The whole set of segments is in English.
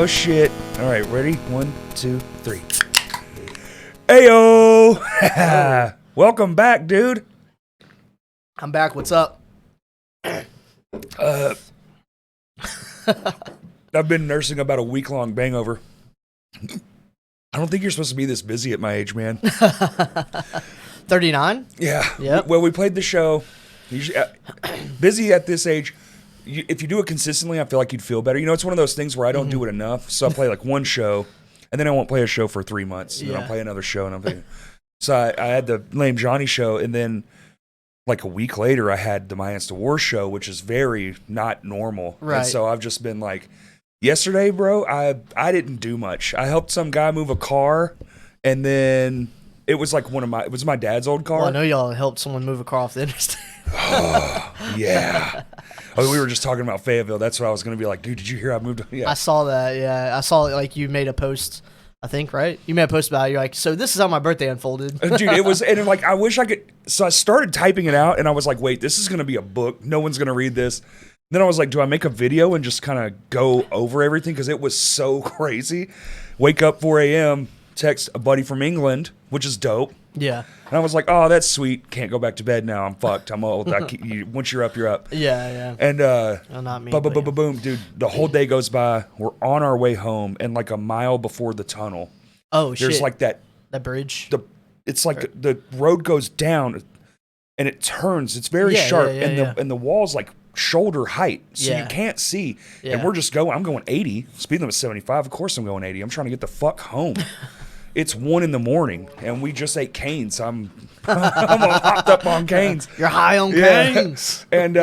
Oh shit. All right, ready? 1, 2, 3. Ayo! Welcome back, dude. I'm back. What's up? I've been nursing about a week-long hangover. I don't think you're supposed to be this busy at my age, man. 39? Yeah. Yep. Well, we played the show. Usually, busy at this age. If you do it consistently, I feel like you'd feel better. You know, it's one of those things where I don't do it enough. So I play like one show, and then I won't play a show for 3 months. And then I'll play another show, and I'll play. So I had the Lame Johnny show, and then like a week later, I had the My Insta War show, which is very not normal. Right. And so I've just been like, yesterday, bro, I didn't do much. I helped some guy move a car, and then it was like it was my dad's old car. Well, I know y'all helped someone move a car off the interstate. Oh, yeah. Oh, we were just talking about Fayetteville. That's what I was going to be like, dude, did you hear I moved? Yeah. I saw that, yeah. I saw like you made a post, I think, right? You made a post about it. You're like, so this is how my birthday unfolded. Dude, it was, and like, I wish I could. So I started typing it out, and I was like, wait, this is going to be a book. No one's going to read this. Then I was like, do I make a video and just kind of go over everything? Because it was so crazy. Wake up 4 a.m., text a buddy from England, which is dope. Yeah. And I was like, oh, that's sweet. Can't go back to bed now. I'm fucked. I'm old. Once you're up, you're up. Yeah, yeah. And Well, not me. boom, dude. The whole day goes by. We're on our way home, and like a mile before the tunnel, Oh, shit. there's like that. That bridge? It's like the road goes down, and it turns. It's very sharp, and the wall's like shoulder height, so you can't see. Yeah. And we're just going. I'm going 80. Speed limit 75. Of course, I'm going 80. I'm trying to get the fuck home. It's 1 a.m, and we just ate canes. I'm all hopped up on canes. You're high on canes. And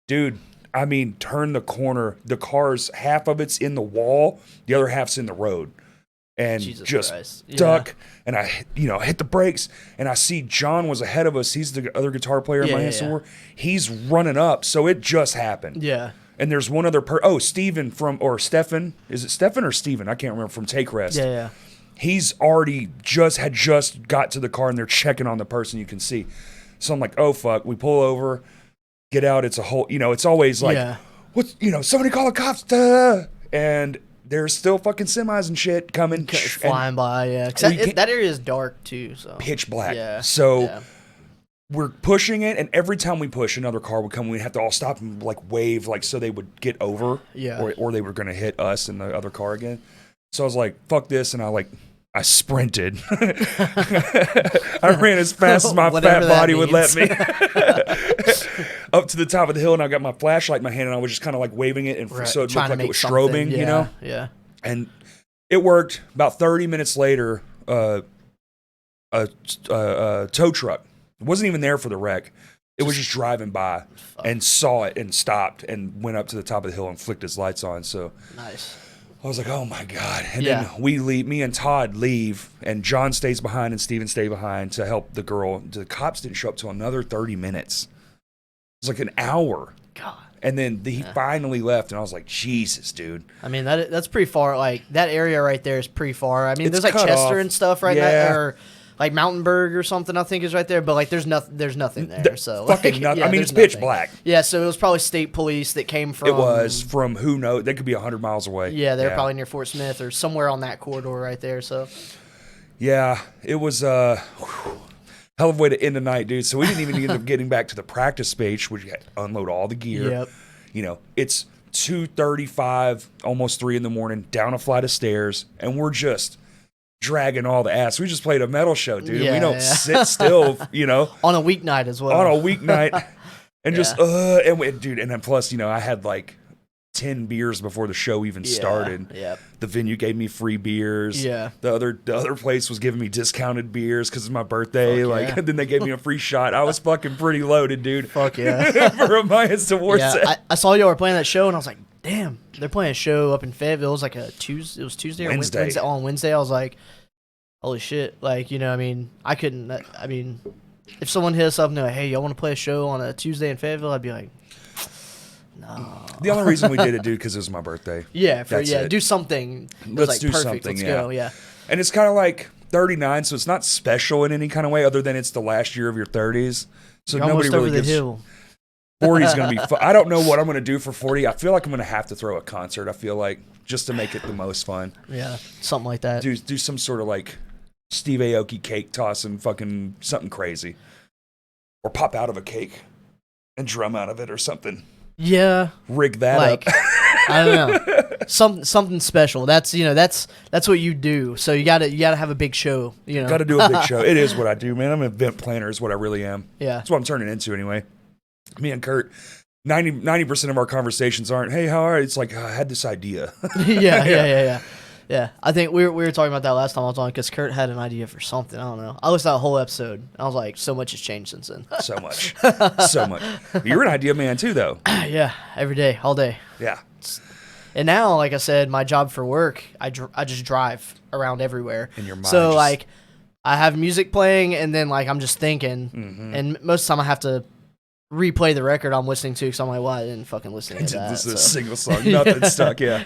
dude, I mean, turn the corner. The car's half of it's in the wall, the other half's in the road, and Jesus just Christ. duck. And I, hit the brakes, and I see John was ahead of us. He's the other guitar player in my War. He's running up, so it just happened. Yeah. And there's one other Stephen Stefan. Is it Stefan or Steven? I can't remember, from Take Rest. Yeah, yeah. He's already just got to the car, and they're checking on the person, you can see. So I'm like, oh, fuck. We pull over, get out. It's a whole, it's always like, what's, somebody call the cops. Duh. And there's still fucking semis and shit coming. Flying by, yeah. 'Cause that area is dark, too. So pitch black. Yeah. So we're pushing it, and every time we push, another car would come. We'd have to all stop and like wave, like so they would get over. Yeah. Or they were going to hit us and the other car again. So I was like, fuck this. And I sprinted. I ran as fast as my fat body would let me. Up to the top of the hill, and I got my flashlight in my hand, and I was just kind of like waving it, and so it looked like it was strobing, Yeah. And it worked. About 30 minutes later, a tow truck. It wasn't even there for the wreck. It was just driving by and saw it and stopped and went up to the top of the hill and flicked his lights on. So Nice. I was like, oh my God. And then we leave, me and Todd leave, and John stays behind and Steven stay behind to help the girl. The cops didn't show up till another 30 minutes. It was like an hour. God. And then he finally left, and I was like, Jesus, dude. I mean, that's pretty far. Like, that area right there is pretty far. I mean, It's there's like cut Chester off. and stuff right there. Or like Mountainburg or something, I think, is right there. But like, there's nothing there. So fucking nothing. I mean, it's there's pitch black. Yeah, so it was probably state police that came from. It was from who knows? They could be 100 miles away. Yeah, they're probably near Fort Smith or somewhere on that corridor right there. So. Yeah, it was hell of a way to end the night, dude. So we didn't even end up getting back to the practice space, which you had to unload all the gear. Yep. It's 2:35, almost 3 a.m, down a flight of stairs, and we're just dragging all the ass. We just played a metal show, dude. We don't sit still, On a weeknight as well. on a weeknight, and and then plus, I had like 10 beers before the show even started. Yep. The venue gave me free beers. Yeah. The other place was giving me discounted beers because it's my birthday. Fuck Then they gave me a free shot. I was fucking pretty loaded, dude. Fuck yeah. For a My Insta War set. I saw y'all were playing that show, and I was like, damn, they're playing a show up in Fayetteville. It was like a Tuesday. It was Tuesday or Wednesday. On Wednesday, I was like, holy shit. Like, I mean, I couldn't, if someone hit us up and they're like, hey, y'all want to play a show on a Tuesday in Fayetteville? I'd be like, no. The only reason we did it, dude, because it was my birthday. Yeah, That's it. do something. Let's like, do perfect. something, Let's yeah. go, yeah. And it's kind of like 39, so it's not special in any kind of way other than it's the last year of your 30s. So You're nobody almost really over the gives. hill. 40's gonna be I don't know what I'm gonna do for 40. I feel like I'm gonna have to throw a concert. I feel like just to make it the most fun. Yeah, something like that. Do some sort of like Steve Aoki cake toss and fucking something crazy, or pop out of a cake and drum out of it or something. Yeah, rig that like, up. I don't know, something special. That's that's what you do. So you gotta have a big show. Got to do a big show. It is what I do, man. I'm an event planner. Is what I really am. Yeah, that's what I'm turning into anyway. Me and Kurt, 90% of our conversations aren't, hey, how are you? It's like, I had this idea. Yeah. I think we were talking about that last time I was on, because Kurt had an idea for something. I don't know. I listened to that whole episode. I was like, so much has changed since then. So much. You're an idea man too, though. Yeah, every day, all day. Yeah. And now, like I said, my job for work, I just drive around everywhere. In your mind. So, like, I have music playing, and then, like, I'm just thinking. And most of the time I have to replay the record I'm listening to, because I'm like, well, I didn't fucking listen to that. This is a single song, nothing stuck. Yeah.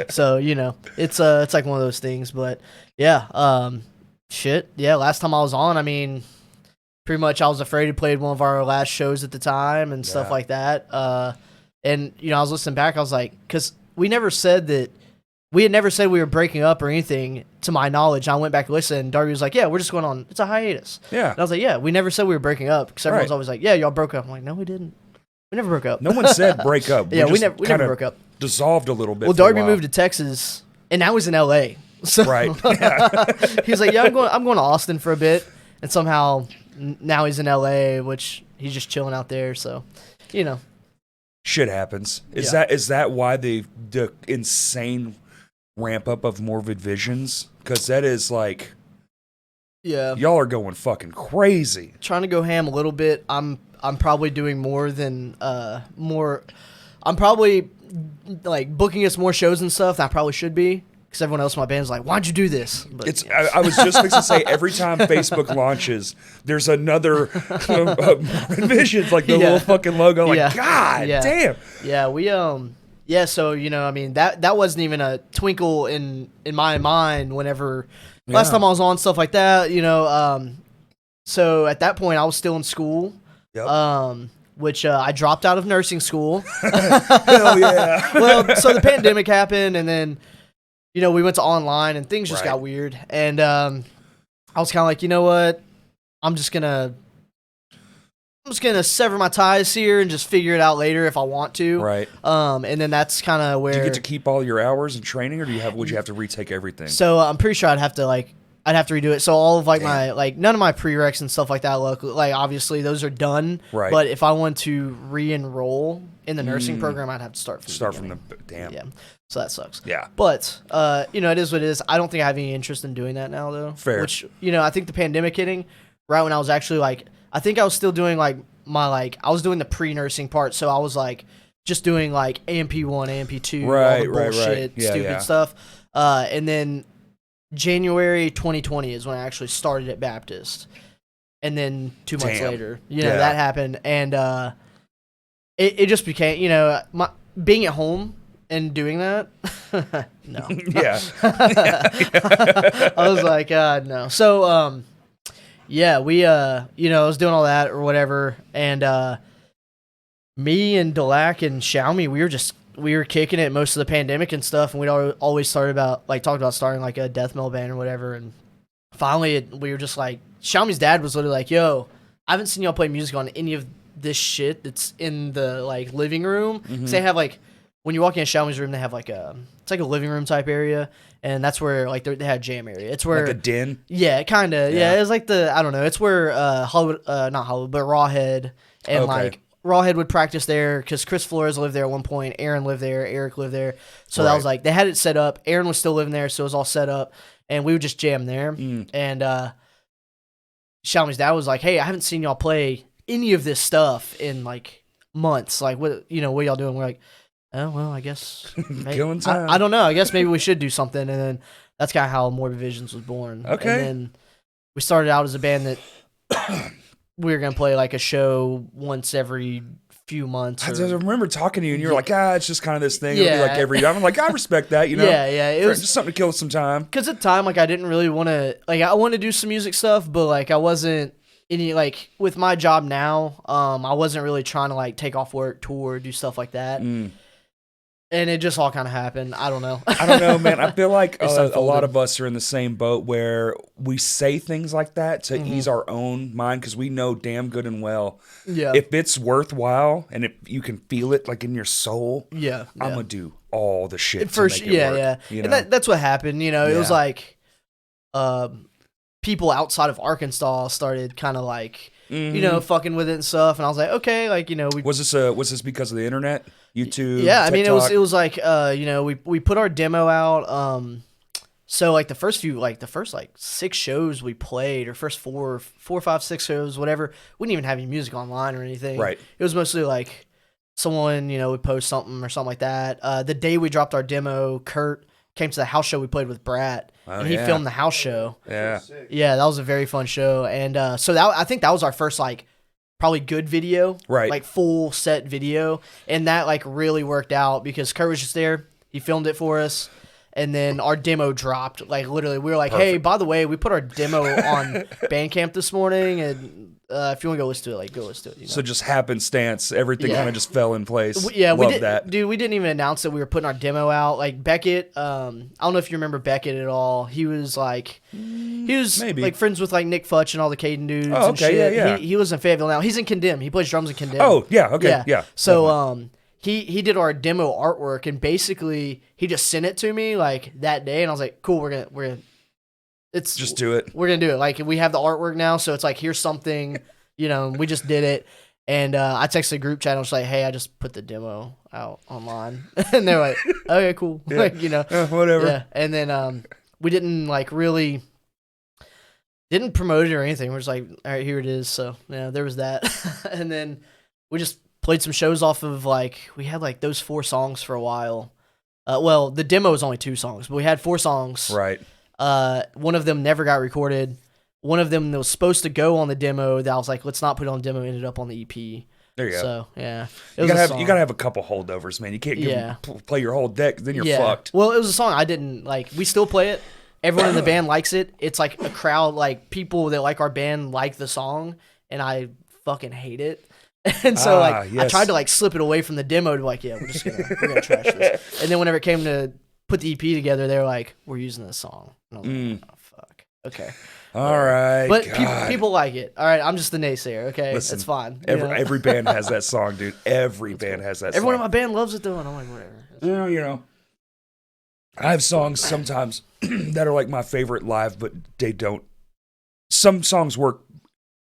So it's like one of those things. But yeah, shit. Yeah, last time I was on, I mean, pretty much I was afraid to play one of our last shows at the time and stuff like that. And I was listening back, I was like, because we had never said we were breaking up or anything, to my knowledge. I went back and listened, and Darby was like, yeah, we're just going on, it's a hiatus. Yeah. And I was like, yeah, we never said we were breaking up, because everyone's always like, yeah, y'all broke up. I'm like, no, we didn't. We never broke up. No one said break up. Yeah, we never broke up. Dissolved a little bit. Well, Darby moved to Texas, and now he's in LA. So right. He was like, yeah, I'm going to Austin for a bit, and somehow now he's in LA, which he's just chilling out there. So, shit happens. Is that why the insane ramp up of Morbid Visions? Because that is like, y'all are going fucking crazy. Trying to go ham a little bit. I'm probably doing more than I'm probably like booking us more shows and stuff than I probably should be, because everyone else in my band is like, why'd you do this? But, I was just fixing to say, every time Facebook launches, there's another Morbid Visions, like the little fucking logo. Like, God damn. Yeah, we so I mean, that wasn't even a twinkle in my mind whenever last time I was on, stuff like that. So at that point I was still in school. Yep. Which I dropped out of nursing school. Hell yeah. Well, so the pandemic happened, and then we went to online, and things just got weird. And I was kind of like, you know what? I'm just gonna sever my ties here and just figure it out later if I want to. Right. And then that's kind of where. Do you get to keep all your hours and training, or would you have to retake everything? So I'm pretty sure I'd have to redo it. So all of my none of my prereqs and stuff like that, obviously those are done. Right. But if I want to re-enroll in the nursing program, I'd have to start from the damn. Yeah. So that sucks. Yeah. But it is what it is. I don't think I have any interest in doing that now, though. Fair. Which I think the pandemic hitting right when I was actually I think I was still doing I was doing the pre-nursing part, so I was just doing AMP1, AMP2, all the bullshit, stupid stuff. And then January 2020 is when I actually started at Baptist, and then 2 months later, that happened, and it just became being at home and doing that. No. Yeah. I was like, no. So we I was doing all that or whatever, and me and Delac and Xiaomi, we were kicking it most of the pandemic and stuff, and we'd always talked about starting a death metal band or whatever. And finally we were just like, Xiaomi's dad was literally like, yo, I haven't seen y'all play music on any of this shit that's in the living room. Mm-hmm. They have when you walk in Xiaomi's room, they have it's like a living room type area, and that's where they had jam area. It's where a den. Yeah, kind of. Yeah, it's I don't know. It's where Hollywood, not Hollywood, but Rawhead and Rawhead would practice there, because Chris Flores lived there at one point. Aaron lived there. Eric lived there. So that was they had it set up. Aaron was still living there, so it was all set up, and we would just jam there. And Xiaomi's dad was like, "Hey, I haven't seen y'all play any of this stuff in months. What y'all doing?" We're like, "Oh well, I guess killing time. I don't know. I guess maybe we should do something." And then that's kind of how Morbid Visions was born. Okay. And then we started out as a band that we were gonna play a show once every few months. I remember talking to you, and you were like, it's just kind of this thing. Yeah. It'll be every. I'm like, I respect that. Yeah. It was just something to kill some time. Because at the time, I didn't really want to. I wanted to do some music stuff, but I wasn't. any like with my job now, I wasn't really trying to like take off work, tour, do stuff like that. And it just all kind of happened. I don't know. I don't know, man. I feel like It's a unfolded. lot of us are in the same boat where we say things like that to ease our own mind because we know damn good and well Yeah. if it's worthwhile and if you can feel it like in your soul, Yeah. I'm gonna do all the shit For to make sure. it Yeah. work. Yeah. You And know? that's what happened. You know, it was Yeah. like, people outside of Arkansas started kind of like, you know, fucking with it and stuff. And I was like, okay, like, you know, we Was this because of the internet, YouTube? yeah, I mean, TikTok? it was like, you know, we put our demo out. So like the first 6 shows we played, or first four, 5, 6 shows, whatever, we didn't even have any music online or anything. Right. It was mostly like someone, you know, would post something or something like that. The day we dropped our demo, Kurt came to the house show we played with Brat, and he yeah. filmed the house show. Yeah. Yeah, that was a very fun show, and so I think that was our first like probably good video, Right. Like full set video, and that like really worked out because Kurt was just there, he filmed it for us, and then our demo dropped. Like literally, we were like, "Hey, by the way, we put our demo on Bandcamp this morning, and if you want to go listen to it, like go listen to it." You know? So just happenstance, everything Yeah. kind of just fell in place. we Love did, that. dude. We didn't even announce that we were putting our demo out. Like Beckett, I don't know if you remember Beckett at all. He was Maybe. like friends with like Nick Futch and all the Caden dudes. Oh, and okay, shit. yeah. He lives in Fayetteville now. He's in Condemn. He plays drums in Condemn. Oh, yeah, okay, yeah. So he did our demo artwork, and basically he just sent it to me like that day, and I was like, cool, we're gonna it's Just do it. we're gonna do it. Like we have the artwork now, so it's like here's something, you know. We just did it, and I texted the group chat. And I was like, hey, I just put the demo out online, and they're like, okay, cool, like you know, Whatever. yeah. And then we didn't like really didn't promote it or anything. We're just like, all right, here it is. So yeah, there was that, and then we just played some shows off of like we had like those 4 songs for a while. Well, the demo was only 2 songs, but we had 4 songs. Right. One of them never got recorded. One of them that was supposed to go on the demo that I was like, let's not put it on demo, ended up on the EP. There you go. So yeah, it You was a gotta song. have a couple holdovers, man. You can't Yeah. play your whole deck, then you're yeah. fucked. Well, it was a song I didn't like. We still play it. Everyone in the band likes it. It's like a crowd, like people that like our band like the song, and I fucking hate it. And so like I yes. tried to like slip it away from the demo to like, yeah, we're gonna trash this. And then whenever it came to put the EP together, they were like, we're using this song. And I was like, oh fuck. Okay. All right. But God. people like it. All right, I'm just the naysayer. Okay, Listen, it's fine. you know? Every band has that song, dude. Every band has that Everyone in song. my band loves it though, and I'm like, whatever. Well, you know, I have songs sometimes that are like my favorite live, but they don't. Some songs work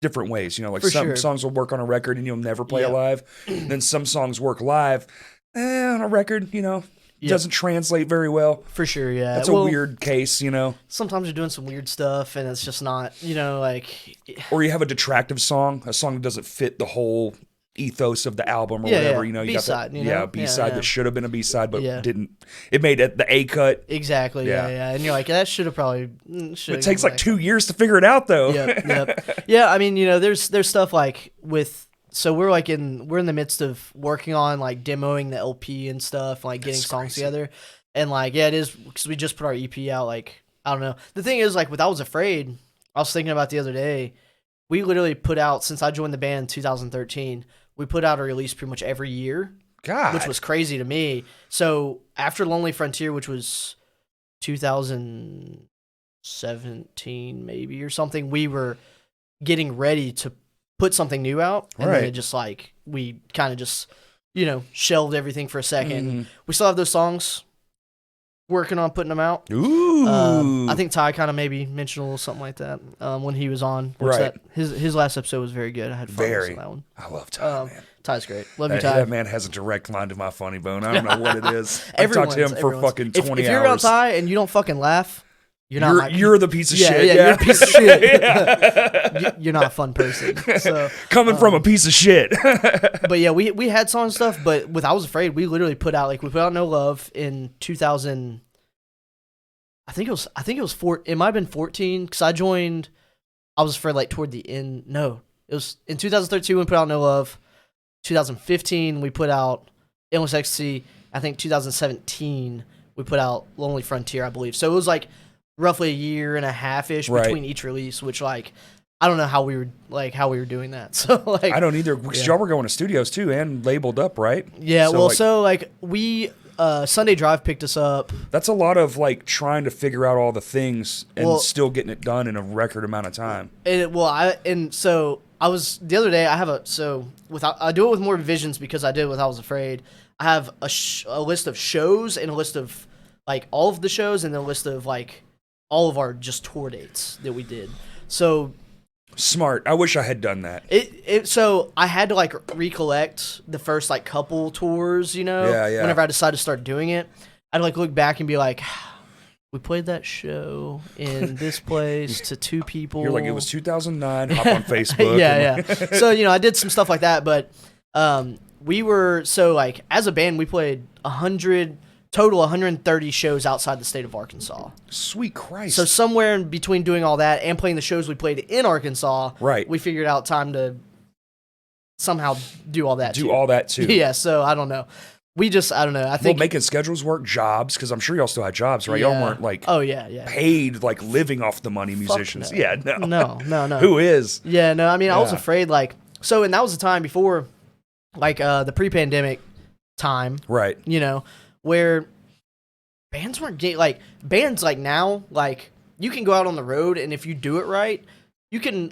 different ways, you know, like For some sure. songs will work on a record and you'll never play it Yeah. live. Then some songs work live on a record, you know, Yep. doesn't translate very well. For sure, yeah. That's Well, a weird case, you know. Sometimes you're doing some weird stuff, and it's just not, you know, like. Or you have a detractive song, a song that doesn't fit the whole enough of the album or Yeah, whatever. yeah. You know, you B-side, got you that, know? yeah, B-side Yeah. that should have been a B-side, but Yeah. didn't. It made it the A cut. Exactly. Yeah. Yeah. Yeah. And you're like, that should have probably. It takes like 2 years to figure it out, though. Yep. Yeah. I mean, you know, there's stuff like with. So we're in the midst of working on like demoing the LP and stuff, like getting That's songs crazy. together, and like yeah, it is because we just put our EP out. Like I don't know. The thing is, like with I Was Afraid, I was thinking about the other day. We literally put out since I joined the band in 2013. We put out a release pretty much every year. God. Which was crazy to me. So after Lonely Frontier, which was 2017 maybe or something, we were getting ready to put something new out, and then Right. it just like we kind of just shelved everything for a second. Mhm. We still have those songs. Working on putting them out. Ooh. I think Ty kind of maybe mentioned a little something like that when he was on. Right. His last episode was very good. I had fun Very. listening to that one. I love Ty, man. Ty's great. Love you, Ty. That man has a direct line to my funny bone. I don't know what it is. I've talked to him for Everyone's. fucking 20 if you're around hours. Ty and you don't fucking laugh, You're the piece of yeah, shit. Yeah, you're a piece of shit. You're not a fun person. So, Coming from a piece of shit. but yeah, we had song stuff, but with I Was Afraid, we literally put out No Love in 2000. I think it was it might have been 14 because I joined. I Was Afraid like toward the end. No, it was in 2013 we put out No Love. 2015 we put out Endless Ecstasy. I think 2017 we put out Lonely Frontier, I believe. So it was like roughly a year and a half ish Right. between each release, which like I don't know how we were doing that. So like I don't either because y'all were going to studios too and labeled up, right? yeah, So, well, like, we Sunday Drive picked us up. that's a lot of like trying to figure out all the things and Well- still getting it done in a record amount of time. So I was the other day. I do it with more visions because I did with I Was Afraid. I have a list of shows and a list of like all of the shows and then a list of like all of our just tour dates that we did. So Smart. I wish I had done that. so I had to like recollect the first like couple tours, Yeah, yeah. whenever I decided to start doing it. I'd like look back and be like, we played that show in this place to 2 people. You're like, it was 2009. Hop on Facebook. yeah. So, I did some stuff like that, but we were so like as a band we played 130 shows outside the state of Arkansas. Sweet Christ. So somewhere in between doing all that and playing the shows we played in Arkansas, Right. we figured out time to somehow do all that do too. all that too. Yeah, so I don't know. I don't know. I Well, think making schedules work, jobs, because I'm sure y'all still had jobs, right? Y'all yeah. weren't like Oh yeah. paid, like living off the money musicians. no. Yeah, no. No. Who is? Yeah, no, I mean, I was Yeah. afraid, and that was the time before, the pre-pandemic time, Right. where bands weren't getting, bands now, you can go out on the road, and if you do it right, you can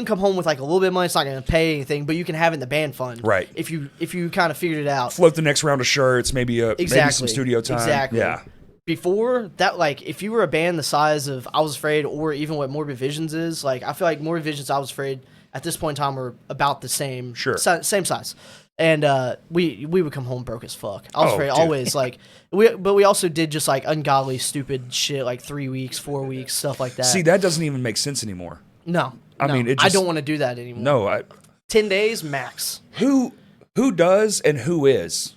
come home with, a little bit of money. It's not going to pay anything, but you can have it in the band fund. Right. If you kind of figured it out. Float the next round of shirts, maybe some studio time. Exactly. Yeah. Before that, if you were a band the size of I Was Afraid or even what Morbid Visions is, I feel like Morbid Visions, I Was Afraid at this point in time were about the same. Sure. Same size. And we would come home broke as fuck. I Was Oh, Afraid dude. always but we also did just ungodly stupid shit 3 weeks, 4 weeks, stuff like that. See, that doesn't even make sense anymore. No. I mean, it I just- don't want to do that anymore. No, 10 days max. who does and who is?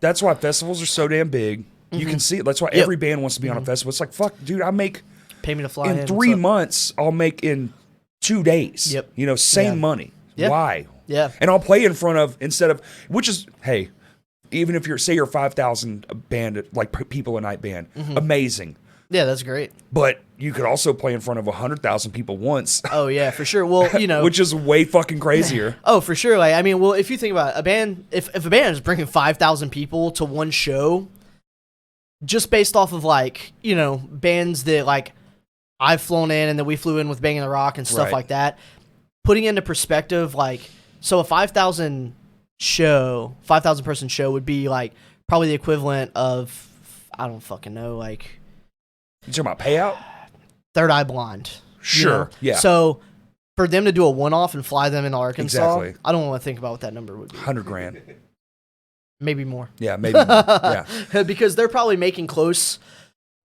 That's why festivals are so damn big. You can see it. That's why every band wants to be on a festival. It's like, fuck, dude, I make Pay me to fly in in. 3 what's up? months, I'll make in 2 days. Yep. Same Yeah. money. Yeah. Why? Yeah. And I'll play in front of, which is, hey, even if you're 5,000 band, people a night band, amazing. Yeah, that's great. But you could also play in front of 100,000 people once, Oh yeah, for sure. Well, which is way fucking crazier. Oh, for sure. If you think about it, a band, if a band is bringing 5,000 people to one show, just based off of bands that I've flown in and that we flew in with Banging the Rock and stuff Right. like that, putting into perspective, so a 5,000 person show would be probably the equivalent of, I don't fucking know, You talking about payout? Third Eye Blind. Sure, yeah. So for them to do a one-off and fly them into Arkansas, Exactly. I don't want to think about what that number would be. 100 grand. Maybe more. Yeah, maybe more. Yeah. Because they're probably making close.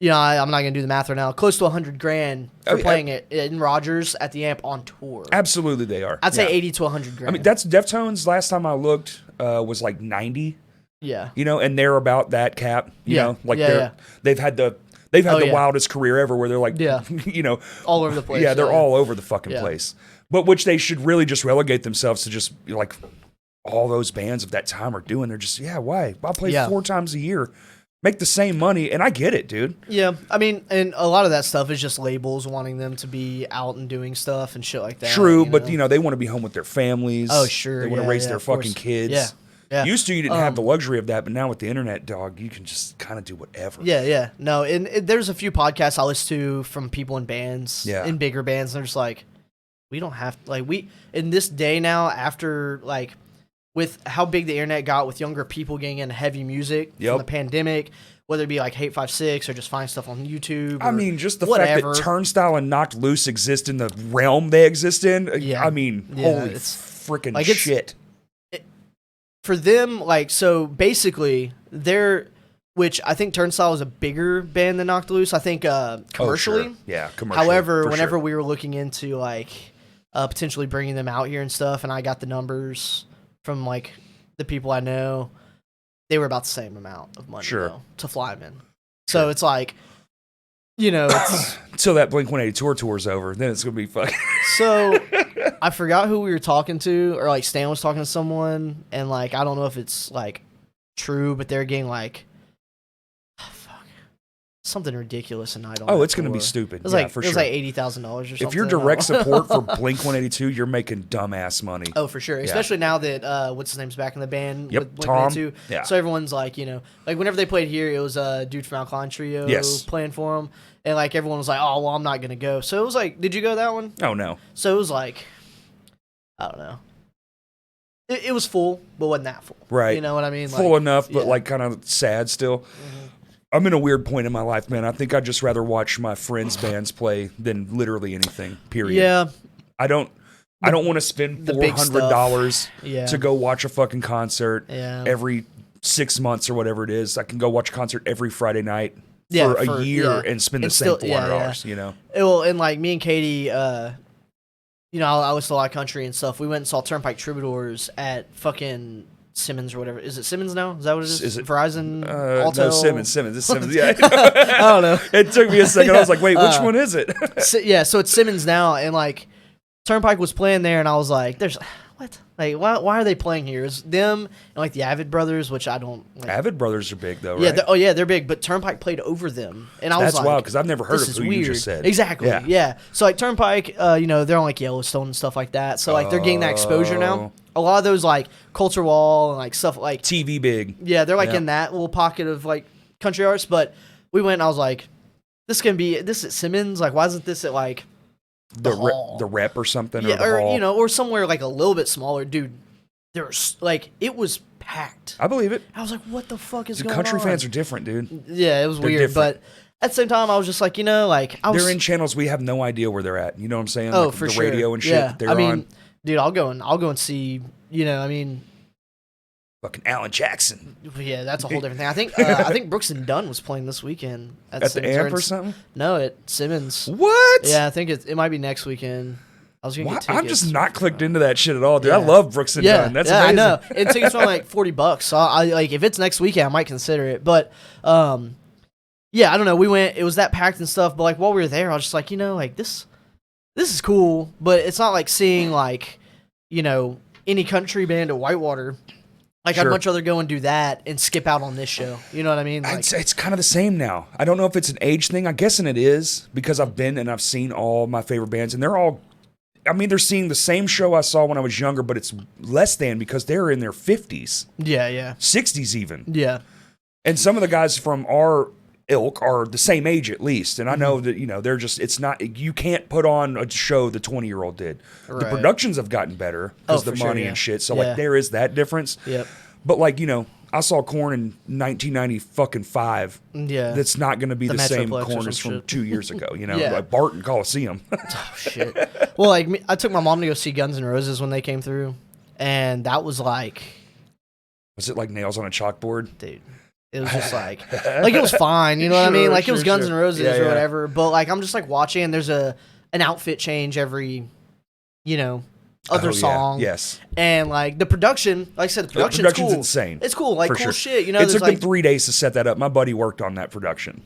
I'm not gonna do the math right now. Close to 100 grand for Oh, yeah. playing it in Rogers at the Amp on tour. Absolutely they are. I'd say Yeah. 80 to 100 grand. I mean, that's Deftones last time I looked was 90, yeah. and they're about that cap, Yeah. they've had the Oh, yeah. wildest career ever where they're Yeah. All over the place. yeah, they're all over the fucking Yeah. place. But which they should really just relegate themselves to just all those bands of that time are doing. They're just, why? I'll play Yeah. 4 times a year, make the same money, and I get it, dude. Yeah, I mean, and a lot of that stuff is just labels wanting them to be out and doing stuff and shit like that. True, but they want to be home with their families. Oh, sure, They want to yeah, raise yeah, their of course. fucking kids. Yeah, yeah. Used to, you didn't have the luxury of that, but now with the internet, dog, you can just kind of do whatever. Yeah. No, and there's a few podcasts I listen to from people in bands, Yeah. in bigger bands, and they're just we don't have we in this day now after with how big the internet got with younger people getting into heavy music Yep. from the pandemic, whether it be Hate 56 or just find stuff on YouTube. I or mean, just the whatever. fact that Turnstile and Knocked Loose exist in the realm they exist in. Yeah. I mean, Yeah, holy it's- freaking it's- shit. For them, so basically they're, which I think Turnstile is a bigger band than Knocked Loose. I think commercially. Oh, sure. Yeah, commercially. However, for whenever sure. we were looking into potentially bringing them out here and stuff, and I got the numbers from the people I know, they were about the same amount of money Sure. though, to fly them in. So it's it's Until that Blink 182 tour's over, then it's gonna be fucking. so I forgot who we were talking to, or Stan was talking to someone, and I don't know if it's true, but they're getting fuck. something ridiculous a night on. Oh, that it's going to be tour. stupid. It was Yeah, like for it was sure. like $80,000 or something. If you're direct support for Blink-182, you're making dumbass money. Oh, for sure. Especially now that what's his name's back in the band. Yep, with Tom. Blink-182. Yeah. So everyone's like, like whenever they played here, it was a dude from Alkaline Trio Yes. playing for them, and like everyone was like, oh well, I'm not gonna go. So it was like, did you go to that one? Oh, no. So it was like, I don't know. It was full, but wasn't that full. Right. You know what I mean? Full Like, enough, but yeah. like kind of sad still. I'm in a weird point in my life, man. I think I'd just rather watch my friends' bands play than literally anything, period. Yeah. I don't want to spend the big $400 Yeah. to go watch a fucking concert Yeah. every 6 months or whatever it is. I can go watch a concert every Friday night Yeah, for a year yeah. and spend the And same still- yeah, $400, you know? Well, and like me and Katie, I was a lot of country and stuff. We went and saw Turnpike Troubadours at fucking Simmons or whatever. Is it Simmons now? Is that what it is? Is it- Verizon? No, Alto? Simmons. It's Simmons. Yeah. I don't know. It took me a second. I was like, wait, which one is it? So it's Simmons now, and like Turnpike was playing there, and I was like, "There's what? Like, why are they playing here? It's them and like the Avid Brothers, which I don't like." Avid Brothers are big, though, Yeah, right? they're big, but Turnpike played over them, and I was That's like, wild, because I've never heard this of is who weird. you just said. Exactly. Yeah. So like Turnpike, they're on like Yellowstone and stuff like that. So like they're getting that exposure Oh. now. A lot of those like Culture Wall and like stuff like TV big. yeah, they're like Yeah. in that little pocket of like country artists. But we went and I was like, this at Simmons. Like, why isn't this at like The hall? rep or something. Yeah, or the hall. or somewhere like a little bit smaller, dude. There's like it was packed. I believe it. I was like, what the fuck is The going country on? fans are different, dude. Yeah, it was They're weird, different. but at the same time, I was just like, like I was. They're in channels we have no idea where they're at. You know what I'm saying? Oh, Like for the sure. radio and shit Yeah, that they're I mean, on. dude, I'll go and see. I mean, Fucking Alan Jackson yeah, that's a whole different thing. I think Brooks and Dunn was playing this weekend at the Simmons, amp or something. No, at Simmons. What? Yeah, I think it might be next weekend. I was gonna Why? get tickets. I'm just not clicked into that shit at all, dude. Yeah. I love Brooks and Yeah, Dunn. That's yeah, amazing. I know. And tickets were like $40, so I like if it's next weekend, I might consider it. But yeah, I don't know. We went. It was that packed and stuff. But like while we were there, I was just like, like this is cool, but it's not like seeing like any country band at Whitewater. Like I'd Sure. much rather go and do that and skip out on this show. You know what I mean? Like, It's kind of the same now. I don't know if it's an age thing. I'm guessing it is because I've been and I've seen all my favorite bands, and they're all. I mean, they're seeing the same show I saw when I was younger, but it's less than because they're in their 50s, yeah, 60s even. yeah. And some of the guys from our ilk are the same age at least. And I know Mm-hmm. that, they're just, it's not, you can't put on a show the 20-year-old did. The Right. productions have gotten better because Oh, the for sure, money yeah. and shit. So, Yeah. like, there is that difference. Yep. But, like, I saw Korn in 1995. Yeah. That's not going to be the same Metroplex or Korn some as from shit. 2 years ago, Yeah. like Barton Coliseum. Oh, shit. Well, like I took my mom to go see Guns N' Roses when they came through, and that was like, Was it like nails on a chalkboard? dude, it was just like it was fine. You know what I mean? Sure, Like it was sure, Guns sure. N' Roses Yeah, or yeah. whatever. But like I'm just like watching, and there's an outfit change every, other Oh, yeah. song. Yes. And like the production, like I said, the production's cool. insane. It's cool, like for cool sure. shit. It There's took like them 3 days to set that up. My buddy worked on that production.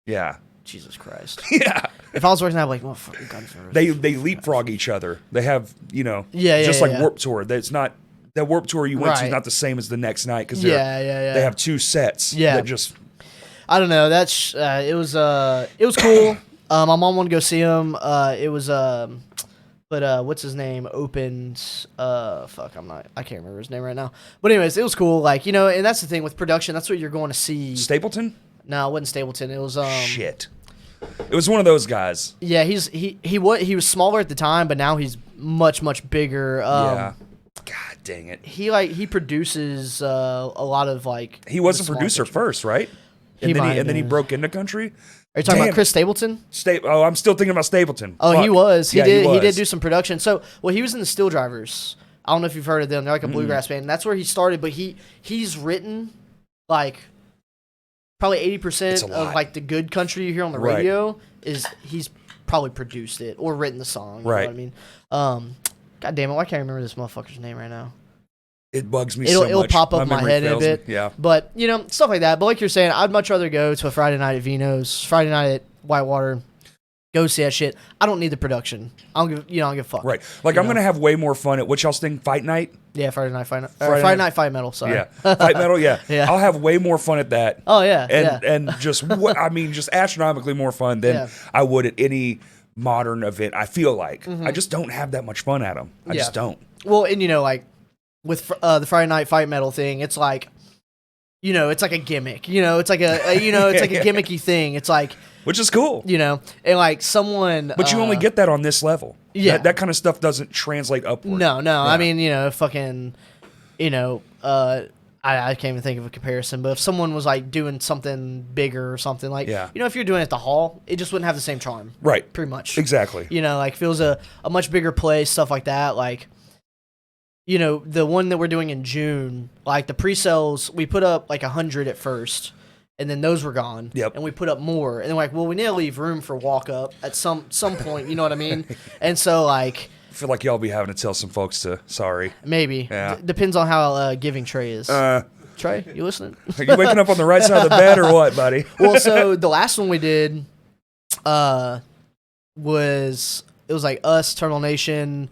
Yeah. Jesus Christ. Yeah. If I was working, I'd be like, well, fucking Guns N' Roses. They leapfrog each other. They have, Yeah, just yeah, like yeah. Warped Tour. That's not that Warped Tour you went to Right. is not the same as the next night because Yeah. they have two sets. Yeah. That just I don't know. That's it was cool. My mom wanted to go see him. But what's his name? Opened. I can't remember his name right now. But anyways, it was cool. Like and that's the thing with production. That's what you're going to see. Stapleton. No, it wasn't Stapleton. It was Shit. It was one of those guys. Yeah, he was smaller at the time, but now he's much bigger. Yeah. God dang it. He produces a lot of like. He was the a small producer country. first, right? He And then might have he been. broke into country. Are you talking Damn about Chris Stapleton? I'm still thinking about Stapleton. Oh, he Fuck. was. He Yeah, did. He was. did do some production. So, he was in the Steel Drivers. I don't know if you've heard of them. They're like a bluegrass band. And that's where he started. But he's written like probably 80% It's a of lot. like the good country you hear on the Right. radio is he's probably produced it or written the song. Right. You know what I mean? God damn it! Why can't I remember this motherfucker's name right now? It bugs me It'll so much. pop up in my memory head in a fails me. bit. Yeah. But stuff like that. But like you're saying, I'd much rather go to a Friday night at Vino's, Friday night at Whitewater. Go see that shit. I don't need the production. I don't give a fuck. Right. Like, I'm going to have way more fun at, what y'all's thing, Fight Night? Yeah, Friday Night Fight Metal, sorry. Yeah. Fight Metal, yeah. Yeah. I'll have way more fun at that. Oh, yeah, And just, just astronomically more fun than I would at any modern event, I feel like. I just don't have that much fun at them. I just don't. Well, and, like, with the Friday Night Fight Metal thing, it's like, it's like a gimmick. It's like it's like a gimmicky thing. It's like... Which is cool. And like someone... But you only get that on this level. Yeah. That kind of stuff doesn't translate upward. No. Yeah. I mean, fucking... I can't even think of a comparison, but if someone was like doing something bigger or something like... if you're doing it at the hall, it just wouldn't have the same charm. Right. Pretty much. Exactly. Like if it was a much bigger place, stuff like that, like... the one that we're doing in June, like the pre-sales, we put up like 100 at first, and then those were gone. Yep. And we put up more, and then like, well, we need to leave room for walk up at some point. You know what I mean? And so like, I feel like y'all be having to tell some folks to sorry. Maybe. Yeah. Depends on how giving Trey is. Trey, you listening? Are you waking up on the right side of the bed or what, buddy? Well, so the last one we did, was like us, Eternal Nation,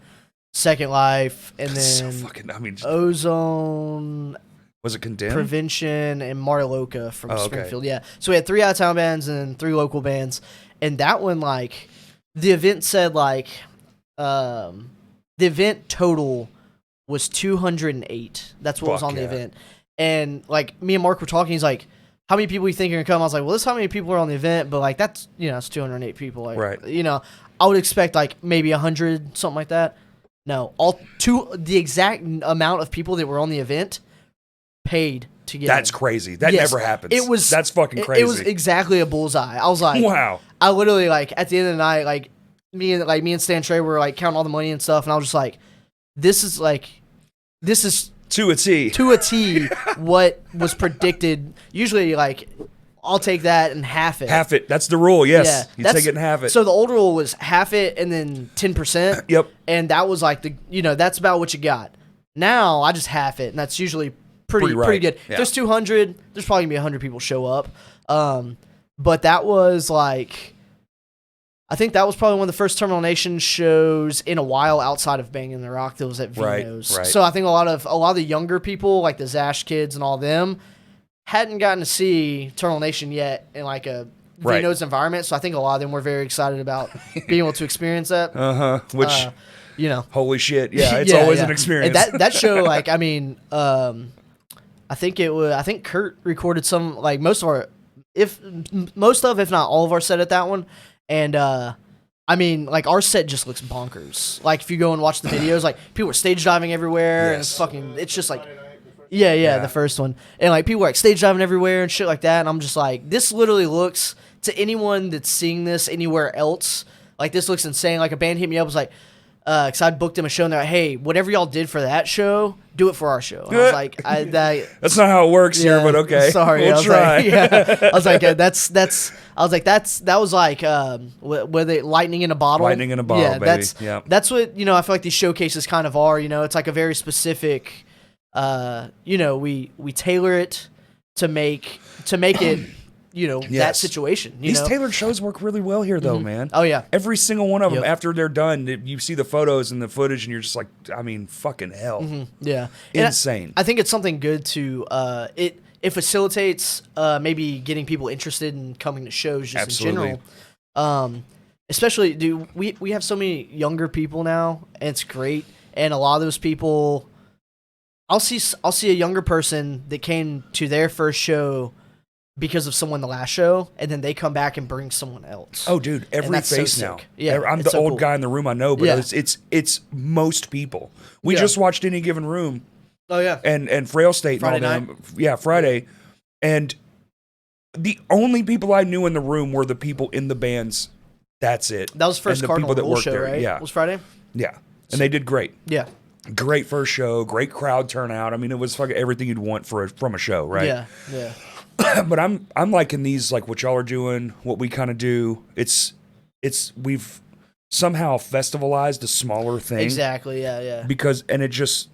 Second Life, and then Ozone. Was it Condemned? Prevention and Mariloka from Springfield. Yeah. So we had 3 out-of-town bands and 3 local bands. And that one, like, the event said, like, the event total was 208. That's what was on the event. And, like, me and Mark were talking. He's like, how many people you think are going to come? I was like, well, this is how many people are on the event. But, like, that's, it's 208 people. Like, right. I would expect, like, maybe 100, something like that. No. The exact amount of people that were on the event paid to get That's in. Crazy. That never happens. That's fucking crazy. It was exactly a bullseye. I was like, wow. I literally, like, at the end of the night, like me and Stan Trey were like counting all the money and stuff, and I was just like, this is to a T. To a T what was predicted. Usually, like, I'll take that and half it. Half it. That's the rule. Yes. Yeah, you take it and half it. So the old rule was half it and then 10%. Yep. And that was like that's about what you got. Now I just half it, and that's usually pretty good. Yeah. If there's 200, there's probably gonna be 100 people show up. But that was like, I think that was probably one of the first Terminal Nation shows in a while outside of Banging the Rock that was at Vino's. Right. So I think a lot of the younger people, like the Zash kids and all them, hadn't gotten to see Terminal Nation yet in like a Vino's environment. So I think a lot of them were very excited about being able to experience that. Which, holy shit. Yeah, it's always an experience. And that show, like, I mean, I think Kurt recorded some, like, most of, if not all of our set at that one. And, I mean, like, our set just looks bonkers. Like, if you go and watch the videos, like, people are stage diving everywhere, and it's just like, the first one. And, like, people are, like, stage diving everywhere and shit like that, and I'm just like, this literally looks, to anyone that's seeing this anywhere else, like, this looks insane. Like, a band hit me up, was like, because I booked them a show, and they're like, hey, whatever y'all did for that show, do it for our show. And I was like, that's not how it works here, but okay. Sorry. We'll try. I was like, that was like, were they lightning in a bottle? Lightning in a bottle, baby. That's what, I feel like these showcases kind of are, it's like a very specific, we tailor it to make it, that situation. These tailored shows work really well here, though, man. Oh, yeah. Every single one of them, after they're done, you see the photos and the footage, and you're just like, I mean, fucking hell. Yeah. Insane. I think it's something good to, it facilitates maybe getting people interested in coming to shows just in general. Especially, we have so many younger people now, and it's great. And a lot of those people, I'll see a younger person that came to their first show because of someone the last show, and then they come back and bring someone else. Oh, dude, every face now. Yeah, I'm the old guy in the room, I know, but it's most people. We just watched Any Given Room. Oh yeah, and Frail State Friday and all night. them. Yeah, Friday, and the only people I knew in the room were the people in the bands. That's it. That was the first Cardinal Rule show, there. right? Yeah, was Friday. Yeah, and they did great. Yeah. Great first show, great crowd turnout. I mean, it was fucking everything you'd want from a show, right? Yeah, yeah. But I'm liking these, like what y'all are doing, what we kind of do. We've somehow festivalized a smaller thing. Exactly. Yeah, yeah. Because it just,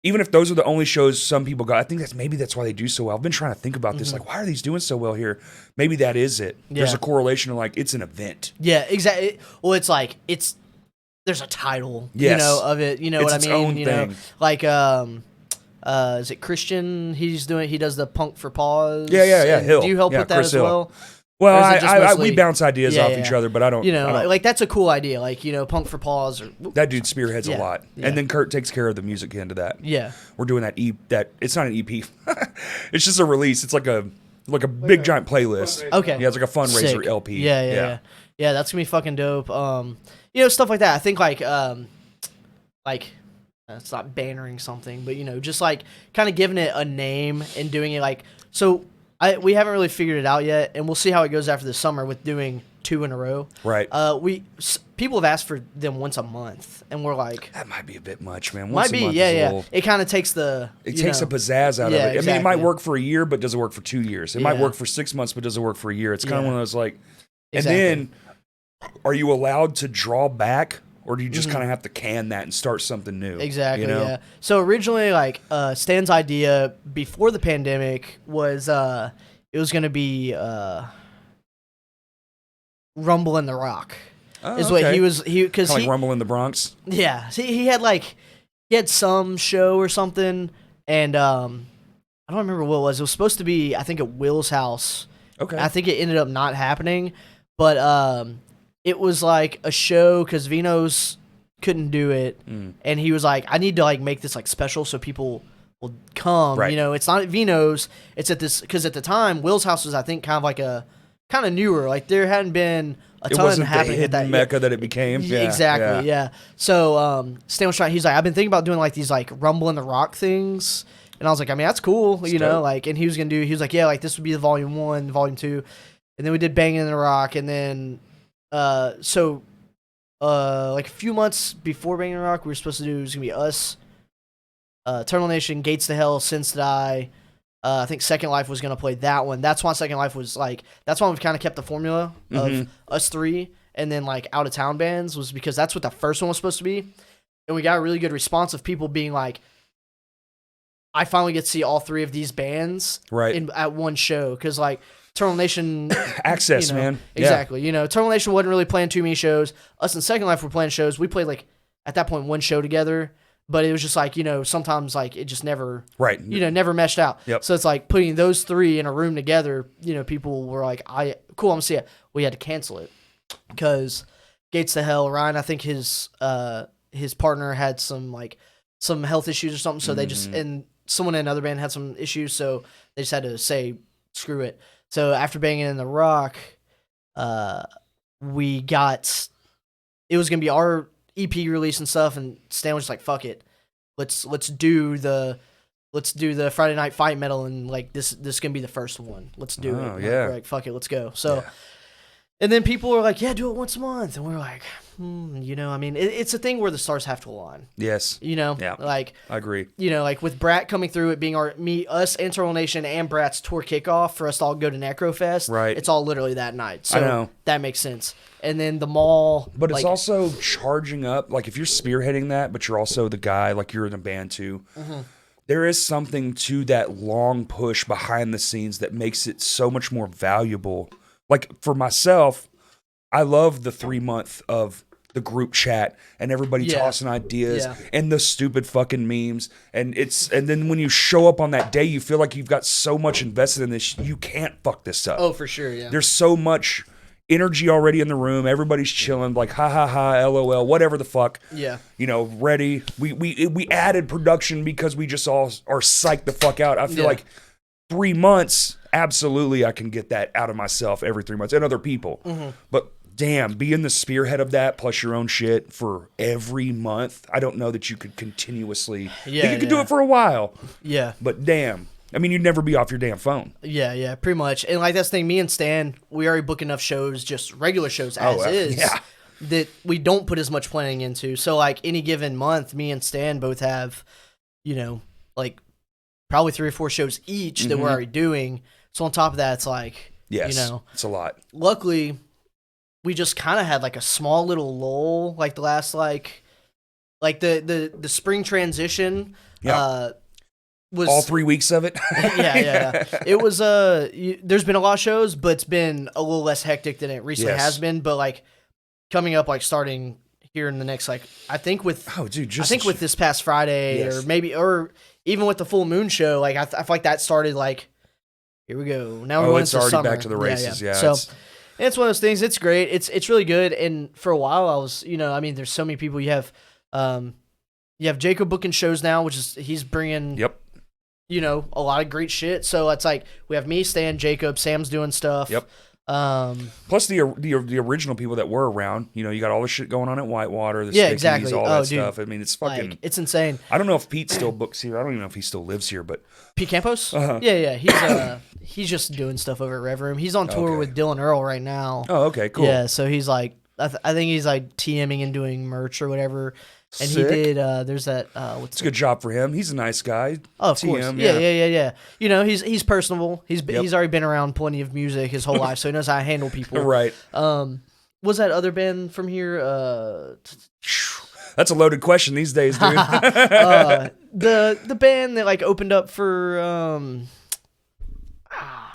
even if those are the only shows some people got, I think that's why they do so well. I've been trying to think about this, like, why are these doing so well here? Maybe that is it. There's Yeah. a correlation of like it's an event. Yeah, exactly. Well, it's like there's a title, Yes. of it. You know It's what I its mean? own You know, thing. like is it Christian? He does the Punk for Pause. Yeah, and Hill. Do you help Yeah, with that Chris as Hill. well? Well, Or is it just we mostly- bounce ideas Yeah, off yeah. each other, but I don't. You know, I don't- like that's a cool idea. Like Punk for Pause or that dude spearheads a Yeah, lot, yeah. and then Kurt takes care of the music end of that. yeah. We're doing that it's not an EP. It's just a release. It's like a big giant playlist. Okay. Yeah, it's like a fundraiser Sick. LP. Yeah. That's gonna be fucking dope. Stuff like that. I think like it's not bannering something, but just like kind of giving it a name and doing it like so. We haven't really figured it out yet, and we'll see how it goes after the summer with doing 2 in a row. Right. People have asked for them once a month, and we're like, That might be a bit much, man. might Once a be, month yeah, is a yeah. little- It kind of takes the It takes the pizzazz out Yeah, of it. I mean, it might exactly. work for a year, but does it work for 2 years? It might Yeah. work for 6 months, but does it work for a year? It's kind of Yeah. one of those like. Exactly. And then, are you allowed to draw back, or do you just kind of have to can that and start something new? Exactly. You know? Yeah. So originally, like Stan's idea before the pandemic was it was gonna be Rumble in the Rock. Oh, Is what okay. because Kinda like Rumble in the Bronx. yeah, see, he had some show or something, and I don't remember what it was. It was supposed to be, I think, at Will's house. Okay. I think it ended up not happening, but it was like a show because Vino's couldn't do it, and he was like, I need to like make this like special so people will come. Right. You know, it's not at Vino's. It's at this because at the time Will's house was I think kind of newer. Like there hadn't been a It ton wasn't the happening at that hidden mecca that it became. Yeah, exactly, yeah. So Stan was trying. He's like, I've been thinking about doing like these like Rumble in the Rock things, and I was like, I mean, that's cool, you know. dope. Like, and he was like, yeah, like this would be the volume 1, volume 2, and then we did Banging in the Rock, and then like a few months before Banging in the Rock, we were supposed to do it was gonna be us, Eternal Nation, Gates to Hell, Sins to Die. I think Second Life was gonna play that one. That's why Second Life was like. That's why we've kind of kept the formula of us 3, and then like out of town bands was because that's what the first one was supposed to be, and we got a really good response of people being like, "I finally get to see all 3 of these bands Right. at one show." Because like Eternal Nation, Access, you know, man. Yeah. exactly. You know, Eternal Nation wasn't really playing too many shows. Us and Second Life were playing shows. We played like at that point one show together. But it was just like, sometimes like it just never, Right. never meshed out. Yep. So it's like putting those 3 in a room together, people were like, cool, I'm gonna see it. We had to cancel it because Gates to Hell, Ryan, I think his partner had some health issues or something. So they just, and someone in another band had some issues. So they just had to say, screw it. So after Banging in the Rock, it was gonna be our EP release and stuff, and Stan was just like, "Fuck it, let's do the Friday Night Fight Metal, and like this gonna be the first one. Let's do it." Oh, And yeah. we're like, "Fuck it, let's go." So, and then people were like, "Yeah, do it once a month," and we're like, I mean, it's a thing where the stars have to align. Yes. Yeah. Like, I agree. like with Brat coming through, it being us, Internal Nation, and Brat's tour kickoff for us to all go to Necrofest. Right. It's all literally that night. So I know. that makes sense. And then the mall, But it's like, also charging up. Like if you're spearheading that, but you're also the guy, like you're in a band too. There is something to that long push behind the scenes that makes it so much more valuable. Like for myself, I love the 3-month of the group chat and everybody Yeah. tossing ideas Yeah. and the stupid fucking memes. And then when you show up on that day, you feel like you've got so much invested in this. You can't fuck this up. Oh, for sure, yeah. There's so much energy already in the room. Everybody's chilling, like ha ha ha, LOL, whatever the fuck. Yeah. Ready. We added production because we just all are psyched the fuck out. I feel Yeah. like 3 months, absolutely, I can get that out of myself every 3 months and other people. But damn, being the spearhead of that plus your own shit for every month, I don't know that you could continuously. Yeah, you could do yeah. it for a while, Yeah. but damn. I mean, you'd never be off your damn phone. Yeah, pretty much. And like that's the thing, me and Stan, we already book enough shows, just regular shows as is, yeah. that we don't put as much planning into. So like any given month, me and Stan both have, like probably 3 or 4 shows each that we're already doing. So on top of that, it's like, Yes, it's a lot. luckily we just kind of had like a small little lull, like the last like like the spring transition. Yeah. Was all 3 weeks of it. yeah. It was there's been a lot of shows, but it's been a little less hectic than it recently has been. But like coming up, like starting here in the next I think with with this past Friday or even with the full moon show, like I feel like that started like here we go. Now we're going into already summer. back to the races. Yeah. So it's one of those things. It's great. It's really good. And for a while, I was I mean, there's so many people. You have Jacob booking shows now, which is he's bringing. Yep. A lot of great shit. So it's like we have me, Stan, Jacob, Sam's doing stuff. Yep. Plus the original people that were around. You got all the shit going on at Whitewater. The Stickies, exactly. All that stuff. I mean, it's fucking. Like, it's insane. I don't know if Pete still books here. I don't even know if he still lives here, but Pete Campos. Yeah. He's just doing stuff over at Rev Room. He's on tour with Dylan Earl right now. Oh, okay, cool. Yeah, so he's like, I think he's like TMing and doing merch or whatever. And Sick. he did. There's that. It's a good job for him. He's a nice guy. Oh, of course. Yeah. He's personable. He's already been around plenty of music his whole life, so he knows how to handle people. Right. Was that other band from here? That's a loaded question these days, dude. The band that like opened up for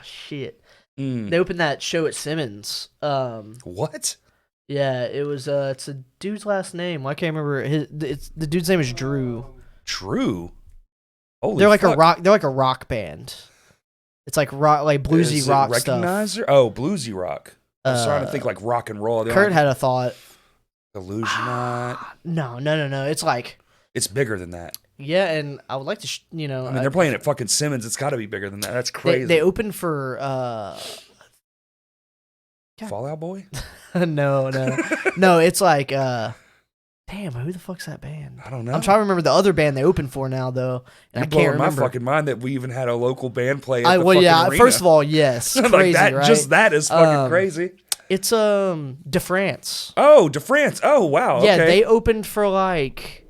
shit. They opened that show at Simmons. What? Yeah, it was. It's a dude's last name. I can't remember. The dude's name is Drew. Drew. Holy they're like fuck. a rock. They're like a rock band. It's like rock, like bluesy Is it rock Recognizer? stuff. Oh, bluesy rock. I was trying to think like rock and roll. Kurt had a thought. Illusionite. No. It's like it's bigger than that. Yeah, and I would like to. I mean, they're playing at fucking Simmons. It's got to be bigger than that. That's crazy. They opened for. Fall Out Boy? No. It's like, damn, who the fuck's that band? I don't know. I'm trying to remember the other band they opened for now, though, and I can't remember. My fucking mind that we even had a local band play at the fucking arena. First of all, yes, crazy, like that, right? Just that is fucking crazy. It's De France. Oh, De France. Oh, wow. Yeah, okay. they opened for like.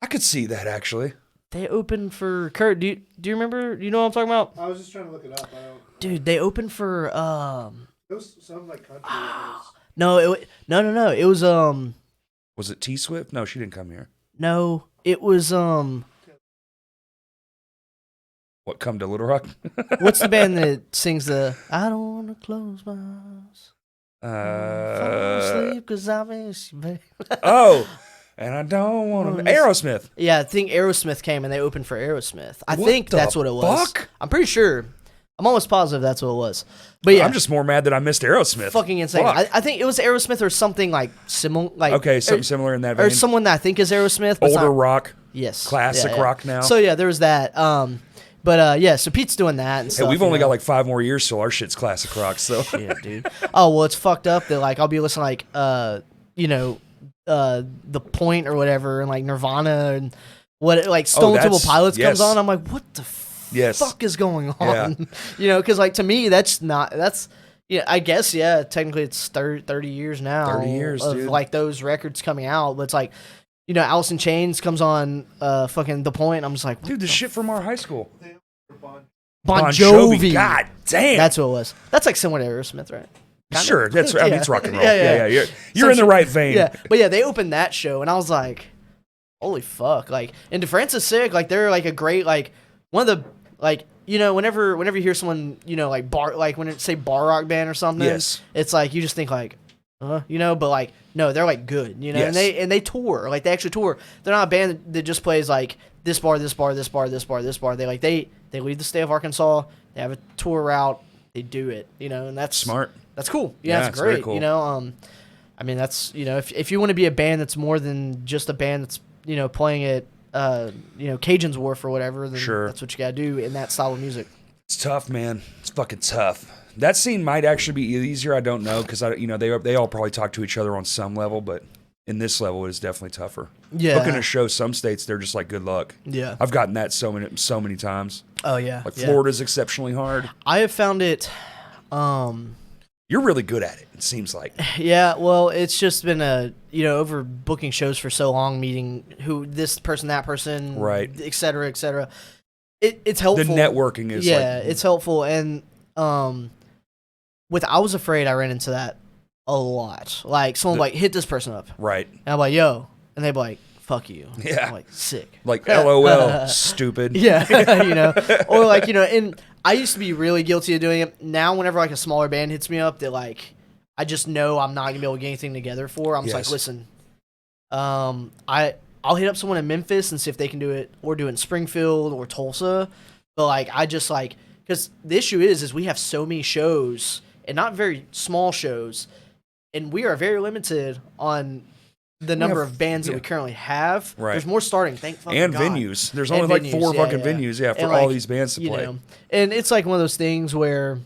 I could see that actually. They opened for Kurt. Do you remember? Do you know what I'm talking about? I was just trying to look it up. Dude, they opened for Those sound like country. No, it was Was it T Swift? No, she didn't come here. No, it was What, come to Little Rock? What's the band that sings the I don't want to close my eyes. Fall asleep 'cause I miss you, babe. Oh, and I don't want to. Aerosmith. Yeah, I think Aerosmith came and they opened for Aerosmith. I think that's what it was. Fuck? I'm pretty sure. I'm almost positive that's what it was. But yeah, I'm just more mad that I missed Aerosmith. Fucking insane. I think it was Aerosmith or something like similar. Like okay, something similar in that vein. Or someone that I think is Aerosmith. But older rock. Yes. Classic rock now. So yeah, there was that. But yeah, so Pete's doing that and stuff. Hey, we've only got like 5 more years, so our shit's classic rock. So shit, dude. Oh well, it's fucked up that like I'll be listening like The Point or whatever, and like Nirvana and what like Stone Temple Pilots comes on. I'm like, what the fuck is going on? Yeah. Because like to me, that's I guess technically it's 30 years now. 30 years, of dude. Like those records coming out, but it's like. Alice in Chains comes on fucking The Point. I'm just like, dude, the shit from our high school. Bon Jovi. God damn. That's what it was. That's like similar to Aerosmith, right? Sure. That's I mean, it's rock and roll. Yeah. You're in the right vein. Yeah. But yeah, they opened that show and I was like, holy fuck. Like, and De France is sick. Like, they're like a great, like, one of the, like, whenever you hear someone, like bar, like when it say bar rock band or something, yes, it's like, you just think like, but like, no, they're like good, yes. and they tour, like they actually tour. They're not a band that just plays like this bar, this bar, this bar, this bar, this bar. They like they leave the state of Arkansas. They have a tour route. They do it, and that's smart. That's cool. Yeah, that's great. Cool. I mean, that's if you want to be a band that's more than just a band that's playing at Cajun's Wharf or whatever, then sure. That's what you gotta do in that style of music. It's tough, man. It's fucking tough. That scene might actually be easier. I don't know because they all probably talk to each other on some level, but in this level, it is definitely tougher. Yeah, booking a show, some states they're just like good luck. Yeah, I've gotten that so many times. Oh yeah, like Florida's exceptionally hard. I have found it. You're really good at it. It seems like. Yeah, well, it's just been over booking shows for so long, meeting who this person, that person, right, et cetera, et cetera. It's helpful. The networking is it's helpful and with I Was Afraid, I ran into that a lot. Like, someone like, hit this person up. Right. And I'm like, yo. And they'd be like, fuck you. Yeah. I'm like, sick. Like, LOL, stupid. Yeah, or like, and I used to be really guilty of doing it. Now, whenever like a smaller band hits me up that like I just know I'm not gonna be able to get anything together for, I'm just like, listen, I'll hit up someone in Memphis and see if they can do it, or do it in Springfield or Tulsa. But like, I just like, because the issue is we have so many shows, and not very small shows, and we are very limited on the number of bands that we currently have. Right. There's more starting, thank fucking And God. venues. There's And only like venues, 4 yeah, fucking yeah. venues, for And, all like, these bands to play. And it's like one of those things where,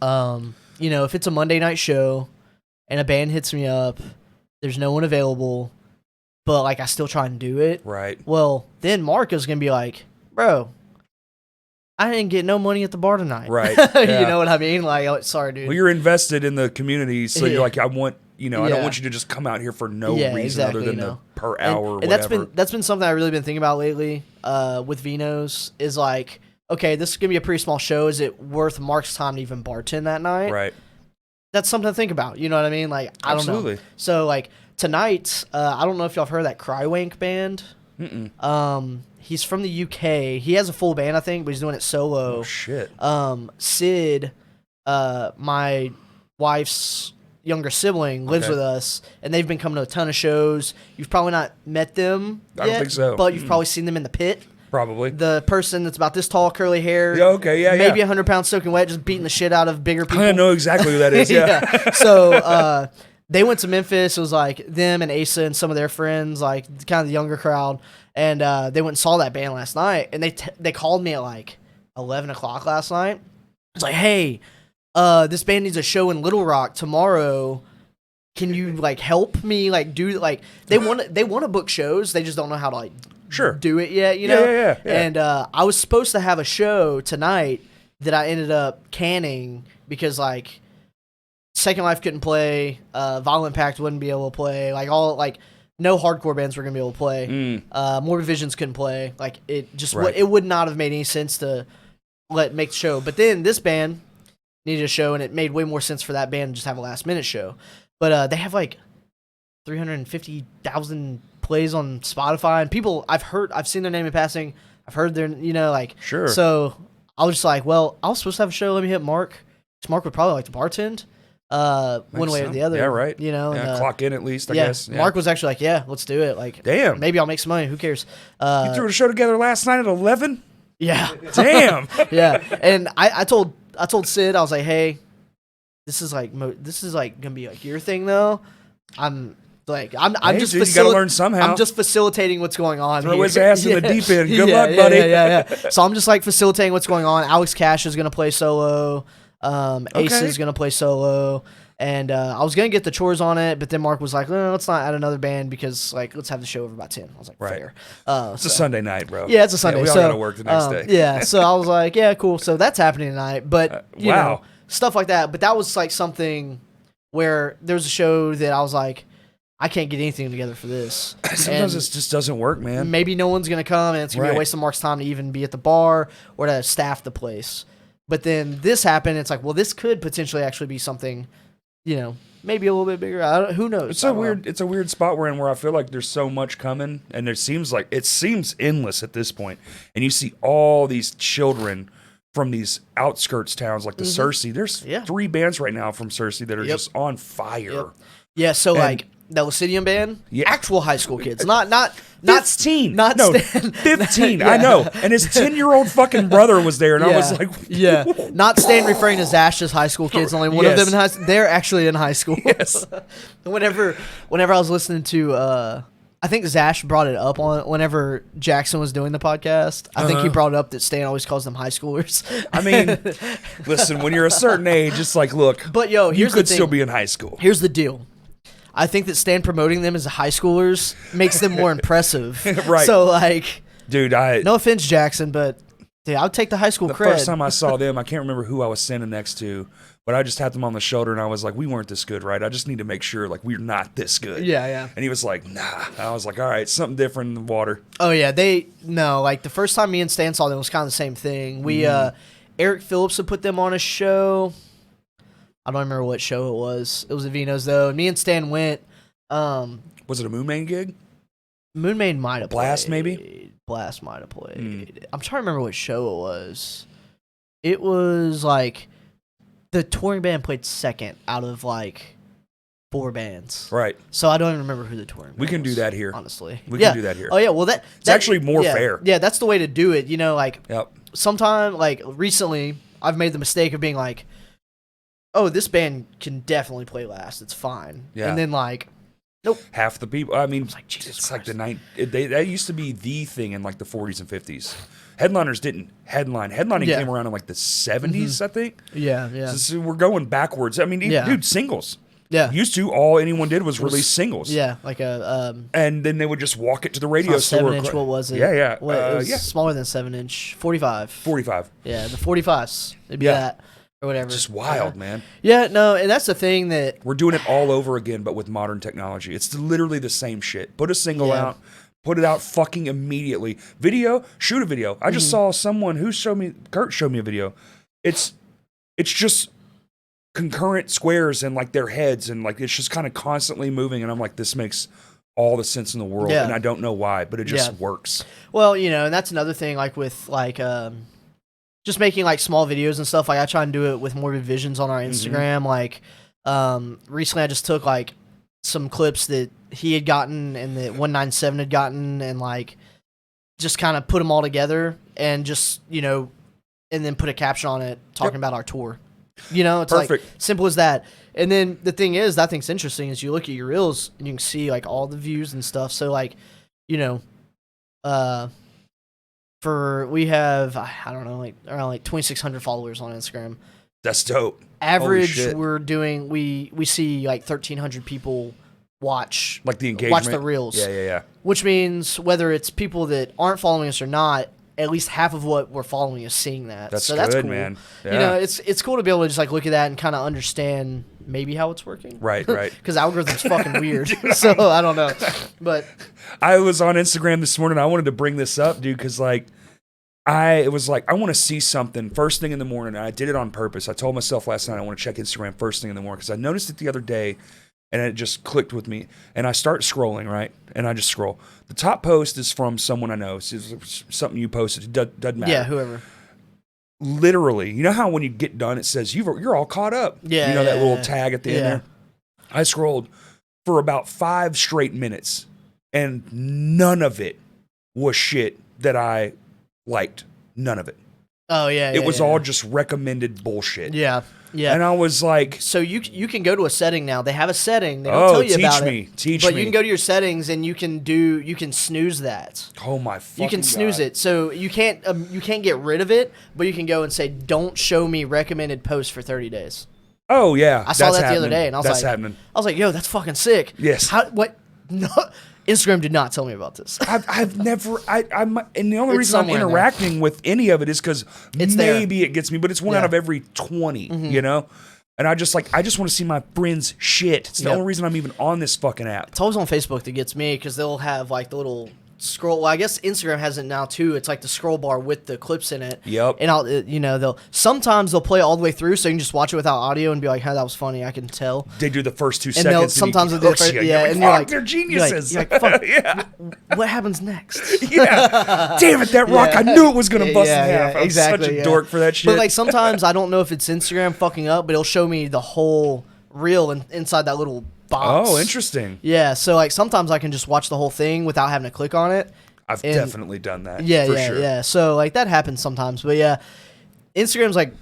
if it's a Monday night show and a band hits me up, there's no one available, but like I still try and do it. Right. Well, then Mark is gonna be like, bro, I didn't get no money at the bar tonight. Right. You Yeah. know what I mean? Like, oh, sorry, dude. Well, you're invested in the community, so Yeah. you're like, I want, I don't Yeah. want you to just come out here for no Yeah, reason exactly, other than you the know. per hour or and whatever. that's been something I've really been thinking about lately with Vino's, is like, okay, this is gonna be a pretty small show. Is it worth Mark's time to even bartend that night? Right. That's something to think about. You know what I mean? Like, I don't know. Absolutely. So like tonight, I don't know if y'all have heard of that Crywank band. He's from the UK. He has a full band, I think, but he's doing it solo. Oh, shit. Sid, my wife's younger sibling, lives Okay. with us, and they've been coming to a ton of shows. You've probably not met them I don't yet, think so. but you've probably seen them in the pit. Probably. The person that's about this tall, curly hair, Yeah, okay, yeah, maybe yeah. 100 pounds soaking wet, just beating the shit out of bigger people. I know exactly who that is, yeah. So they went to Memphis. It was like them and Asa and some of their friends, like kind of the younger crowd, and they went and saw that band last night. And they called me at like 11 o'clock last night. It's like, hey, this band needs a show in Little Rock tomorrow. Can you like help me like do like they want to book shows, they just don't know how to like Sure. do it yet, you Yeah, know? yeah. And I was supposed to have a show tonight that I ended up canning because like Second Life couldn't play, Violent Pact wouldn't be able to play, like all like no hardcore bands were gonna be able to play. Morbid Visions couldn't play. Like it just Right. it would not have made any sense to make the show. But then this band needed a show, and it made way more sense for that band to just have a last minute show. But they have like 350,000 plays on Spotify, and people I've seen their name in passing. I've heard their, like, Sure. So I was just like, well, I was supposed to have a show. Let me hit Mark. 'Cause Mark would probably like to bartend, one Makes way or sense. the other. Yeah, right. And, clock in at least, I yeah, guess. Yeah. Mark was actually like, yeah, let's do it. Like, Damn. maybe I'll make some money. Who cares? You threw a show together last night at 11? Yeah. Damn. Yeah. And I told Sid, I was like, hey, this is like gonna be like your thing though. I'm Hey, just dude, you gotta learn somehow. I'm just facilitating what's going on. Throw here. his ass in the deep end. Good Yeah, luck, yeah, buddy. Yeah. So I'm just like facilitating what's going on. Alex Cash is gonna play solo. Ace is gonna play solo. And I was gonna get the chores on it, but then Mark was like, "No, let's not add another band because like let's have the show over by 10." I was like, Right. "Fair." It's a Sunday night, bro. Yeah, it's a Sunday. we all so, gotta work the next day. Yeah, so I was like, yeah, cool. So that's happening tonight. But you wow. know, stuff like that. But that was like something where there was a show that I was like, I can't get anything together for this. Sometimes And it just doesn't work, man. maybe no one's gonna come, and it's gonna be Right. a waste of Mark's time to even be at the bar or to staff the place. But then this happened. It's like, well, this could potentially actually be something, maybe a little bit bigger. Who knows? It's I a don't know. weird. It's a weird spot we're in where I feel like there's so much coming, and it seems endless at this point. And you see all these children from these outskirts towns like the Cersei. There's 3 bands right now from Cersei that are just on fire. Yep. Yeah. So like the Lucidium band, Yeah. actual high school kids, not 15. not no, Stan- 15. Yeah. I know. And his 10-year-old fucking brother was there, and I was like, yeah, not Stan referring to Zash's high school kids. Only one of them in high school. They're actually in high school. Yes. whenever I was listening to, I think Zash brought it up on whenever Jackson was doing the podcast. I think he brought it up that Stan always calls them high schoolers. I mean, listen, when you're a certain age, it's like, look, But yo, you here's the could thing. still be in high school. Here's the deal. I think that Stan promoting them as high schoolers makes them more impressive. Right. So like, Dude, no offense, Jackson, but dude, I'll take the high school the cred. first time I saw them, I can't remember who I was standing next to, but I just had them on the shoulder, and I was like, we weren't this good, right? I just need to make sure, like, we're not this good. Yeah. And he was like, nah. I was like, all right, something different in the water. Oh yeah, like the first time me and Stan saw them was kind of the same thing. We Eric Phillips had put them on a show. I don't remember what show it was. It was at Vino's though. And me and Stan went. Was it a Moon Man gig? Moonmaid might have played. Blast, maybe? Blast might have played. I'm trying to remember what show it was. It was like the touring band played second out of like 4 bands. Right. So I don't even remember who the touring band We can do was, that here. honestly. We can do that here. Oh yeah, well that's actually more fair. Yeah, that's the way to do it. You know, like Yep. sometime like recently I've made the mistake of being like, oh, this band can definitely play last. It's fine. Yeah. And then like, Half the people. I mean, like, Jesus it's like the Christ. that used to be the thing in like the 40s and 50s. Headliners didn't headline. Headlining Yeah. came around in like the 70s, I think. yeah. So we're going backwards. I mean, Yeah. dude, singles. Yeah. Used to, all anyone did was release singles. Yeah, like a And then they would just walk it to the radio store. 7-inch. What was it? Yeah, yeah. What, it was yeah. smaller than 7-inch. 45. 45. Yeah, the 45s. It'd be Yeah. that or whatever. Just wild, man. Yeah, no, and that's the thing that We're doing it all over again, but with modern technology. It's literally the same shit. Put a single Yeah. out, put it out fucking immediately. Video, shoot a video. I just saw someone Kurt showed me a video. It's just concurrent squares and like their heads, and like it's just kind of constantly moving. And I'm like, this makes all the sense in the world. Yeah. And I don't know why, but it just Yeah. works. well, you know, and that's another thing like with like just making like small videos and stuff. Like I try and do it with Morbid Visions on our Instagram. Like recently I just took like some clips that he had gotten and that 197 had gotten and like just kind of put them all together and just, you know, and then put a caption on it talking about our tour. You know, it's Perfect. like simple as that. And then the thing is, that I think's interesting is you look at your reels and you can see like all the views and stuff. So like, you know, we have I don't know like around like 2,600 followers on Instagram. That's dope. Average shit. we're doing we see like 1,300 people watch Like the engagement. watch the reels. Yeah. Which means whether it's people that aren't following us or not, at least half of what we're following is seeing that. That's so that's good, cool. man. You Yeah. know, it's cool to be able to just like look at that and kind of understand maybe how it's working. Right. Because algorithm's fucking weird. So I don't know. But I was on Instagram this morning. I wanted to bring this up, dude, because like I want to see something first thing in the morning. And I did it on purpose. I told myself last night I want to check Instagram first thing in the morning because I noticed it the other day, and it just clicked with me. And I start scrolling, right? And I just scroll. The top post is from someone I know. It's something you posted. It doesn't matter. yeah, whoever. Literally, you know how when you get done, it says you're all caught up. Yeah, You know that yeah, little yeah. tag at the Yeah. end there. I scrolled for about 5 straight minutes, and none of it was shit that I liked. None of it. Oh yeah. It was yeah. all just recommended bullshit. Yeah. Yeah. And I was like, So you can go to a setting now. They have a setting. They don't oh, tell you teach about me. it. Teach But me. you can go to your settings and you can snooze that. Oh my fucking You can snooze God. it. So you can't get rid of it, but you can go and say don't show me recommended posts for 30 days. Oh yeah. I saw that's that the other happening. day and I was that's like happening. I was like, "Yo, that's fucking sick." Yes. How what no Instagram did not tell me about this. I've never I'm and the only It's reason I'm somewhere in there. interacting with any of it is because It's there. maybe it gets me, but it's one Yeah. out of every 20, you know. And I just want to see my friends' shit. It's the Yep. only reason I'm even on this fucking app. It's always on Facebook that gets me because they'll have like the little scroll. Well, I guess Instagram has it now too. It's like the scroll bar with the clips in it. Yep. And they'll sometimes they'll play it all the way through, so you can just watch it without audio and be like, "Hey, that was funny. I can tell." They do the first 2 And seconds. they'll and sometimes he they'll do hooks it, you. yeah, You're and you're "Fuck, like, they're geniuses. You're like, fuck. yeah. What happens next? Yeah. Damn it, that rock! Yeah. I knew it was gonna bust Yeah, in half. yeah, I'm exactly, such a yeah. dork for that shit. But like sometimes I don't know if it's Instagram fucking up, but it'll show me the whole reel inside that little box. oh, interesting. Yeah, so like sometimes I can just watch the whole thing without having to click on it. I've And- definitely done that. Yeah, for yeah, sure. yeah. So like that happens sometimes, but yeah, Instagram's like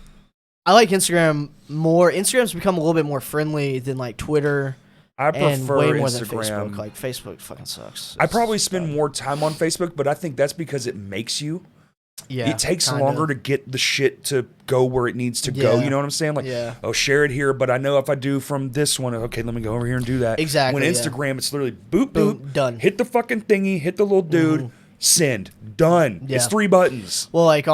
I like Instagram more. Instagram's become a little bit more friendly than like Twitter I and prefer way more Instagram. than Facebook. Like Facebook fucking sucks. I probably It's spend bad. more time on Facebook, but I think that's because it makes you. Yeah, It takes kinda. longer to get the shit to go where it needs to go. Yeah. You know what I'm saying? Like, Yeah. oh, share it here, but I know if I do from this one, okay, let me go over here and do that. Exactly, When yeah. Instagram, it's literally boop, Boom, boop, done. hit the fucking thingy, hit the little dude, send, done. Yeah. It's 3 buttons. Well, like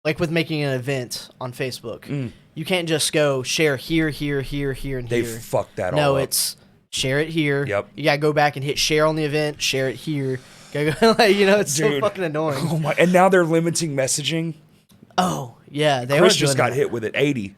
like with making an event on Facebook, you can't just go share here, here, here, here, and They here. fucked that No, all up. it's share it here. Yep. You gotta go back and hit share on the event, share it here. Go, like, it's so Dude. fucking annoying. Oh my! And now they're limiting messaging. Oh, yeah. They Chris are just doing got that. hit with it. 80.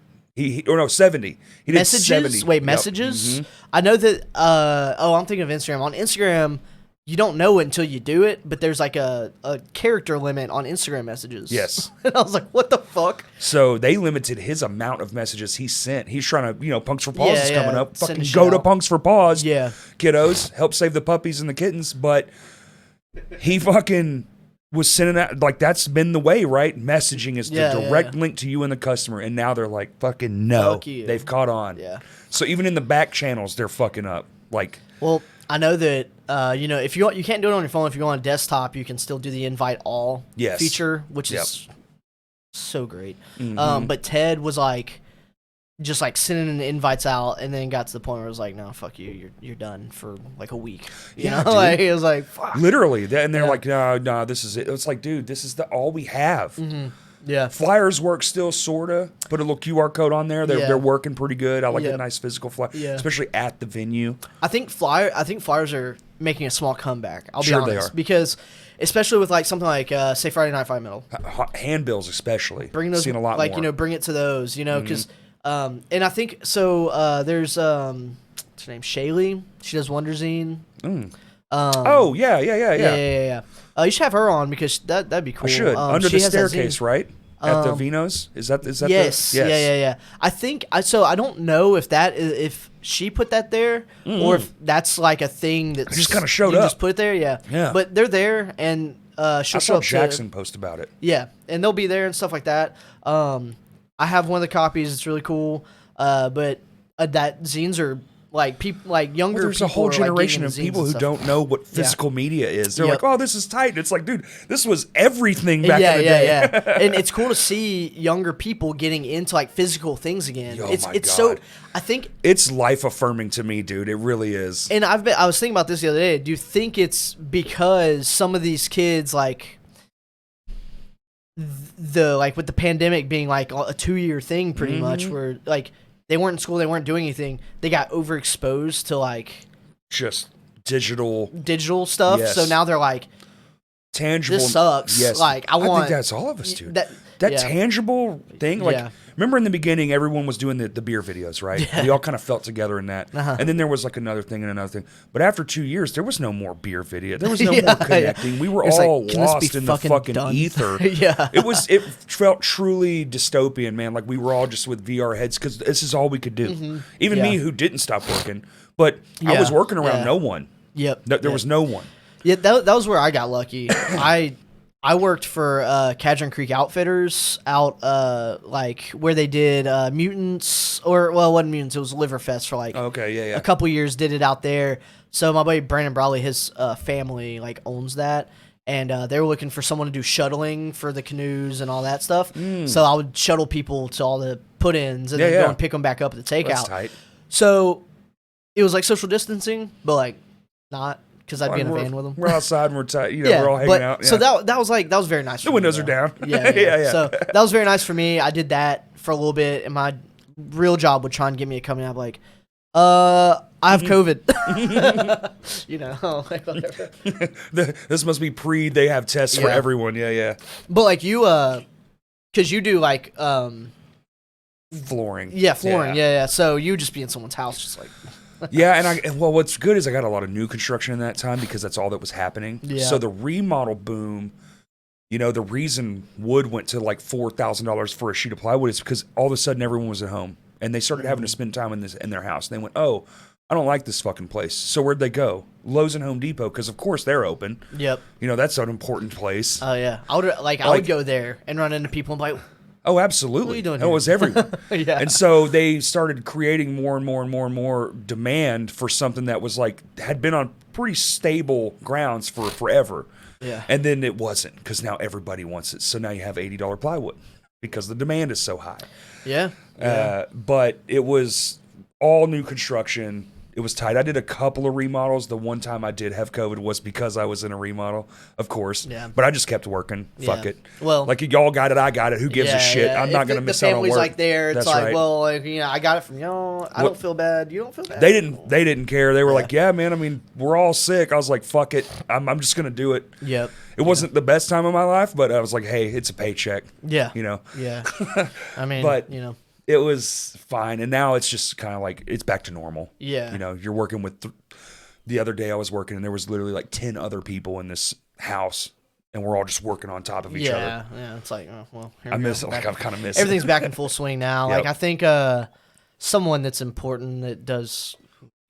Or no, 70. He did Messages? 70. Wait, Yep. messages? I know that. I'm thinking of Instagram. On Instagram, you don't know it until you do it, but there's like a character limit on Instagram messages. Yes. And I was like, what the fuck? So they limited his amount of messages he sent. He's trying to, Punks for Paws Yeah, is yeah, coming up. send Fucking shit go to out. Punks for Paws. Yeah. Kiddos, help save the puppies and the kittens. But he fucking was sending out, like, that's been the way, right? Messaging is the Yeah, yeah, direct yeah. link to you and the customer. And now they're like, fucking no. Fuck you. They've caught on. Yeah. So even in the back channels, they're fucking up. Like, Well, I know that if you can't do it on your phone. If you go on a desktop, you can still do the invite all Yes. feature, which Yep. is so great. Mhm. But Ted was like, just like sending invites out, and then got to the point where it was like, no, fuck you, you're done for like a week. You Yeah, know, dude. like it was like, fuck. literally. And they're Yeah. like, no, this is it. It's like, dude, this is all we have. Yeah, Flyers work still, sorta. Put a little QR code on there. Yeah. They're working pretty good. I like Yeah. a nice physical flyer, Yeah. especially at the venue. I think flyers are making a small comeback. I'll Sure be they honest, are. because especially with like something like say Friday Night Five Metal, Handbills, especially. bring those Seen a lot like more. bring it to those, because and I think so. There's what's her name, Shaylee. She does Wonderzine. Oh yeah. Yeah. You should have her on because that'd be cool. I should under she the has that staircase, zine. right? At the Vinos, is that Yes. the yes? Yeah. I think so. I don't know if she put that there or if that's like a thing that just kinda showed you up. Just put it there. Yeah. Yeah. But they're there, and she'll I show saw up Jackson post about it. yeah, and they'll be there and stuff like that. I have one of the copies. It's really cool. But that zines are like people like younger. There's a people whole are, like, getting generation into of zines people and who stuff. don't know what physical media is. They're Yep. like, oh, this is tight. And it's like, dude, this was everything back yeah, in the day. yeah. And it's cool to see younger people getting into like physical things again. Oh it's my so. God. I think, It's life affirming to me, dude. It really is. and I was thinking about this the other day. Do you think it's because some of these kids like with the pandemic being like a 2-year thing, pretty Mm-hmm. much, where like they weren't in school, they weren't doing anything, they got overexposed to like Just digital, digital stuff. Yes. So now they're like, tangible. this sucks. Yes. Like I want think that's all of us, dude. that yeah. tangible thing, like Yeah. remember in the beginning, everyone was doing the beer videos, right? We all kind of felt together in that, and then there was like another thing and another thing. But after 2 years, there was no more beer video. There was no Yeah, more yeah. connecting. We were It's all like, can this be lost in the fucking fucking done? ether. Yeah. It felt truly dystopian, man. Like we were all just with VR heads because this is all we could do. Even me, Yeah. who didn't stop working, but I was Yeah. working around Yeah. no one. Yep. There was no one. Yeah, that was where I got lucky. I worked for Cadron Creek Outfitters out like where they did Mutants, or well, it wasn't Mutants, it was Liverfest for like Okay, yeah. a couple years. Did it out there. So my buddy Brandon Brawley, his family like owns that, and they were looking for someone to do shuttling for the canoes and all that stuff. So I would shuttle people to all the put-ins and then Yeah. go and pick them back up at the takeout. That's tight. So it was like social distancing, but like not. Because I'd be in a We're- van with them. We're outside and we're tight. Yeah, we're all hanging but, out. So yeah. that was very nice. The windows are down. Yeah. Yeah. So that was very nice for me. I did that for a little bit, and my real job would try and get me to come in. I'm like, I have COVID. Like whatever. This must be they have tests for Yeah. everyone. Yeah. But like you, because you do like, Flooring. yeah, flooring. Yeah. So you just be in someone's house, just like, Yeah, and what's good is I got a lot of new construction in that time because that's all that was happening. Yeah. So the remodel boom, the reason wood went to like $4,000 for a sheet of plywood is because all of a sudden everyone was at home and they started having to spend time in their house. And they went, oh, I don't like this fucking place. So where'd they go? Lowe's and Home Depot, because of course they're open. yep. That's an important place. Oh yeah. I would go there and run into people and be like, Oh, absolutely. What are you doing It here? was everywhere. Yeah. And so they started creating more and more and more and more demand for something that was like, had been on pretty stable grounds for forever. Yeah. And then it wasn't because now everybody wants it. So now you have $80 plywood because the demand is so high. yeah. But it was all new construction. It was tight. I did a couple of remodels. The one time I did have COVID was because I was in a remodel, of course. Yeah. But I just kept working. Fuck Yeah. it. Well- like y'all got it, I got it. Who gives a shit? I'm not If going to the miss out on family's work. like there. It's That's like, right. well, like, I got it from y'all. I don't feel bad. You don't feel bad. They didn't care. They were like, yeah, man. I mean, we're all sick. I was like, fuck it. I'm just gonna do it. Yep. It wasn't the best time of my life, but I was like, hey, it's a paycheck. Yeah. You know. Yeah. I mean, But- it was fine. And now it's just kind of like, it's back to normal. Yeah. You know, you're working with, the other day I was working and there was literally like 10 other people in this house and we're all just working on top of each other. Yeah. It's like, oh, well, here I we miss go. it. Like, Back- I kind of miss Everything's it. back in full swing now. Yep. Like, I think someone that's important that does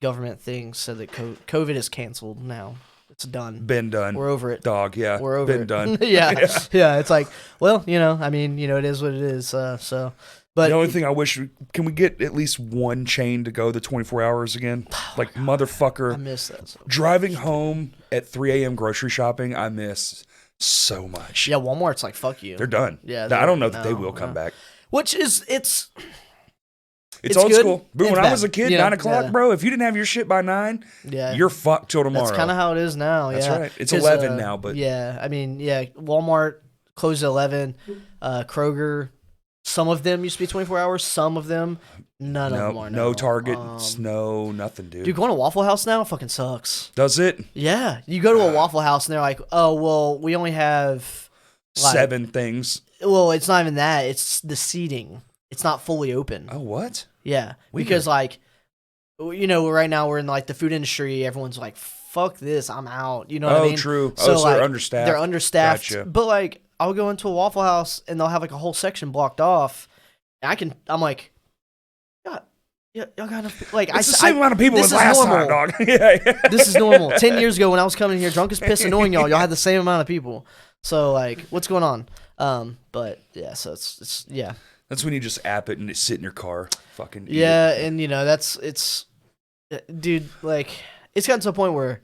government things said that COVID is canceled now. It's done. Been done. We're over it. Dog, yeah. We're over Been it. done. yeah. It's like, well, I mean, it is what it is. So, but The only thing I wish, can we get at least one chain to go the 24 hours again? Like, motherfucker. I miss that. So. Driving home at 3 a.m. grocery shopping, I miss so much. Yeah, Walmart's like, fuck you. They're done. Yeah, I don't know that no, they will come no. back. Which is, it's It's It's old good, school. But it's when I bad. was a kid, You know, 9 o'clock, yeah. bro, if you didn't have your shit by 9, yeah. you're fucked till tomorrow. That's kind of how it is now. That's yeah. right. It's 'Cause, 11 now, but yeah, I mean, yeah, Walmart closed at 11. Kroger, some of them used to be 24 hours. Some of them, none of them are. no now. Target, no nothing, dude. Dude, going to Waffle House now fucking sucks. Does it? Yeah, you go to a Waffle House and they're like, oh well, we only have like, 7 things. Well, it's not even that. It's the seating. It's not fully open. Oh, what? Yeah, Weird. because like, right now we're in like the food industry. Everyone's like, "Fuck this, I'm out." You know what I Oh, mean? true. So, So like, they're understaffed. They're understaffed. Gotcha. But like, I'll go into a Waffle House and they'll have like a whole section blocked off. And I'm like, yeah, y'all got enough. Like, It's the same amount of people this as is last normal. time, dog. yeah. This is normal. 10 years ago when I was coming here drunk as piss annoying y'all had the same amount of people. So like, what's going on? But yeah, so it's yeah. That's when you just app it and sit in your car. Fucking eat Yeah, it. and it's dude, like it's gotten to a point where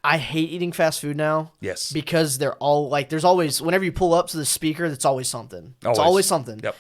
I hate eating fast food now Yes. because they're all like there's always whenever you pull up to the speaker, that's always something. It's Always. always something. Yep.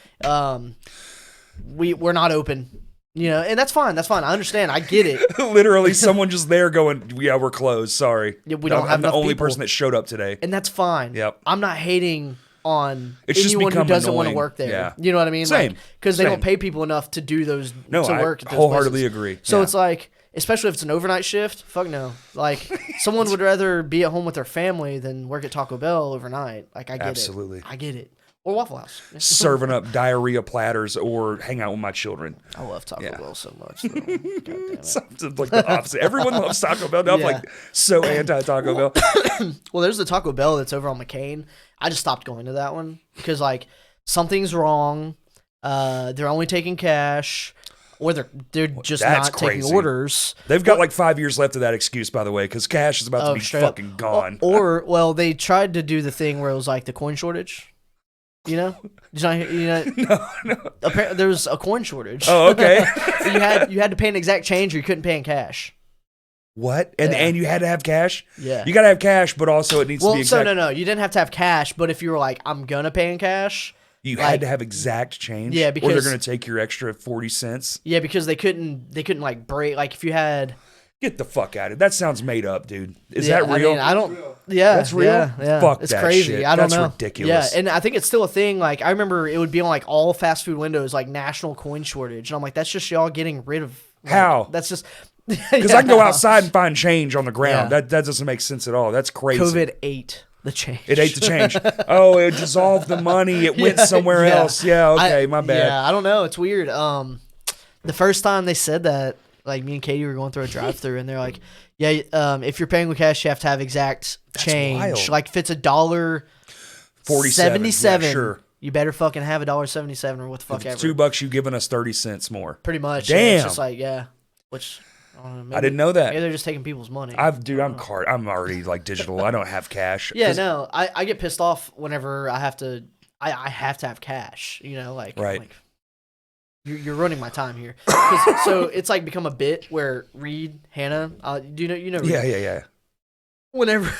We're not open. And that's fine. That's fine. I understand. I get it. Literally, someone just there going, "Yeah, we're closed. Sorry." Yeah, we don't have I'm the enough only people. person that showed up today. And that's fine. Yep. I'm not hating on It's just anyone who become doesn't want to annoying. work there. Yeah. You know what I mean? Same. Because they Same. don't pay people enough to do those No, to I work at those wholeheartedly places. agree. So Yeah. it's like, especially if it's an overnight shift, fuck no. Like someone would rather be at home with their family than work at Taco Bell overnight. Like I get Absolutely. it. I get it. Or Waffle House. serving up diarrhea platters or hang out with my children. I love Taco Yeah. Bell so much. Though. God damn it. Something like the opposite. Everyone loves Taco Bell. Now I'm Yeah. like so anti Taco Bell. Well, there's the Taco Bell that's over on McCain. I just stopped going to that one because like something's wrong. They're only taking cash, or they're just That's not taking crazy. orders. They've got like 5 years left of that excuse, by the way, because cash is about to be Straight up. fucking gone. Or well, they tried to do the thing where it was like the coin shortage. You know, did you not hear, no. there was a coin shortage. Oh, okay. So you had to pay an exact change, or you couldn't pay in cash. What? And Yeah. and you had to have cash? Yeah. You got to have cash, but also it needs to Well, be so exact. no, you didn't have to have cash, but if you were like, I'm gonna pay in cash. You like- had to have exact change. Yeah, or because- they're going to take your extra 40 cents. Yeah, because they couldn't like break like if you had. Get the fuck out of it. That sounds made up, dude. Is Yeah, that real? I mean, I don't. Yeah, That's real? Yeah. Fuck it's that crazy. shit. I don't That's know. ridiculous. Yeah, and I think it's still a thing. Like I remember, it would be on like all fast food windows, like national coin shortage, and I'm like, that's just y'all getting rid of. Like, How? That's just Because I can go outside and find change on the ground. Yeah. That doesn't make sense at all. That's crazy. COVID ate the change. It ate the change. Oh, it dissolved the money. It went somewhere yeah. else. Yeah, okay, my bad. Yeah, I don't know. It's weird. The first time they said that, like me and Katie were going through a drive-through, and they're like, "Yeah, if you're paying with cash, you have to have exact change. wild. Like if it's $1.47, 47. Yeah, sure. you better fucking have $1.77 or what the fuck ever. $2, you've given us 30 cents more. Pretty much. Damn. Yeah, it's just like which I don't know. Maybe, I didn't know that. Maybe they're just taking people's money. I'm already like digital. I don't have cash. Yeah, 'Cause- no, I get pissed off whenever I have to. I have to have cash. You know, like Right. Like, you're ruining my time here. 'Cause- so it's like become a bit where Reed, Hannah, do you know? Reed? Yeah. Whenever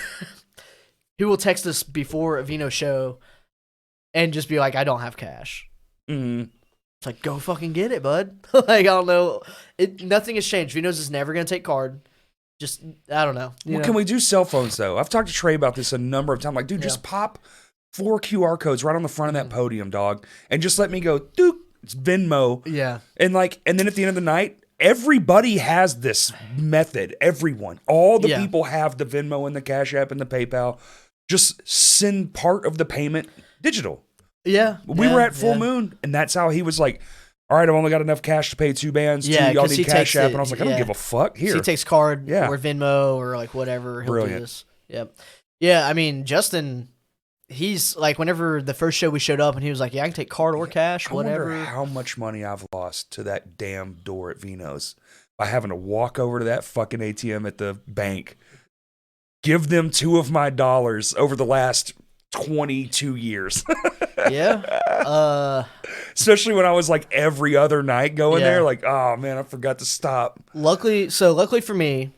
he will text us before a Vino show, and just be like, "I don't have cash." Mm. It's like, go fucking get it, bud. Like, I don't know. Nothing has changed. Vino's is never going to take card. Just, I don't know. You Well, know? can we do cell phones though? I've talked to Trey about this a number of times. Like, dude, just pop 4 QR codes right on the front of that podium, dog, and just let me go. Dude, it's Venmo, Yeah. and then at the end of the night, everybody has this method. Everyone, all the Yeah. people have the Venmo and the Cash App and the PayPal. Just send part of the payment digital. Yeah. We were at Full yeah. Moon, and that's how he was like, all right, I've only got enough cash to pay 2 bands. Yeah, Y'all 'cause need he Cash takes App. it- And I was like, I don't yeah. give a fuck. So Here. he takes card Yeah. or Venmo or like whatever. He'll Brilliant. do this. Yep. Yeah, I mean, Justin, he's like, whenever the first show we showed up and he was like, yeah, I can take card or cash, I whatever. wonder how much money I've lost to that damn door at Vino's by having to walk over to that fucking ATM at the bank, give them 2 of my dollars over the last 22 years. Yeah. Especially when I was like every other night going Yeah. there, like, oh man, I forgot to stop. Luckily for me,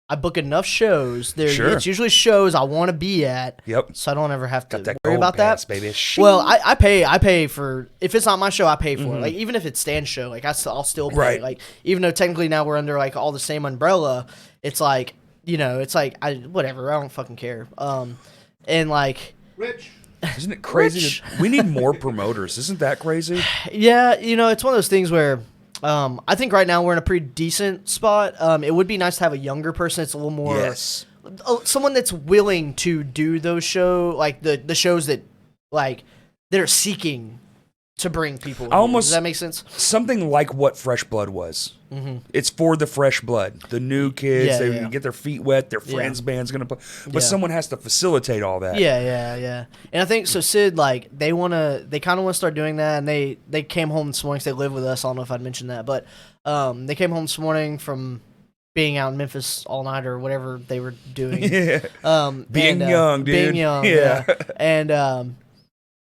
I book enough shows. Sure. It's usually shows I want to be at, Yep. so I don't ever have to Got that worry gold about pass, that. baby. Well, I pay for, if it's not my show, I pay for it. Like even if it's Stan's show, like I'll still pay. Right. Like even though technically now we're under like all the same umbrella, it's like, you know, it's like whatever. I don't fucking care. And like Rich. Isn't it crazy? Rich. We need more promoters. Isn't that crazy? yeah, you know, it's one of those things where I think right now we're in a pretty decent spot. It would be nice to have a younger person that's a little more Yes. someone that's willing to do those like the shows that like that are seeking to bring people. Here. Almost- Does that make sense? Something like what Fresh Blood was. Mm-hmm. It's for the fresh blood, the new kids. Yeah, they yeah. get their feet wet. Their Yeah. friends' band's gonna play, but Yeah. someone has to facilitate all that. Yeah. And I think so. Sid, like they kind of want to start doing that, and they came home this morning. 'Cause they live with us. I don't know if I'd mentioned that, but they came home this morning from being out in Memphis all night or whatever they were doing. Yeah. Being young, dude. Being young, Yeah. yeah. And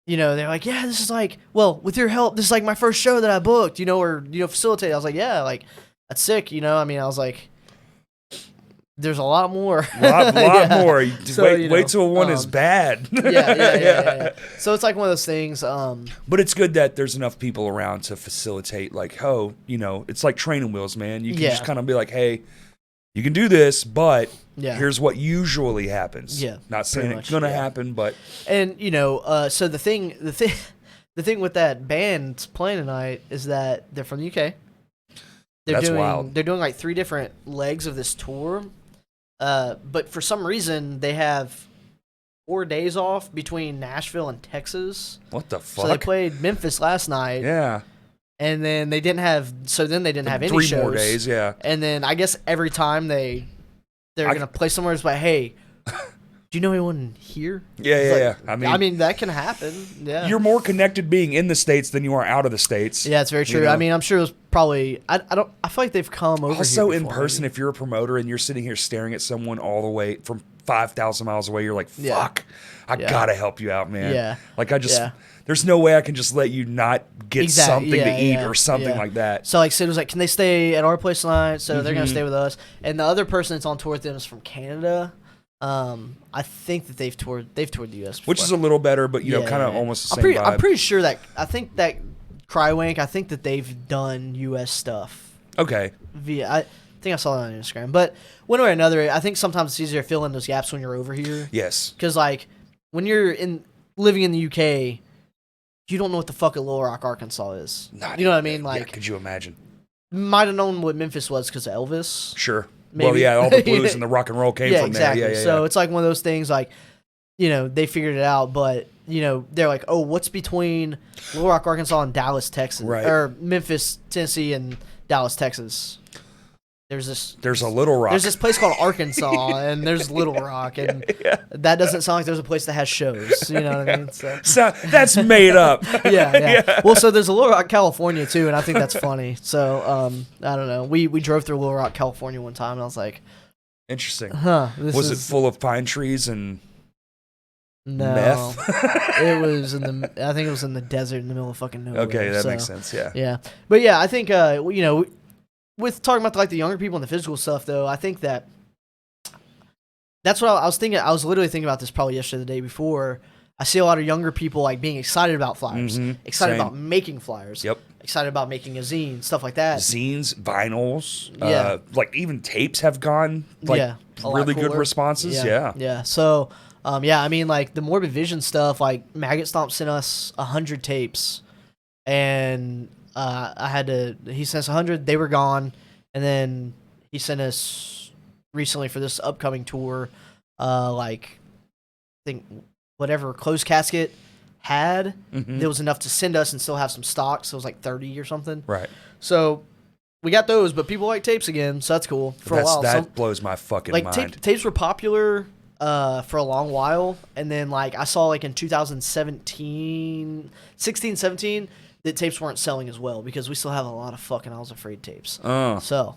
you know, they're like, yeah, this is like, well, with your help, this is like my first show that I booked, you know, or facilitate. I was like, yeah, like that's sick, you know. I mean, I was like, there's a lot more. lot Yeah. more. You So, wait, you wait know, till one is bad. yeah. So it's like one of those things. But it's good that there's enough people around to facilitate. Like, oh, you know, it's like training wheels, man. You can Yeah. just kind of be like, hey, you can do this, but Yeah. here's what usually happens. Yeah, Not saying pretty it's much, gonna yeah. happen, but And you know, so the thing with that band playing tonight is that they're from the UK. That's wild. They're doing like 3 different legs of this tour, but for some reason they have 4 days off between Nashville and Texas. what the fuck? So they played Memphis last night, yeah. and then they didn't have. So then they didn't have any 3 shows. more days, yeah. And then I guess every time they're I- gonna play somewhere, it's like, hey, do you know anyone here? Yeah, It's yeah, like, yeah. I mean, that can happen. Yeah, you're more connected being in the States than you are out of the States. yeah, it's very true. you know? I mean, I'm sure it was probably. I feel like they've come over. Also, here in before, person, maybe. if you're a promoter and you're sitting here staring at someone all the way from 5,000 miles away, you're like, Yeah. fuck, I Yeah. gotta help you out, man. Yeah. Like, Yeah. there's no way I can just let you not get something Yeah, to eat yeah, or something yeah. like that. So like Sid was like, can they stay at our place tonight? So they're gonna Mm-hmm. stay with us. And the other person that's on tour with them is from Canada. I think that they've toured the U.S. Which before. is a little better, but, you know, Yeah, kind of yeah. almost the I'm same pretty, vibe. I'm pretty sure that I think that Crywink. I think that they've done U.S. stuff Okay. via. I think I saw that on Instagram. But one way or another, I think sometimes it's easier to fill in those gaps when you're over here. Yes. Because like when you're living in the UK, you don't know what the fuck a Little Rock, Arkansas is. Not You know what I even- mean? yeah, Like could you imagine? might have known what Memphis was because of Elvis. Sure. Maybe. Well, yeah, all the blues and the rock and roll came Yeah, from exactly. there. Yeah, yeah, So yeah. it's like one of those things like, you know, they figured it out, but you know, they're like, oh, what's between Little Rock, Arkansas and Dallas, Texas? Right. Or Memphis, Tennessee and Dallas, Texas. There's a Little Rock. There's this place called Arkansas and there's Little Rock and that doesn't sound like there's a place that has shows. You know what I mean? So So, that's made up. yeah. Well, so there's a Little Rock, California too, and I think that's funny. So I don't know. We drove through Little Rock, California one time, and I was like, Interesting. huh. This Was it is, full of pine trees and no. meth? It was I think it was in the desert in the middle of fucking nowhere. Okay, that so, makes sense. Yeah. Yeah, but yeah, I think you know, with talking about like the younger people and the physical stuff, though, I think that's what I was thinking. I was literally thinking about this probably yesterday, or the day before. I see a lot of younger people like being excited about flyers, excited Same. about making flyers, Yep. excited about making a zine, stuff like that. Zines, vinyls, Yeah. like even tapes have gone like Yeah, a lot really good cooler. responses. Yeah. Yeah. So, yeah, I mean, like the Morbid Vision stuff, like Maggot Stomp sent us 100 tapes, and he sent us 100. They were gone, and then he sent us recently for this upcoming tour, like I think whatever Closed Casket, had, there was enough to send us and still have some stock. So it was like 30 or something. Right. So we got those, but people like tapes again, so that's cool for a while. That blows my fucking like mind. tapes were popular for a long while, and then like I saw like in 2017, 16, 17 that tapes weren't selling as well because we still have a lot of fucking I Was Afraid tapes. So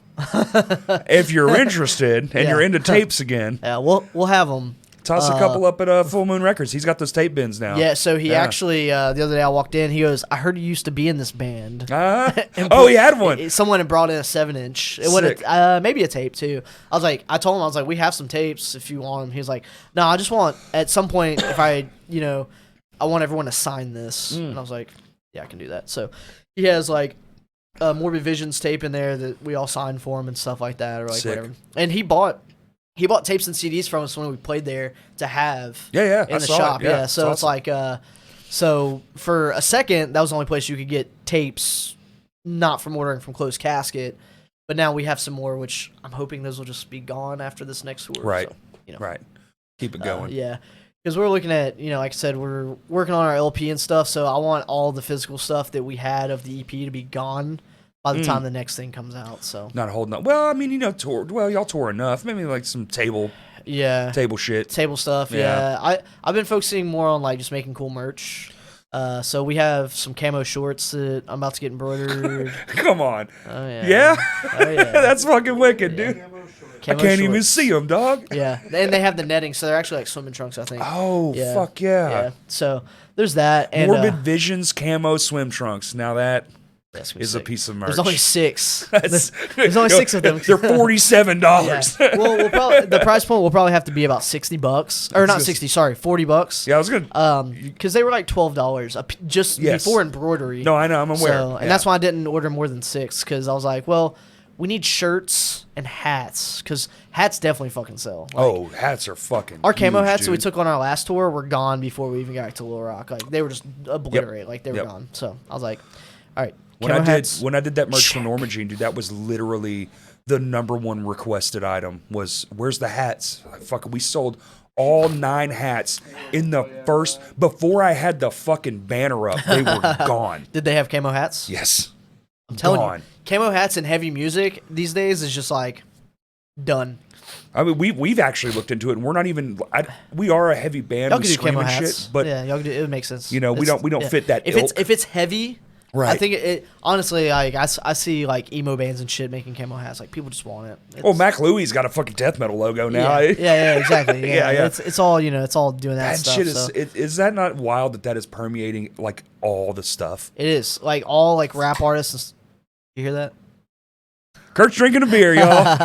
if you're interested and Yeah. you're into tapes again, yeah, we'll have them. toss a couple up at Full Moon Records. He's got those tape bins now. Yeah, so he actually the other day I walked in, he goes, "I heard you used to be in this band." Oh, he had one. Someone had brought in a 7-inch. It would Sick. maybe a tape too. I told him, I was like, we have some tapes if you want them. He was like, no, I just want at some point if I want everyone to sign this. And I was like, yeah, I can do that. So he has like Morbid Visions tape in there that we all signed for him and stuff like that, or like Sick. whatever. And he bought tapes and CDs from us when we played there to have Yeah, in I the saw it. shop. Yeah, So it's it's like so for a second that was the only place you could get tapes not from ordering from Closed Casket, but now we have some more, which I'm hoping those will just be gone after this next tour. Right. So, Right. Keep it going. yeah. Because we're looking at, like I said, we're working on our LP and stuff, so I want all the physical stuff that we had of the EP to be gone by the time the next thing comes out. So Not holding up. Well, I mean, tour. Well, y'all tour enough. Maybe like some table shit. table stuff. Yeah. I've been focusing more on like just making cool merch. So we have some camo shorts that I'm about to get embroidered. Come on. Oh yeah. Yeah? Oh yeah. That's fucking wicked, dude. I Camo can't even shorts. see them, dog. Yeah, and they have the netting, so they're actually like swimming trunks, I think. Oh, Yeah. fuck yeah. Yeah. So there's that. And Morbid Visions camo swim trunks. Now that that's gonna be is a sick. piece of merch. There's only 6. That's- There's only 6 of them. They're $47. Yeah. Well, we'll probably the price point will probably have to be about $60, or not just- 60. Sorry, $40. Yeah, I was gonna. Because they were like $12 just Yes. before embroidery. No, I know. I'm aware. So, and that's why I didn't order more than 6, because I was like, well, we need shirts and hats, because hats definitely fucking sell. Like, Oh, hats are fucking. our camo huge, hats that we dude. took on our last tour were gone before we even got to Little Rock. Like they were just obliterated. Like they were Yep. gone. So I was like, all right. When camo I did hats, when I did that merch for check. Norma Jean, dude, that was literally the #1 requested item. Was where's the hats? Like, fuck, we sold all 9 hats in the first before I had the fucking banner up. They were gone. Did they have camo hats? Yes, I'm telling gone. you, camo hats and heavy music these days is just like done. I mean, we've actually looked into it, and we're not even. We are a heavy band. Y'all We could do scream camo and hats, shit, but yeah, y'all could do, it would make sense. we don't yeah. fit that If ilk. it's heavy, I Right. think it honestly like I see like emo bands and shit making camo hats. Like people just want it. It's, Oh, Mac Louie's got a fucking death metal logo now. yeah, exactly. Yeah, Yeah. It's all it's all doing that That stuff. shit is. so. Is that not wild that is permeating like all the stuff? It is like all like rap artists. You hear that? Kurt's drinking a beer, y'all.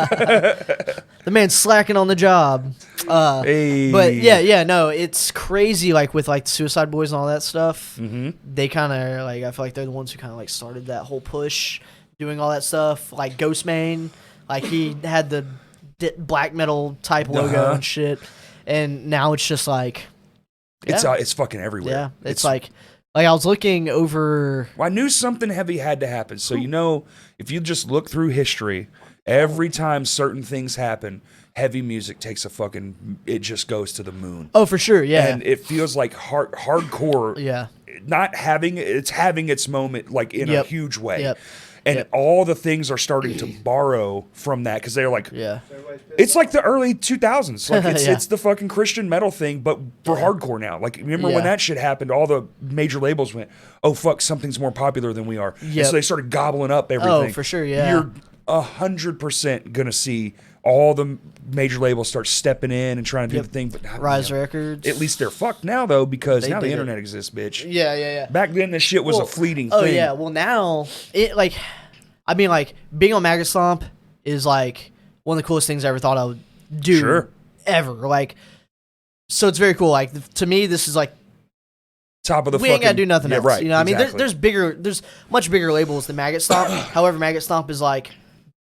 The man's slacking on the job. Hey. But yeah, no, it's crazy. Like with like the Suicide Boys and all that stuff, they kind of like I feel like they're the ones who kind of like started that whole push, doing all that stuff. Like Ghostman, like he had the black metal type logo and shit, and now it's just like It's fucking everywhere. yeah, it's like I was looking over. Well, I knew something heavy had to happen. So if you just look through history, every time certain things happen, heavy music takes it just goes to the moon. Oh, for sure, yeah, And it feels like hardcore. yeah, Not having it's having its moment like in a Yep. huge way. Yep. And Yep. all the things are starting to borrow from that because they're like, yeah. it's like the early 2000s. Like Yeah. it's the fucking Christian metal thing, but for hardcore now. Like remember Yeah. when that shit happened? All the major labels went, "Oh fuck, something's more popular than we are." And Yep. so they started gobbling up everything. for sure, yeah. You're 100% gonna see all the major labels start stepping in and trying to do the thing. But Rise Records. at least they're fucked now though because They now the did it. internet exists, bitch. yeah. Back then, this shit was a Well, fleeting Oh thing. yeah, well now it like, I mean like being on Maggot Stomp is like one of the coolest things I ever thought I would do Sure. ever. Like, so it's very cool. Like to me, this is like Top of the we fucking. ain't gotta do nothing yeah, else. Right. You know what I mean? exactly. There's much bigger labels than Maggot Stomp. However, Maggot Stomp is like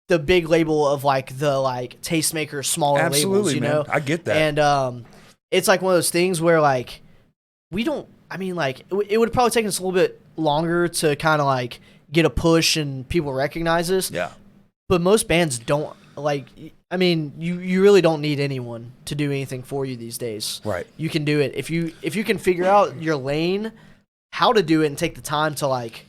the big label of like the like Tastemaker smaller Absolutely, labels. You man. know, I get that. And it's like one of those things where like we don't. I mean, like it would probably take us a little bit longer to kind of like get a push and people recognize us. Yeah. But most bands don't like, I mean, you really don't need anyone to do anything for you these days. Right. You can do it if you can figure out your lane, how to do it, and take the time to like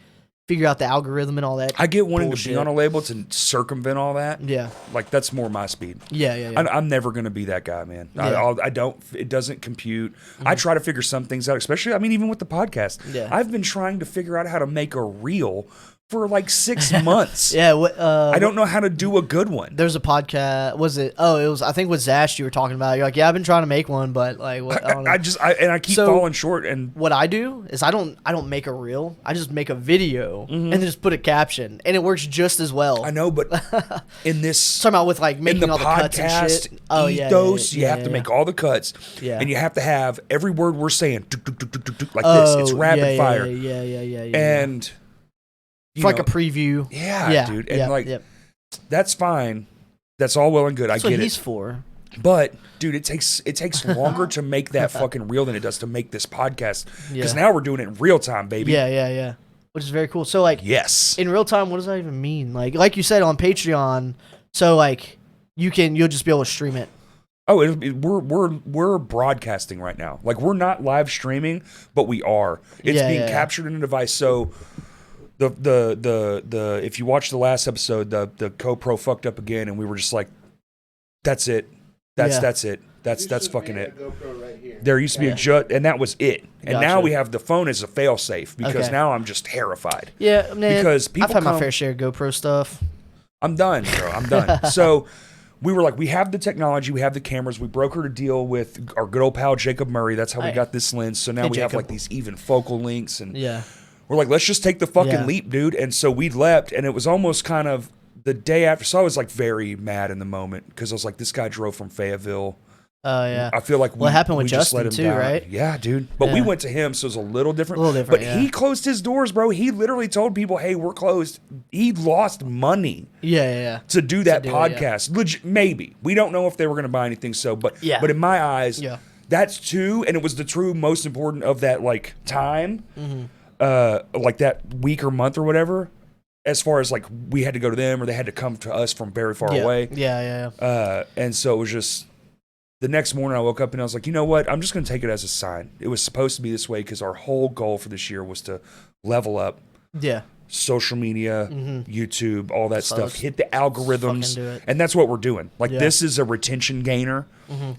figure out the algorithm and all that. I get wanting to bullshit. be on a label to circumvent all that. Yeah. Like that's more my speed. Yeah. I'm never gonna be that guy, man. Yeah. I don't. It doesn't compute. I try to figure some things out, especially. I mean, even with the podcast. Yeah. I've been trying to figure out how to make a reel for like 6 months. Yeah. I don't know how to do a good one. There's a podcast. Was it? Oh, it was. I think with Zash you were talking about. You're like, yeah, I've been trying to make one, but like, what, I don't know. I keep So- falling short. And What I do is I don't make a reel. I just make a video and then just put a caption, and it works just as well. I know, but in this, Talking about with like in making the all the cuts and podcast shit. Oh ethos, yeah. you have to make all the cuts, Yeah. and you have to have every word we're saying like this. It's rapid fire, Yeah. and you for like know, a preview. yeah, dude, and yeah, like yeah. that's fine. That's all well and good. That's I what get he's it. for. But dude, it takes longer to make that fucking reel than it does to make this podcast. Because Yeah. now we're doing it in real time, baby. Yeah. Which is very cool. So like Yes. in real time, what does that even mean? Like you said on Patreon, so like you'll just be able to stream it. Oh, we're broadcasting right now. Like we're not live streaming, but we are. It's being captured in a device. So the if you watch the last episode, the GoPro fucked up again, and we were just like, that's it. That's it. That's fucking it. GoPro right here. There used to be a jut, and that was it. And now Gotcha. we have the phone as a fail safe because Okay. now I'm just terrified. Yeah, man. Because people I've had my come- fair share of GoPro stuff. I'm done, bro. I'm done. So we were like, we have the technology, we have the cameras. We brokered a deal with our good old pal Jacob Murray. That's how we Hey. got this lens. So now Hey, we have Jacob. like these even focal lengths, and Yeah. we're like, let's just take the fucking Yeah. leap, dude. And so we leapt, and it was almost kind of the day after. So I was like very mad in the moment because I was like, this guy drove from Fayetteville. Oh yeah. I feel like Well, it happened with we just let Justin him too, down. right? Yeah, dude. But we Yeah. went to him, so it was a little different. A little different, But yeah. he closed his doors, bro. He literally told people, "Hey, we're closed." He lost money Yeah. to do that do it, yeah. podcast. Maybe we don't know if they were going to buy anything. So, but Yeah. but in my eyes, Yeah. that's true, and it was the true most important of that like time, Mm-hmm. like that week or month or whatever. As far as like we had to go to them or they had to come to us from very far Yeah. away. Yeah. And so it was just the next morning I woke up and I was like, you know what? I'm just going to take it as a sign. It was supposed to be this way because our whole goal for this year was to level up Yeah. social media, YouTube, all that So stuff, let's hit the algorithms. fucking do it. And that's what we're doing. Like Yeah. this is a retention gainer.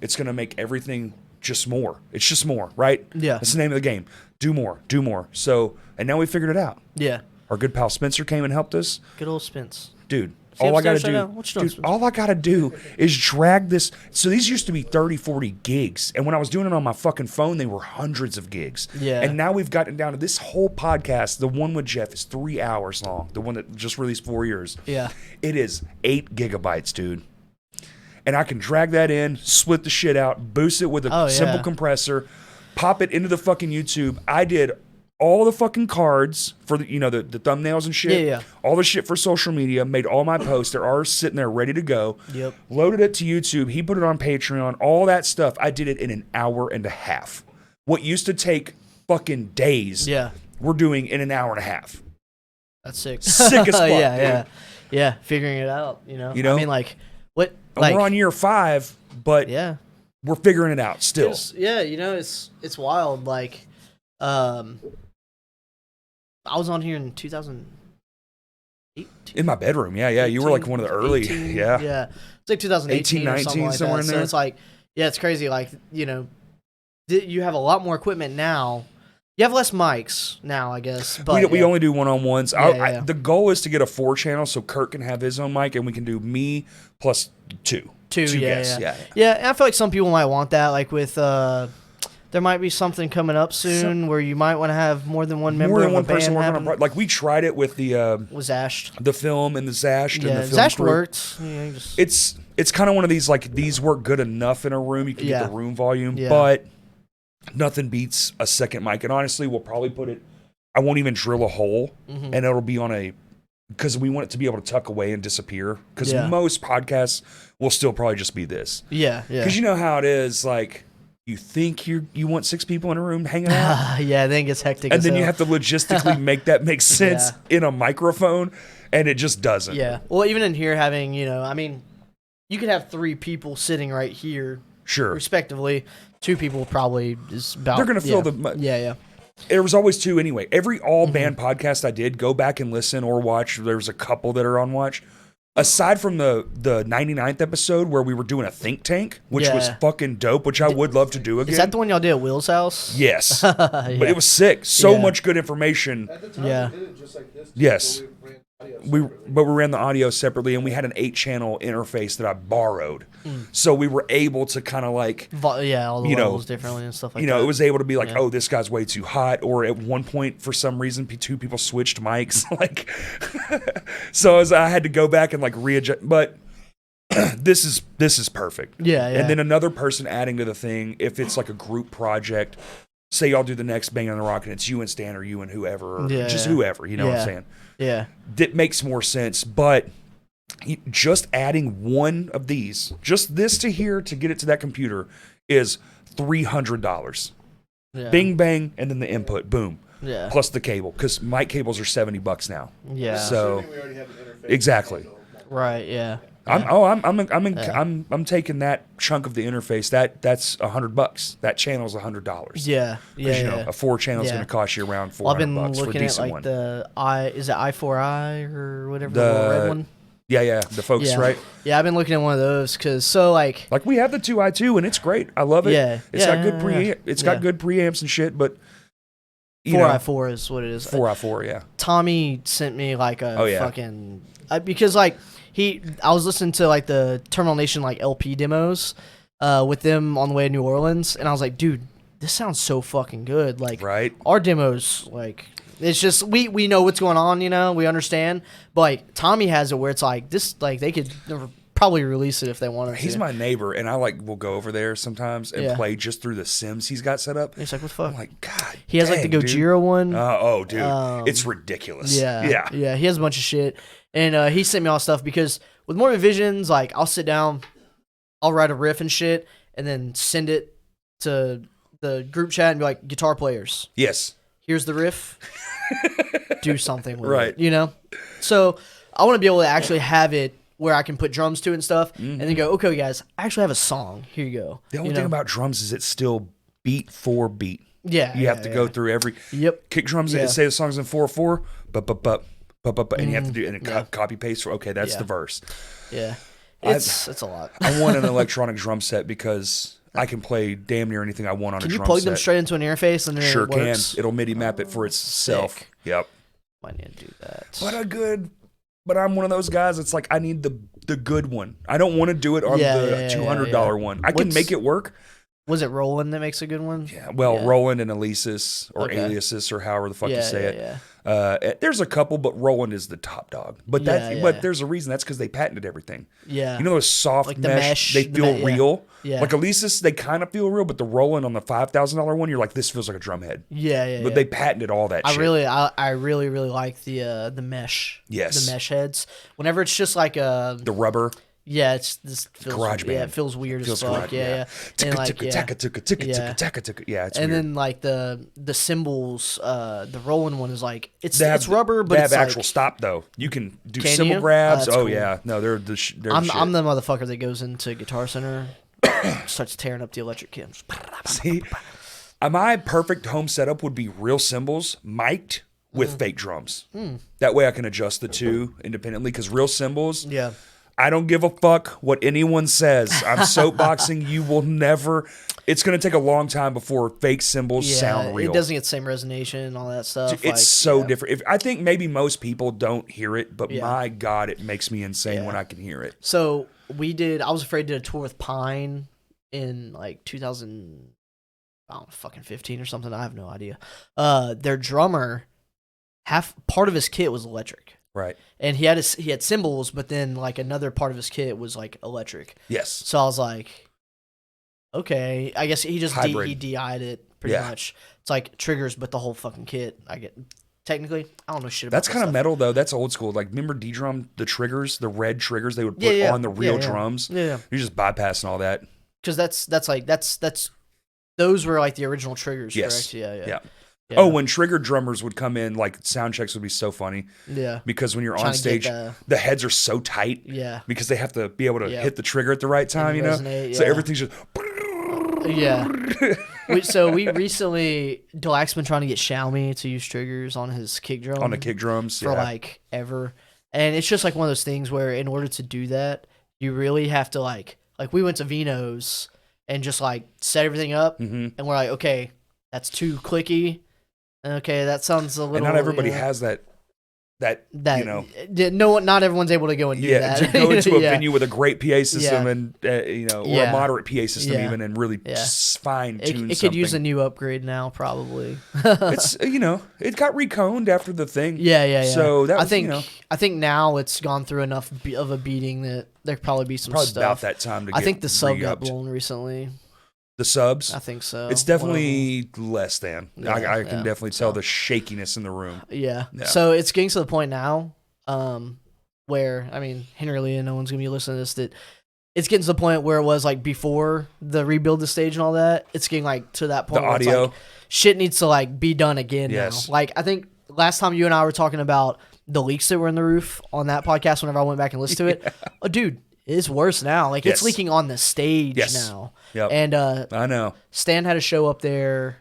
It's going to make everything just more. It's just more, right? Yeah. That's the name of the game. Do more, do more. So, and now we figured it out. Yeah. Our good pal Spencer came and helped us. Good old Spence. Dude, See all I gotta upstairs right do, now? What you doing, dude, Spencer? all I gotta do is drag this. So these used to be 30, 40 gigs. And when I was doing it on my fucking phone, they were hundreds of gigs. Yeah. And now we've gotten down to this whole podcast. The one with Jeff is 3 hours long. The one that just released 4 years. Yeah. It is 8 gigabytes, dude. And I can drag that in, split the shit out, boost it with a Oh, simple yeah. compressor, pop it into the fucking YouTube. I did all the fucking cards for the, the thumbnails and shit. Yeah. All the shit for social media, made all my posts. They're all sitting there ready to go. Yep. Loaded it to YouTube. He put it on Patreon. All that stuff. I did it in an hour and a half. What used to take fucking days, Yeah. we're doing in an hour and a half. That's sick. Sick as fuck, Yeah. dude. Yeah. Figuring it out. You know. You know? I mean, like what? And Like we're on year 5, but yeah. we're figuring it out still. Yeah. You know, it's wild. Like, I was on here in 2008. In my bedroom. Yeah. You were like one of the early. 18, Yeah. Yeah. It's like 2018 or 19, something like somewhere that. in So there. it's like, yeah, it's crazy. Like, you have a lot more equipment now. You have less mics now, I guess. But we yeah. only do one-on-ones. Yeah. The goal is to get a 4-channel so Kurt can have his own mic and we can do me plus two guests. Yeah. Yeah, and I feel like some people might want that. Like with, there might be something coming up soon where you might want to have more than one member More than of one a band person working on a having- like we tried it with the was Ashed. film and the Zashed and Yeah, the film Zashed crew. worked. Yeah, you just- It's kind of one of these like these work good enough in a room. You can Yeah. get the room volume, Yeah. but nothing beats a second mic. And honestly, we'll probably put it. I won't even drill a hole, Mm-hmm. and it'll be on a because we want it to be able to tuck away and disappear. Because Yeah. most podcasts will still probably just be this. yeah. Because you know how it is, like you think you want 6 people in a room hanging out, Yeah, then it gets hectic. and as then you hell. have to logistically make that make sense Yeah. in a microphone, and it just doesn't. Yeah. Well, even in here having, I mean, you could have 3 people sitting right here, Sure. respectively. 2 people probably is about. They're gonna fill yeah. the. Yeah. There was always 2 anyway. Every all Mm-hmm. band podcast I did, go back and listen or watch. There's a couple that are on watch. Aside from the 99th episode where we were doing a think tank, which was Yeah. fucking dope, which I would love to do again. Is that the one y'all did at Will's house? Yes. But it was sick. So Yeah. much good information. At the time, Yeah. we did it just like this. Yes. but we ran audio We separately. ran the audio separately, and we had an 8-channel interface that I borrowed, Hmm. so we were able to kind of like, Yeah, all the You know, levels differently and stuff like you know, that. it was able to be like, Yeah. oh, this guy's way too hot, or at one point for some reason, 2 people switched mics, like, so I had to go back and like readjust, but. This is perfect. Yeah, yeah. And then another person adding to the thing, if it's like a group project, say y'all do the next Bang on the Rock and it's you and Stan or you and whoever, or Yeah, just yeah. whoever, you know what I'm Yeah. saying? Yeah. That makes more sense. But just adding one of these, just this to here to get it to that computer is $300. Yeah. Bing bang, and then the input, boom, Yeah. plus the cable, because mic cables are $70 now. Yeah. So- Assuming we already have an interface. Exactly. Right. Yeah. I'm taking that chunk of the interface. That's $100. That channel's $100. Yeah. Yeah. You know, yeah. a 4-channel is Yeah. going to cost you around $400 Well, I've been for a looking at decent like one. the is it i4i or whatever the little red one? Yeah, the Focus, Yeah. right? Yeah, I've been looking at one of those because like Like we have the 2i2 and it's great. I love it. Yeah, It's got good yeah. it's got good preamps and shit, but you 4i4 is what it is. 4i4, yeah. Tommy sent me like a Oh, yeah. fucking because like I was listening to like the Terminal Nation like LP demos with them on the way to New Orleans, and I was like, dude, this sounds so fucking good. Like Right? our demos, like it's just we know what's going on, you know, we understand. But like Tommy has it where it's like this, like they could probably release it if they wanted He's to. my neighbor and I like will go over there sometimes and Yeah. play just through the Sims he's got set up. He's like, what the fuck? I'm like, God. He has like the dang, dude. Gojira one. Oh, dude. Um, it's ridiculous. Yeah. He has a bunch of shit. And he sent me all stuff because with Morbid Visions, like I'll sit down, I'll write a riff and shit, and then send it to the group chat and be like, guitar players, Yes. here's the riff. Do something with Right. it. You know? So I want to be able to actually have it where I can put drums to and stuff, and then go, okay, guys, I actually have a song. Here you go. The only You thing know? about drums is it's still beat for beat. yeah, You have to go through every Yep. kick drums. Yeah. Say the song's in 4/4, and you have to do and Yeah. copy paste. Okay, that's Yeah. the verse. Yeah. It's a lot. I want an electronic drum set because I can play damn near anything I want on Can a you drum plug set. them straight into an interface and then Sure it works? can. It'll MIDI map it for itself. Sick. Yep. I need to do that. But I'm one of those guys. It's like I need the good one. I don't want to do it on Yeah, the yeah, yeah, $200 yeah. one. I can What's- make it work. Was it Roland that makes a good one? Yeah. Well, Yeah. Roland and Alesis or Okay. Aliasis or however the fuck you Yeah, say yeah, it. yeah. There's a couple, but Roland is the top dog. But Yeah, but yeah. there's a reason. That's because they patented everything. Yeah. You know those soft Like the mesh, mesh, they the feel yeah. real. Yeah. Like Alesis, they kind of feel real, but the Roland on the $5,000 one, you're like, this feels like a drum head. Yeah, yeah. But yeah. they patented all that I shit. really like the mesh. Yes. The mesh heads. Whenever it's just like a The rubber it's this feels Garage Yeah, band. it feels weird feels as fuck. correct. Yeah. And like yeah. Yeah, it's And weird. then like the cymbals, the Roland one is like it's They have- it's rubber, but they it's have like, actual stop though. You can do Can cymbal you? grabs. That's Oh cool. yeah, no, they're the they're shit. I'm the motherfucker that goes into Guitar Center, starts tearing up the electric kit. See, my perfect home setup would be real cymbals mic'd Mm. with fake drums. That way I can adjust the two independently. Because real cymbals, Yeah. I don't give a fuck what anyone says. I'm soapboxing. You will never. It's going to take a long time before fake cymbals Yeah, sound real. it doesn't get the same resonation and all that stuff. It's like, so yeah. different. I think maybe most people don't hear it, but Yeah. my God, it makes me insane Yeah. when I can hear it. So I was afraid to do a tour with Pine in like 2000, I don't know, fucking 15 or something. I have no idea. Their drummer, part of his kit was electric. Right. And he had cymbals, but then like another part of his kit was like electric. Yes. So I was like, okay, I guess he just Hybrid. he DI'd it pretty Yeah. much. It's like triggers, but the whole fucking kit. I get technically, I don't know shit about That's that kind of stuff. metal though. That's old school. Like remember D-drum, the triggers, the red triggers they would put Yeah, yeah. on the real Yeah, yeah. drums. Yeah, You're just bypassing all that. because that's those were like the original triggers. Yes. Correct? Yeah. Yeah. Yeah. Oh, when trigger drummers would come in, like sound checks would be so funny Yeah. because when you're Trying on to get stage, the heads are so tight. Yeah. Because they have to be able to Yep. hit the trigger at the right time, you know. resonate, So yeah. everything's just. Yeah. we recently, Delax's been trying to get Xiaomi to use triggers on his kick drum. On the kick drums, for like ever. And it's just like one of those things where in order to do that, you really have to like we went to Vino's and just like set everything up and we're like, okay, that's too clicky. Okay, that sounds a little. And not everybody has that you know. Not everyone's able to go and do that. To go into a Yeah. venue with a great PA system Yeah. and you know, or Yeah. a moderate PA system Yeah. even, and really Yeah. fine tune something. It could use a new upgrade now, probably. It's you know, it got reconed after the thing. Yeah. So that I was, think you know, I think now it's gone through enough of a beating that there could probably be some probably stuff. about that time to get I think the sub got re-upped. blown recently. The subs. I think so. It's One of them. definitely less than. Yeah, I can yeah. definitely tell the shakiness in the room. Yeah. Yeah. So it's getting to the point now, where I mean, Henry Lee and no one's gonna be listening to this. That it's getting to the point where it was like before the rebuild the stage and all that. It's getting like to that point. The where it's audio. like, shit needs to like be done again Yes. now. Like I think last time you and I were talking about the leaks that were in the roof on that podcast. Whenever I went back and listened to it, oh dude, it's worse now. Like it's Yes. leaking on the stage Yes. now. Yep. And I know. Stan had a show up there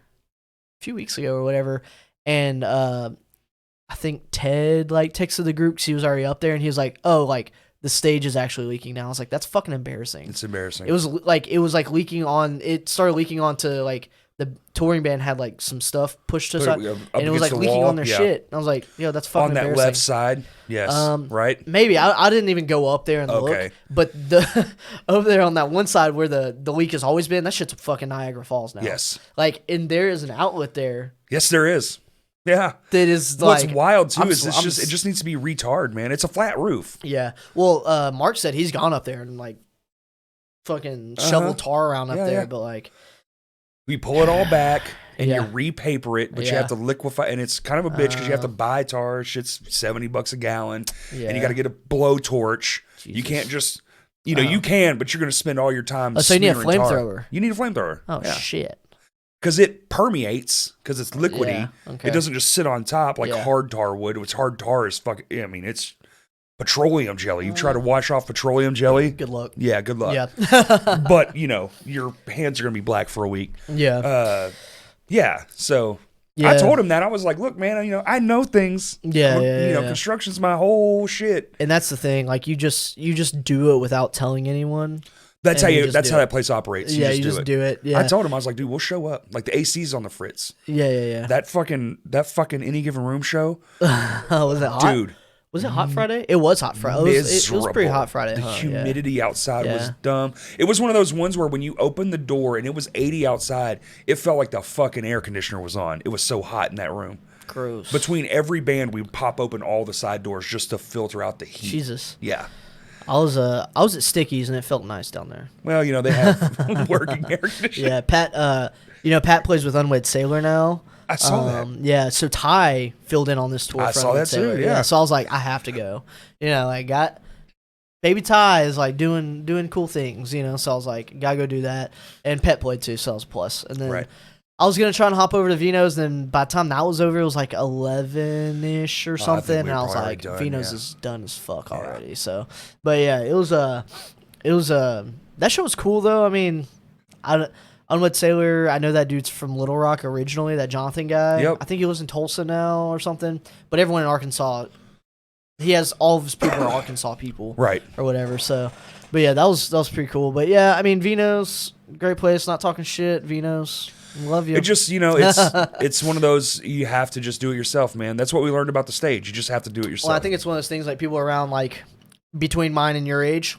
a few weeks ago or whatever, and I think Ted like texted the group because he was already up there, and he was like, "Oh, like the stage is actually leaking now." I was like, "That's fucking embarrassing." It's embarrassing. It was like leaking on. It started leaking onto like the touring band had like some stuff pushed Put it aside, up and it was against like the leaking wall, on their yeah. shit. And I was like, "Yo, that's fucking on that embarrassing." left side. Yes. Right. Maybe I didn't even go up there and Okay. look, but the over there on that one side where the leak has always been, that shit's fucking Niagara Falls now. Yes. Like, and there is an outlet there Yes, there is. Yeah. that is What's like wild too I'm is s- I'm it just needs to be retard, man. It's a flat roof. yeah. Well, Mark said he's gone up there and like fucking shovel tar around up Yeah, there, yeah. but like We pull it all back and Yeah. you repaper it, but you Yeah. have to liquefy, and it's kind of a bitch because you have to buy tar. Shit's $70 a gallon, and Yeah. you got to get a blowtorch. You Jesus. can't just, you know, you can, but you're going to spend all your time. Oh, so you need a smearing tar. flamethrower. You need a flamethrower. oh shit. Because it permeates, because it's liquidy. Yeah, okay. It doesn't just sit on top like Yeah. hard tar would. It's hard tar is fucking. I mean, it's petroleum jelly. You try to wash off petroleum jelly. Good luck. Yeah, good luck. Yeah. But you know, your hands are gonna be black for a week. yeah. Yeah. So Yeah. I told him that. I was like, look, man, you know, I know things. Yeah, I'm- yeah, You know, yeah. construction's my whole shit. And that's the thing. Like you just do it without telling anyone. That's And how you you. just That's do how it. that place operates. Yeah, you just do it. Yeah. I told him I was like, dude, we'll show up. Like the AC's on the fritz. Yeah. That fucking any given room show, Was it hot? dude. Was it Hot Friday? It was Hot Friday. It was pretty miserable. Hot Friday. The huh? Yeah. humidity outside was Yeah. dumb. It was one of those ones where when you opened the door and it was 80 outside, it felt like the fucking air conditioner was on. It was so hot in that room. Gross. Between every band, we pop open all the side doors just to filter out the heat. Jesus. Yeah. I was at Sticky's and it felt nice down there. Well, you know, they have working air conditioning. Yeah, Pat. Pat plays with Unwed Sailor now. I saw that. Yeah, so Ty filled in on this tour. I for saw Unwed that too, Sailor. yeah. So I was like, I have to go. You know, like got baby Ty is like doing cool things. You know, so I was like, gotta go do that. And Pet played too, so I was a plus. And then Right. I was gonna try and hop over to Vino's. Then by the time that was over, it was like 11-ish or something. we And I were was probably like, done, Vino's yeah. is done as fuck already. So, but yeah, it was that show was cool though. I mean, Unwed Sailor, I know that dude's from Little Rock originally, that Jonathan guy. Yep. I think he lives in Tulsa now or something. But everyone in Arkansas, he has all of his people are Arkansas people. Right. Or whatever. So, but yeah, that was pretty cool. But yeah, I mean, Vino's, great place. Not talking shit. Vino's, love you. It just, you know, it's one of those, you have to just do it yourself, man. That's what we learned about the stage. You just have to do it yourself. Well, I think it's one of those things like people around like between mine and your age,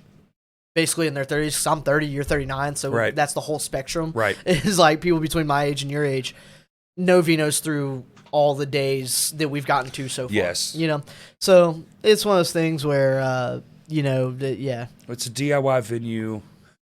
basically in their 30s. 'Cause I'm 30, you're 39, so Right. that's the whole spectrum. Right. Is like people between my age and your age know Vino's through all the days that we've gotten to so far. Yes. You know, so it's one of those things where you know that It's a DIY venue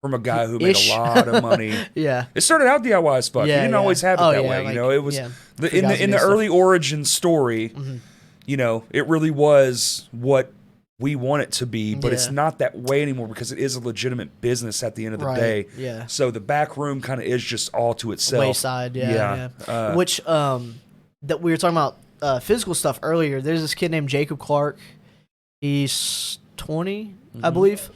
from a guy who made Ish. a lot of money. yeah. It started out DIY as fuck. Yeah, you didn't yeah. always have it Oh, that yeah, way. like, You know, it was yeah. in For guys the who do early origin story. Mhm. You know, it really was what we want it to be, but it's Yeah. not that way anymore because it is a legitimate business at the end of the Right, day. yeah. So the back room kind of is just all to itself. Wayside, yeah. Yeah. Which that we were talking about physical stuff earlier. There's this kid named Jacob Clark. He's 20, I believe.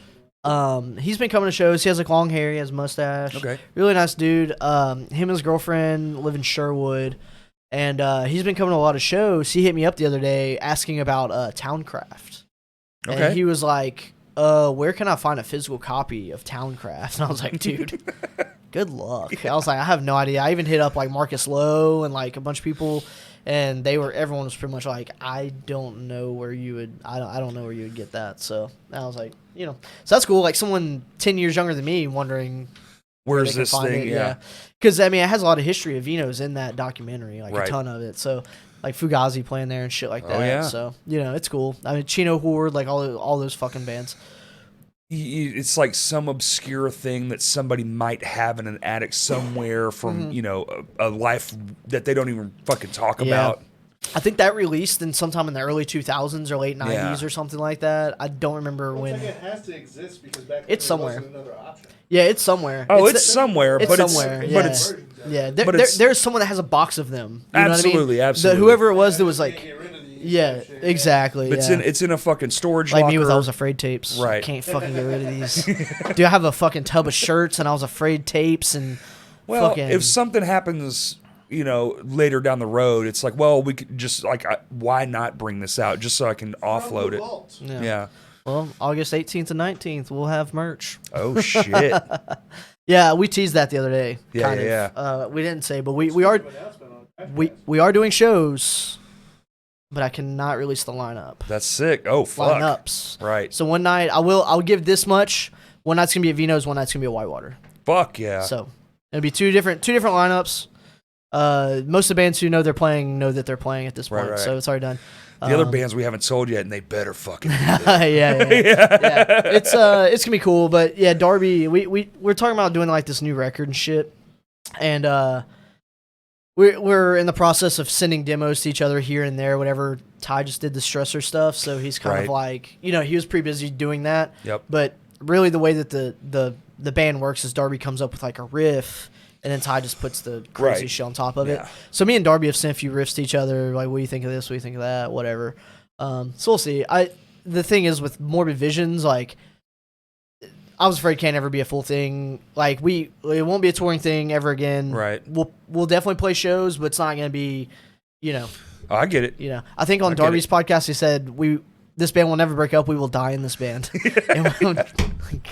He's been coming to shows. He has like long hair. He has a mustache. Okay. Really nice dude. Him and his girlfriend live in Sherwood, and he's been coming to a lot of shows. He hit me up the other day asking about Towncraft. Okay. And he was like, where can I find a physical copy of Towncraft? And I was like, dude, good luck. I was like, I have no idea. I even hit up like Marcus Lowe and like a bunch of people, and everyone was pretty much like, I don't know where you would, I don't know where you would get that. So I was like, so that's cool. Like someone 10 years younger than me wondering where Where's they can this find thing? it. Yeah. Because I mean, it has a lot of history of Vino's in that documentary, like Right. a ton of it. So like Fugazi playing there and shit like that. yeah. So it's cool. I mean, Chino Horde, like all those fucking bands. It's like some obscure thing that somebody might have in an attic somewhere from, a life that they don't even fucking talk about. I think that released in sometime in the early 2000s or late 90s Yeah. or something like that. I don't remember I when. think it has to exist because back then It's there somewhere. wasn't another option. Yeah, it's somewhere. Oh, it's somewhere, it's but somewhere, it's yeah. but it's Yeah, but it's- there's someone that has a box of them. You know what I mean? Absolutely, absolutely. Whoever it was that was You can't like, get rid of these yeah, type shit. exactly. it's yeah. it's in a fucking storage Like locker. me with I Was Afraid tapes. Right. Can't fucking get rid of these. Dude, I have a fucking tub of shirts and I Was Afraid tapes and Well, fucking. if something happens, later down the road, it's like, well, we could just why not bring this out just so I can From the offload it? vault. Yeah. Well, August 18th and 19th, we'll have merch. Oh shit. Yeah, we teased that the other day. Yeah, kind yeah, of. We didn't say, but we are Announcement on we are doing shows, but I cannot release the lineup. That's sick. Oh fuck. Lineups. Right. So one night I'll give this much. One night's gonna be at Vino's. One night's gonna be at Whitewater. Fuck yeah. So it'll be two different lineups. Most of the bands who know they're playing know that they're playing at this point, Right. so it's already done. The other bands we haven't sold yet, and they better fucking. yeah. It's gonna be cool, but yeah, Darby, we're talking about doing like this new record and shit, and we're in the process of sending demos to each other here and there. Whatever. Ty just did the Stressor stuff, so he's kind of Right. like, he was pretty busy doing that. Yep. But really, the way that the band works is Darby comes up with like a riff. And then Ty just puts the crazy Right. shit on top of it. Yeah. So me and Darby have sent a few riffs to each other. Like, what do you think of this? What do you think of that? Whatever. So we'll see. The thing is with Morbid Visions, like, I Was Afraid can't ever be a full thing. Like, it won't be a touring thing ever again. Right. We'll definitely play shows, but it's not gonna be, Oh, I get it. I think on I get Darby's podcast he said this band will never break up. We will die in this band. And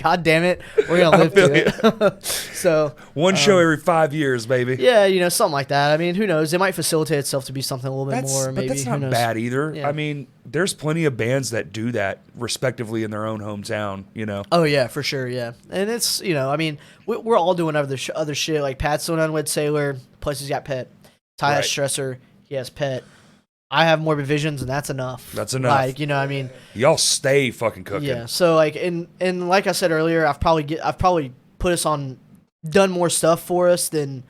God damn it, we're gonna live feel to it. So One show every 5 years, baby. yeah, something like that. I mean, who knows? It might facilitate itself to be something a little bit more. But Maybe that's who not knows? bad either. Yeah. I mean, there's plenty of bands that do that respectively in their own hometown. Oh yeah, for sure. Yeah, and it's I mean, we're all doing other shit. Like Pat's doing Unwed Sailor. Plus he's got Pet. Ty has Right. Stressor. He has Pet. I have Morbid Visions, and that's enough. That's enough. Like I mean, Y'all stay fucking cooking. yeah. So like, and like I said earlier, I've probably put us on, done more stuff for us than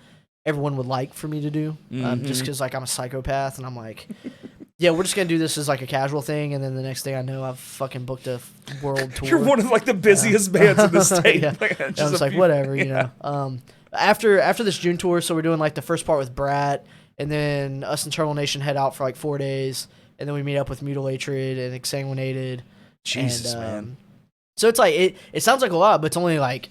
everyone would like for me to do. Just because like I'm a psychopath, and I'm like, yeah, we're just gonna do this as like a casual thing, and then the next thing I know, I've fucking booked a world tour. You're one of like the busiest bands in the state. Yeah. Like, I'm just just a like few- whatever, Yeah. After this June tour, so we're doing like the first part with Brat, and then us and Turtle Nation head out for like 4 days, and then we meet up with Mutilatred and Exsanguinated. Jesus, and, man. So it's like it sounds like a lot, but it's only like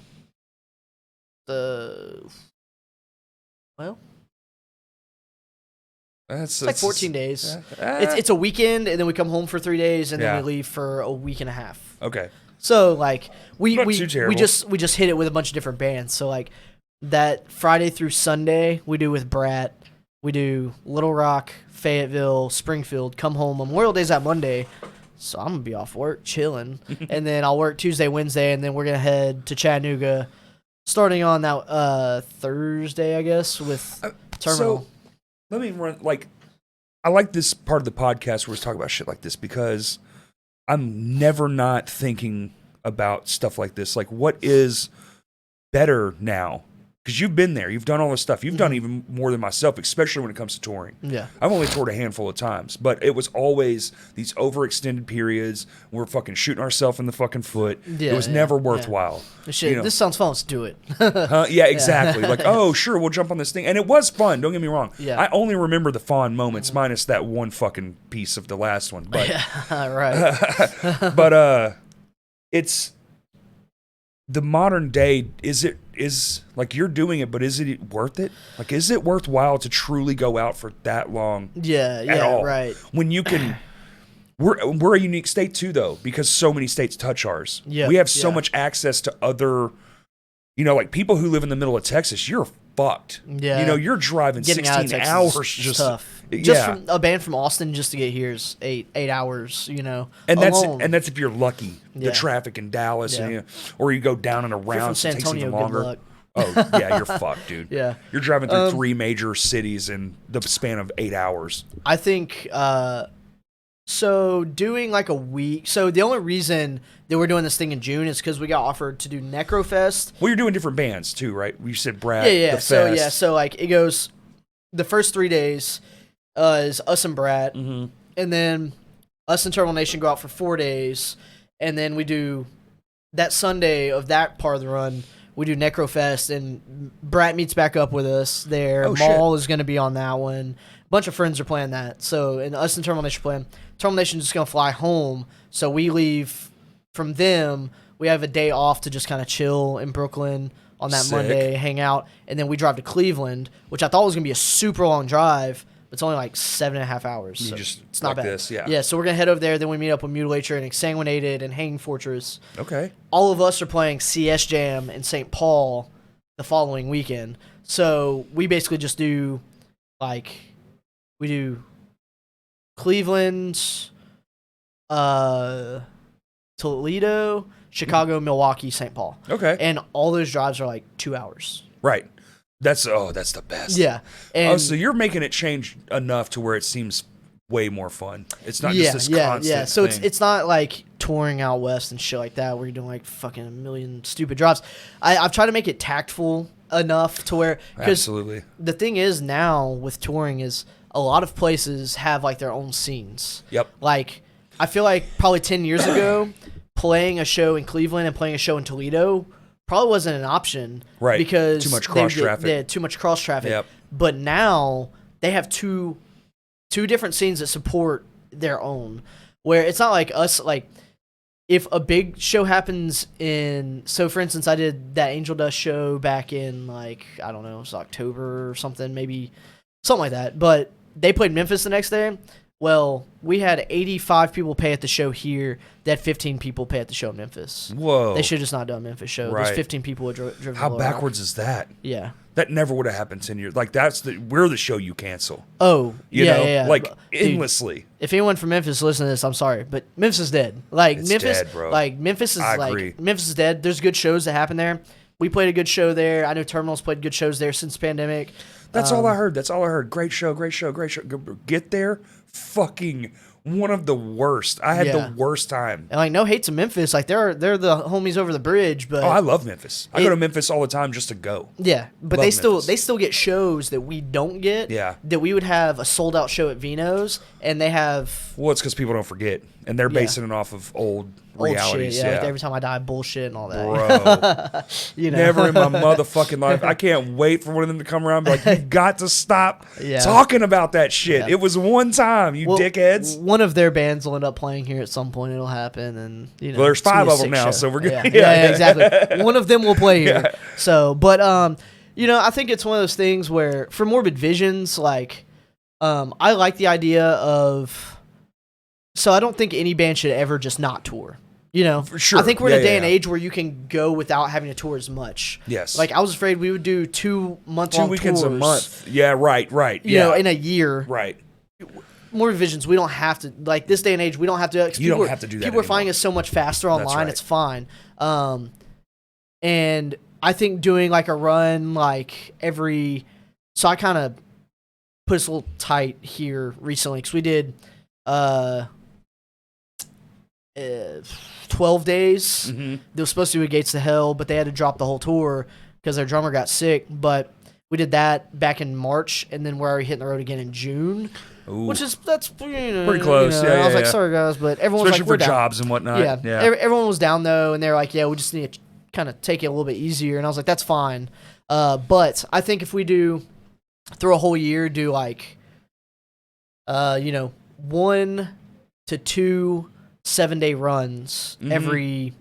That's like 14 days. It's It's a weekend, and then we come home for 3 days, and Yeah. then we leave for a week and a half. okay. So like we Not too terrible. we just hit it with a bunch of different bands. So like that Friday through Sunday we do with Brat. We do Little Rock, Fayetteville, Springfield. Come home. Memorial Day's that Monday, so I'm gonna be off work chilling, and then I'll work Tuesday, Wednesday, and then we're gonna head to Chattanooga, starting on that Thursday, I guess, with Terminal. So let me run. Like, I like this part of the podcast where we talk about shit like this because I'm never not thinking about stuff like this. Like, what is better now? because you've been there. You've done all this stuff. You've done even more than myself, especially when it comes to touring. Yeah. I've only toured a handful of times, but it was always these overextended periods. We're fucking shooting ourselves in the fucking foot. Yeah, it was yeah, never yeah. worthwhile. Shit, You know? this sounds fun. Let's do it. Yeah, exactly. Like, oh, sure, we'll jump on this thing. And it was fun, don't get me wrong. Yeah. I only remember the fond moments, minus that one fucking piece of the last one. But, Right. but it's the modern day, is like you're doing it, but is it worth it? Like, is it worthwhile to truly go out for that long Yeah. at Yeah. all? Right. When you can. We're a unique state too, though, because so many states touch ours. Yeah, We have so yeah. much access to other, like people who live in the middle of Texas. You're fucked. Yeah. You're driving Getting out of 16 Texas hours is just tough. Yeah, Just from a band from Austin just to get here is eight hours. and alone. that's if you're lucky. Yeah. The traffic in Dallas, Yeah. and, or you go down and If you're around, from so it San takes Antonio, even good longer. luck. Oh yeah, you're fucked, dude. Yeah. You're driving through 3 major cities in the span of 8 hours. I think so doing like a week. So the only reason that we're doing this thing in June is because we got offered to do Necrofest. Well, you're doing different bands too, right? You said Brad. Yeah. The So Fest. so like it goes. The first 3 days is us and Brad, Mhm. and then us and Turtle Nation go out for 4 days, and then we do that Sunday of that part of the run. We do Necrofest, and Brat meets back up with us there. Oh, shit. Maul is going to be on that one. A bunch of friends are playing that. So, and us and Terminal Nation are playing. Terminal Nation's just going to fly home. So we leave from them. We have a day off to just kind of chill in Brooklyn on that Sick. Monday, hang out. And then we drive to Cleveland, which I thought was going to be a super long drive. But it's only like 7.5 hours. You So just it's not like bad. this, yeah. Yeah, so we're going to head over there. Then we meet up with Mutilator and Exsanguinated and Hanging Fortress. Okay. All of us are playing CS Jam in St. Paul the following weekend. So we basically just do we do Cleveland, Toledo, Chicago, Milwaukee, St. Paul. Okay. And all those drives are like 2 hours. Right. That's the best. Yeah. And So you're making it change enough to where it seems way more fun. It's not just this constant yeah. So thing. it's not like touring out west and shit like that where you're doing like fucking a million stupid drops. I've tried to make it tactful enough to where because Absolutely. the thing is now with touring is a lot of places have like their own scenes. Yep. Like I feel like probably 10 years ago, playing a show in Cleveland and playing a show in Toledo probably wasn't an option. Right. Because Too much they cross traffic. They had too much cross traffic. Yep. But now they have two different scenes that support their own. Where it's not like us like if a big show happens so for instance I did that Angel Dust show back in like I don't know, it was October or something, maybe something like that. But they played Memphis the next day. Well, we had 85 people pay at the show here. They had 15 people pay at the show in Memphis. Whoa. They should have just not done a Memphis show. Right. Those 15 people would driven. How to Little Rock. backwards is that? Yeah. That never would have happened 10 years. Like we're the show you cancel. Oh, You yeah, know, yeah. like Dude, endlessly. if anyone from Memphis listening to this, I'm sorry, but Memphis is dead. Like It's Memphis, dead, bro. like Memphis is I agree. Memphis is dead. There's good shows that happen there. We played a good show there. I know Terminals played good shows there since the pandemic. That's all I heard. That's all I heard. Great show, great show, great show. Get there, fucking one of the worst. I had Yeah. the worst time. And like no hate to Memphis, like they're the homies over the bridge, but Oh, I love Memphis. I go to Memphis all the time just to go. yeah, but Love they Memphis. still get shows that we don't get. Yeah. That we would have a sold out show at Vino's, and they have Well, it's because people don't forget, and they're Yeah. basing it off of old old realities. shit. Yeah, like every time I die, bullshit and all that. Bro, You know, never in my motherfucking life. I can't wait for one of them to come around and be like, you got to stop Yeah. talking about that shit. Yeah. It was one time, you Well, dickheads. One of their bands will end up playing here at some point. It'll happen, and you know. Well, there's it's gonna 5 be a of them sick now, show. so we're good. Yeah, Yeah. yeah, exactly. One of them will play here. So, but you know, I think it's one of those things where for Morbid Visions, like, I like the idea of. So I don't think any band should ever just not tour. You know, For sure. I think we're in Yeah, a day yeah, and yeah. age where you can go without having to tour as much. Yes. Like I was afraid we would do 2 months 2 long weekends tours, a month. Yeah, right. You yeah. know, in a year. Right. More Visions, we don't have to, like this day and age, we don't have to. 'Cause You don't people are- have to do that People are finding anymore. us so much faster online, right. it's fine. And I think doing like a run like so I kind of put us a little tight here recently because we did 12 days. Mhm. They were supposed to do a Gates to Hell, but they had to drop the whole tour because their drummer got sick. But we did that back in March, and then we're already hitting the road again in June, Ooh. that's Pretty close. Yeah, I was yeah, like, yeah. sorry guys, but everyone Especially was like, we're for down. jobs and whatnot. Yeah, everyone was down though, and they're like, yeah, we just need to kind of take it a little bit easier. And I was like, that's fine. But I think if we do through a whole year, do like, 1 to 2 7-day runs every,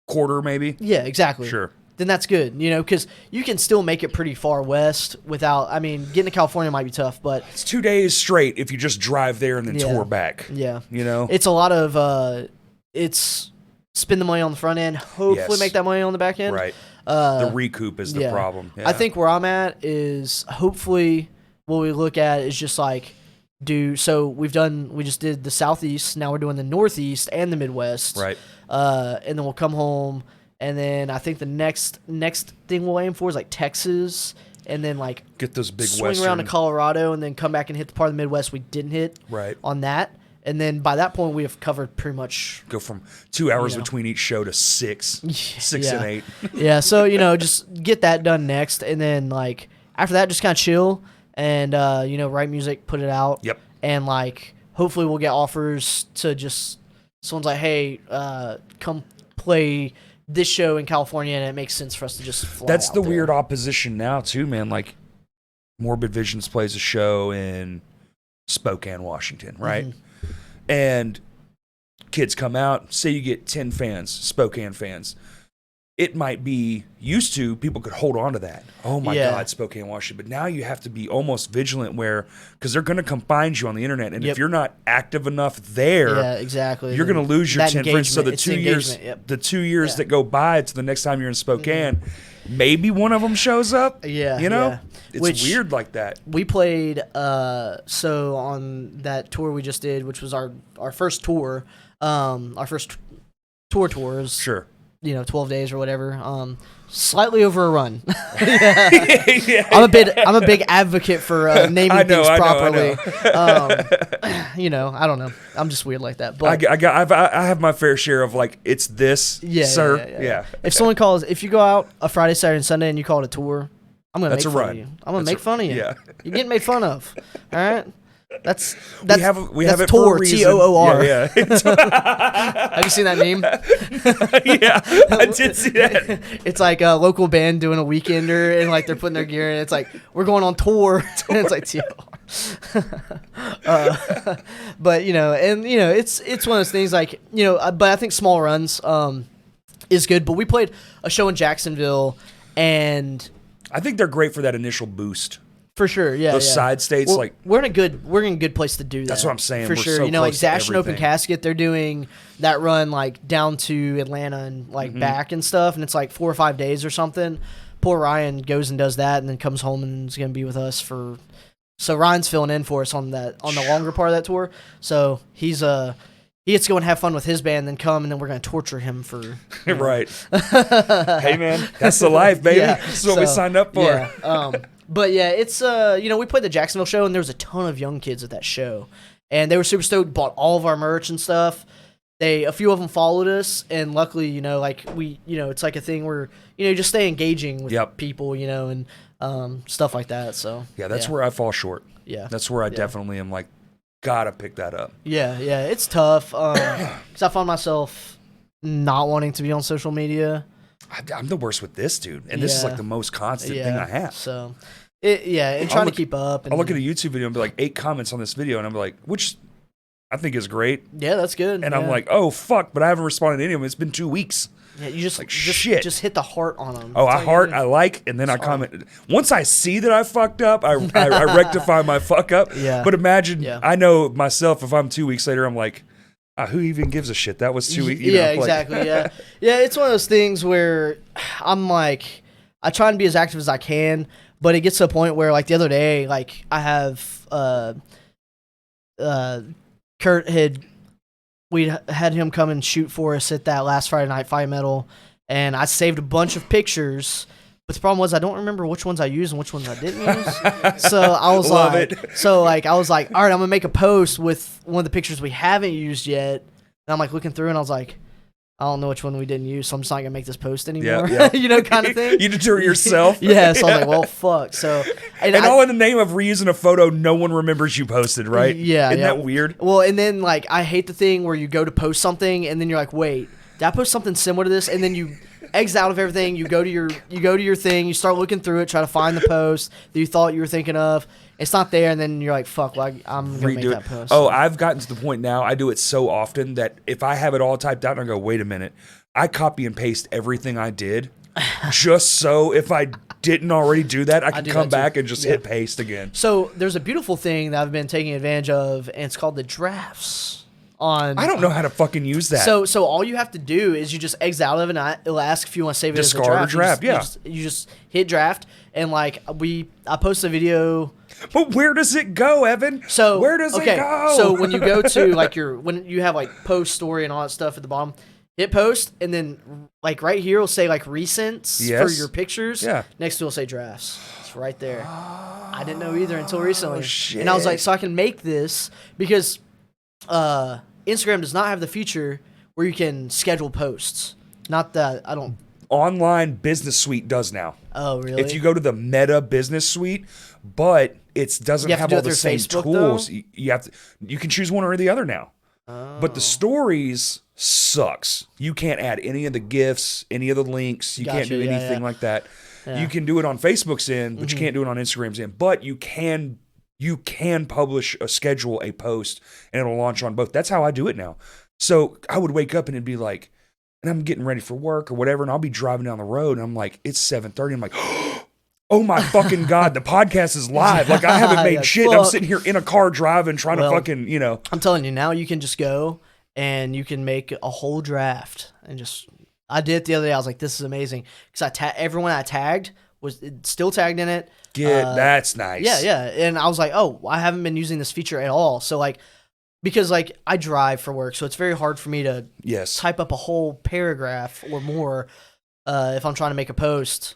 quarter maybe. yeah, exactly. Sure. Then that's good, because you can still make it pretty far west without. I mean, getting to California might be tough, but It's 2 days straight if you just drive there and then Yeah. tour back. yeah, It's it's a lot of it's spend the money on the front end, hopefully Yes. make that money on the back end. right. The recoup is the yeah. problem. Yeah. I think where I'm at is hopefully what we look at is just like we just did the Southeast, now we're doing the Northeast and the Midwest. right. And then we'll come home, and then I think the next thing we'll aim for is like Texas, and then like Get those big swing western. around to Colorado, and then come back and hit the part of the Midwest we didn't hit Right. on that. And then by that point we have covered pretty much Go from 2 hours Yeah. between each show to 6 Yeah. and 8. yeah, so just get that done next, and then like after that, just kind of chill and write music, put it out. Yep. And like hopefully we'll get offers to just someone's like, hey, come play this show in California, and it makes sense for us to just fly That's out the there. weird opposition now too, man. Like Morbid Visions plays a show in Spokane, Washington, right? Mm-hmm. And kids come out, say you get 10 fans, Spokane fans. It might be used to, people could hold on to that. Oh my Yeah. God, Spokane, Washington. But now you have to be almost vigilant because they're going to come find you on the internet. And Yep. if you're not active enough there, Yeah, exactly. you're going to lose your That 10 friends. So engagement, the it's 2 the years, engagement, yep. the 2 years Yeah. that go by to the next time you're in Spokane, maybe one of them shows up. Yeah, Yeah. yeah. It's Which- weird like that. We played so on that tour we just did, which was our first tour, our first tours, Sure. 12 days or whatever. Slightly over a run. Yeah. I'm a big advocate for naming I know, things I know, I properly. I don't know. I'm just weird like that. But I have my fair share of like, it's this, yeah, sir. yeah. If you go out a Friday, Saturday, and Sunday and you call it a tour, I'm gonna That's make a fun run. of you. I'm gonna That's make fun of you. yeah. You're getting made fun of. All right. That's We have that's it tour, for a reason. TOOR. Yeah, Have you seen that meme? yeah. I did see that. It's like a local band doing a weekender, and like they're putting their gear in. It's like we're going on tour, and it's like TOR. But it's one of those things like but I think small runs is good. But we played a show in Jacksonville, and I think they're great for that initial boost. for sure, yeah, Those yeah. side states, Well, like we're in a good place to do that. That's what I'm saying. For We're sure, so like close to Zash and Open everything. Casket, they're doing that run like down to Atlanta and like Mm-hmm. back and stuff, and it's like 4 or 5 days or something. Poor Ryan goes and does that, and then comes home and is gonna be with us for. So Ryan's filling in for us on the longer part of that tour. So he gets to go and have fun with his band, then come, and then we're gonna torture him for right. Hey man, that's the life, baby. Yeah, That's what we so, signed up for. Yeah. But yeah, it's we played the Jacksonville show, and there was a ton of young kids at that show, and they were super stoked. Bought all of our merch and stuff. A few of them followed us, and luckily, like we, it's like a thing where just stay engaging with Yep. people, and stuff like that. So Yeah, that's where I fall short. yeah, That's where I definitely am like, gotta pick that up. yeah, it's tough because I find myself not wanting to be on social media. I'm the worst with this, dude. And this is Yeah. like the most constant thing I have. So and trying to keep up. And I'll look at a YouTube video and be like, 8 comments on this video, and I'm like, which I think is great. yeah, that's good. And yeah. I'm like, oh fuck, but I haven't responded to any of them. It's been 2 weeks. yeah, you just like, just, shit. just hit the heart on them. Oh, I heart, I like, and then I comment. Once I see that I fucked up, I rectify my fuck up. Yeah. But imagine, Yeah. I know myself, if I'm 2 weeks later, I'm like, who even gives a shit? That was 2 weeks. Yeah, exactly. Yeah, yeah. It's one of those things where I'm like, I try and be as active as I can, but it gets to a point where, like the other day, like I have Kurt we had him come and shoot for us at that last Friday night Fight Metal, and I saved a bunch of pictures. But the problem was I don't remember which ones I used and which ones I didn't use. So I was Love like, it. all right, I'm gonna make a post with one of the pictures we haven't used yet. And I'm like looking through, and I was like, I don't know which one we didn't use, so I'm just not gonna make this post anymore. Yeah. You know, kind of thing. You deter yourself. Yeah, so I was like, well, fuck. So, And all in the name of reusing a photo no one remembers you posted, right? Yeah, Isn't yeah. that weird? Well, and then like I hate the thing where you go to post something and then you're like, wait, did I post something similar to this? And then you exit out of everything. You go to your thing. You start looking through it, try to find the post that you thought you were thinking of. It's not there, and then you're like, fuck, well, I'm gonna make Redo that it. post. Oh, I've gotten to the point now. I do it so often that if I have it all typed out and I go, wait a minute, I copy and paste everything I did, just so if I didn't already do that, I can do come that too. back and just hit paste again. So there's a beautiful thing that I've been taking advantage of, and it's called the drafts. On I don't know how to fucking use that. So all you have to do is you just exit out of it, and it'll ask if you want to save it Discard or as a draft. draft, You just hit draft, and like I posted a video. But where does it go, Evan? So where does it go? So when you go to like when you have like post, story, and all that stuff at the bottom, hit post, and then like right here will say like recents for Yes. your pictures. Yeah. Next to it will say drafts. It's right there. I didn't know either until recently. shit. And I was like, so I can make this because Instagram does not have the feature where you can schedule posts. Not that I don't. Online Business Suite does now. Oh really? If you go to the Meta Business Suite, but it doesn't You have to have do all it the through same Facebook, tools. though? You can choose one or the other now. But the stories sucks. You can't add any of the GIFs, any of the links. You can't Gotcha, do yeah, anything yeah. like that. Yeah. Mm-hmm. You can do it on Facebook's end, but you can't do it on Instagram's end. But you can publish schedule a post and it'll launch on both. That's how I do it now. So I would wake up and it'd be like, and I'm getting ready for work or whatever, and I'll be driving down the road and I'm like, it's 7:30. I'm like, oh my fucking God, the podcast is live. Like I haven't made Yeah, shit. And I'm fuck. sitting here in a car driving, trying Well, to fucking, I'm telling you now, you can just go and you can make a whole draft and just. I did it the other day. I was like, this is amazing because everyone I tagged was still tagged in it. that's nice. Yeah. And I was like, oh, I haven't been using this feature at all. So like, because like I drive for work, so it's very hard for me to Yes. type up a whole paragraph or more if I'm trying to make a post,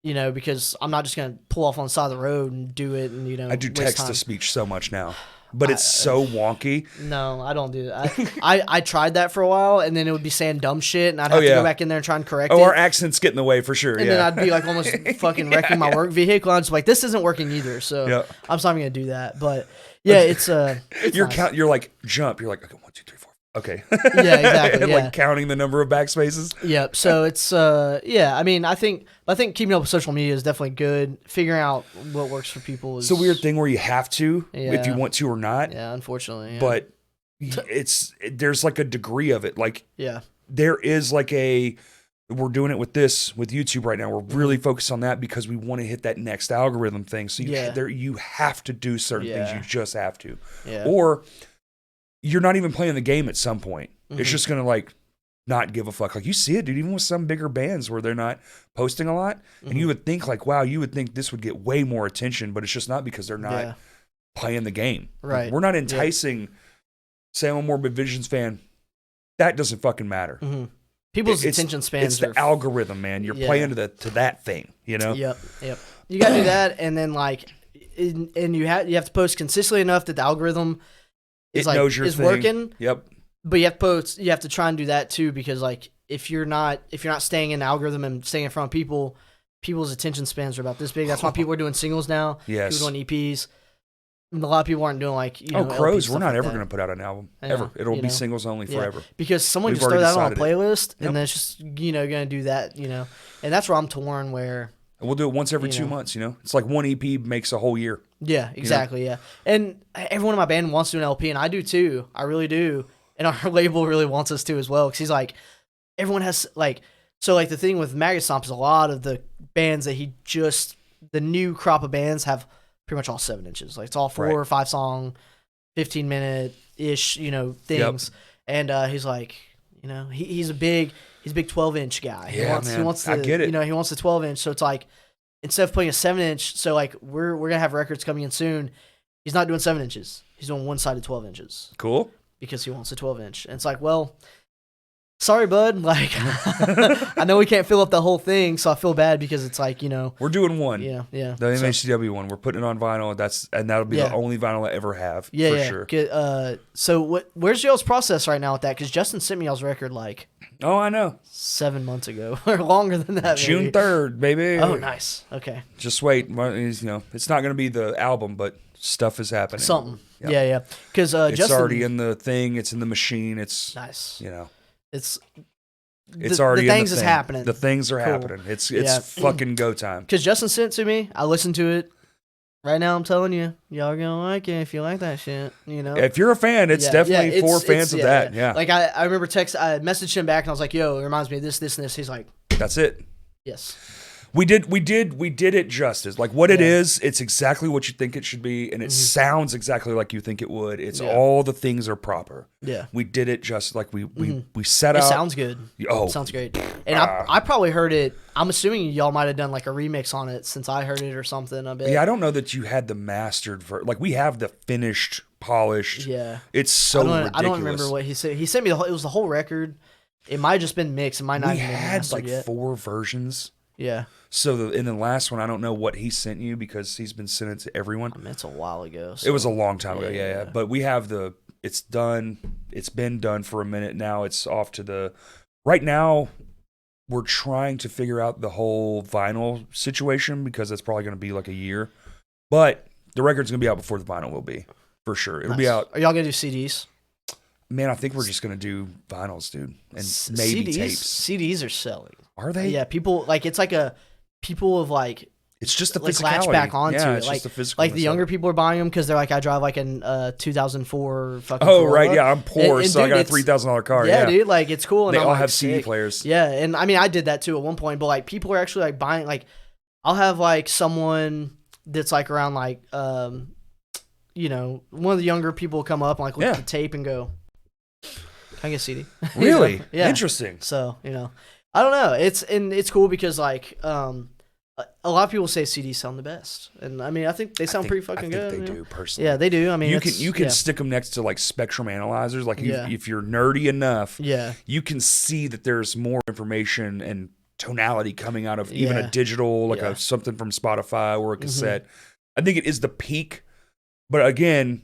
you know, because I'm not just going to pull off on the side of the road and do it and, you know, I do waste text time. to speech so much now, but it's so wonky. No, I don't do that. I tried that for a while, and then it would be saying dumb shit, and I'd have to yeah. go back in there and try and correct Oh, it. our accents get in the way for sure. And yeah. then I'd be like almost fucking wrecking my work vehicle. I'm just like, this isn't working either. So Yeah. I'm just not even gonna do that. But yeah, it's you're nice. you're like jump. You're like, okay, 1, 2, 3, 4. Okay. Yeah, exactly. Yeah. Like counting the number of backspaces. Yep. So it's yeah. I mean, I think keeping up with social media is definitely good. Figuring out what works for people is It's a weird thing where you have to if you Yeah. want to or not. Yeah, unfortunately. Yeah. But there's like a degree of it. Like yeah, there is like we're doing it with YouTube right now. We're really focused on that because we want to hit that next algorithm thing. So you have to do certain things. Yeah. You just have to. yeah. Or you're not even playing the game at some point. It's Mhm. just gonna like not give a fuck. Like you see it, dude, even with some bigger bands where they're not posting a lot. And you would think like, wow, you would think this would get way more attention, but it's just not because they're not Yeah. playing the game. Like, Right. we're not enticing, say I'm a Morbid Visions fan. That doesn't fucking matter. Mhm. People's It's- attention spans It's the are algorithm, man. You're Yeah. playing to that thing, you know? Yep. You gotta do that, and then like, and you have to post consistently enough that the algorithm is It knows your is thing. working. Yep. But you have to try and do that too, because like if you're not staying in the algorithm and staying in front of people, people's attention spans are about this big. That's why people are doing singles now. Yes. People doing EPs. And a lot of people aren't doing like Crows, LPs, we're stuff not like ever that. going to put out an album. Yeah, Ever. It'll you be know. singles only Yeah. forever. Because someone We've just throw already that on a decided it. playlist, Yep. and then it's just gonna do that, and that's where I'm torn. Where And we'll do it once every You 2 know. months, you know? It's like one EP makes a whole year. yeah, exactly, yeah. And everyone in my band wants to do an LP, and I do too. I really do. And our label really wants us to as well, because he's like, everyone has like, so like the thing with Maggot Stomp is a lot of the bands that the new crop of bands have pretty much all 7 inches. Like it's all 4 Right. or 5 song, 15-minute ish, things. And he's like, he's a big 12-inch guy. Yeah, He man. wants I get it. He wants the 12-inch. So it's like, instead of putting a 7-inch, so like we're gonna have records coming in soon. He's not doing 7 inches. He's doing one-sided 12 inches Cool. because he wants a 12-inch. And it's like, well, sorry, bud. Like, I know we can't fill up the whole thing, so I feel bad because it's like, We're doing one. yeah. The So- MHCW one. We're putting it on vinyl. And that'll be Yeah. the only vinyl I ever have. Yeah, for yeah. sure. Good, so where's y'all's process right now with that? Because Justin sent me y'all's record like Oh, I know. 7 months ago or longer than that. June maybe. 3rd, baby. Oh, nice. Okay. Just wait. It's not going to be the album, but stuff is happening. Something. Yeah. Yeah. Because It's Justin, already in the thing. It's in the machine. It's, nice. it's It's already the in things the is thing. happening. The things are Cool. happening. It's Yeah. fucking go time. Because Justin sent it to me. I listened to it. Right now, I'm telling you, y'all gonna like it if you like that shit. You know. If you're a fan, it's definitely for fans of that. Yeah. Like I remember I messaged him back and I was like, "Yo, it reminds me of this, this, and this." He's like, That's it. "Yes." We did it justice. Like what it Yeah. is, it's exactly what you think it should be, and it sounds exactly like you think it would. It's Yeah. all the things are proper. Yeah. We did it just like we set It out. sounds good. Oh. It sounds great. And I probably heard it. I'm assuming y'all might have done like a remix on it since I heard it or something. I bet. Yeah, I don't know that you had the mastered like we have the finished, polished. Yeah. It's so ridiculous. I don't remember what he said. He sent me it was the whole record. It might have just been mixed. It might not we have been had mastered like yet. 4 versions. Yeah. So in the last one, I don't know what he sent you because he's been sending it to everyone. I mean, it's a while ago. So. It was a long time ago, Yeah. yeah. But we have it's done. It's been done for a minute now. It's off to right now. We're trying to figure out the whole vinyl situation because that's probably going to be like a year. But the record's going to be out before the vinyl will be, for sure. It'll be Nice. out. Are y'all gonna do CDs? Man, I think we're just going to do vinyls, dude. And maybe CDs, tapes. CDs are selling. Are they? Yeah, people like it's like people of like It's just the like physicality. latch back onto yeah, it. it's Like, just the physicalness like the of younger it. people are buying them because they're like, I drive like an 2004 fucking. Oh, Corolla. right. Yeah, I'm poor, And, so I dude, got a it's- $3,000 car. Yeah, Yeah, dude, like it's cool. And They I'm, like, have CD sick. players. Yeah, and I mean, I did that too at one point, but like people are actually like buying. Like, I'll have like someone that's like around like one of the younger people come up and like look Yeah. at the tape and go, "Can I get a CD?" Really? Yeah. Interesting. So I don't know. It's cool because like a lot of people say CDs sound the best, and I mean I think they sound pretty fucking good. I think they you know? do personally. Yeah, they do. I mean, you it's- can yeah. stick them next to like spectrum analyzers. Like Yeah. if you're nerdy enough, Yeah, you can see that there's more information and tonality coming out of even Yeah. a digital, like Yeah. Mm-hmm. something from Spotify or a cassette. I think it is the peak, but again,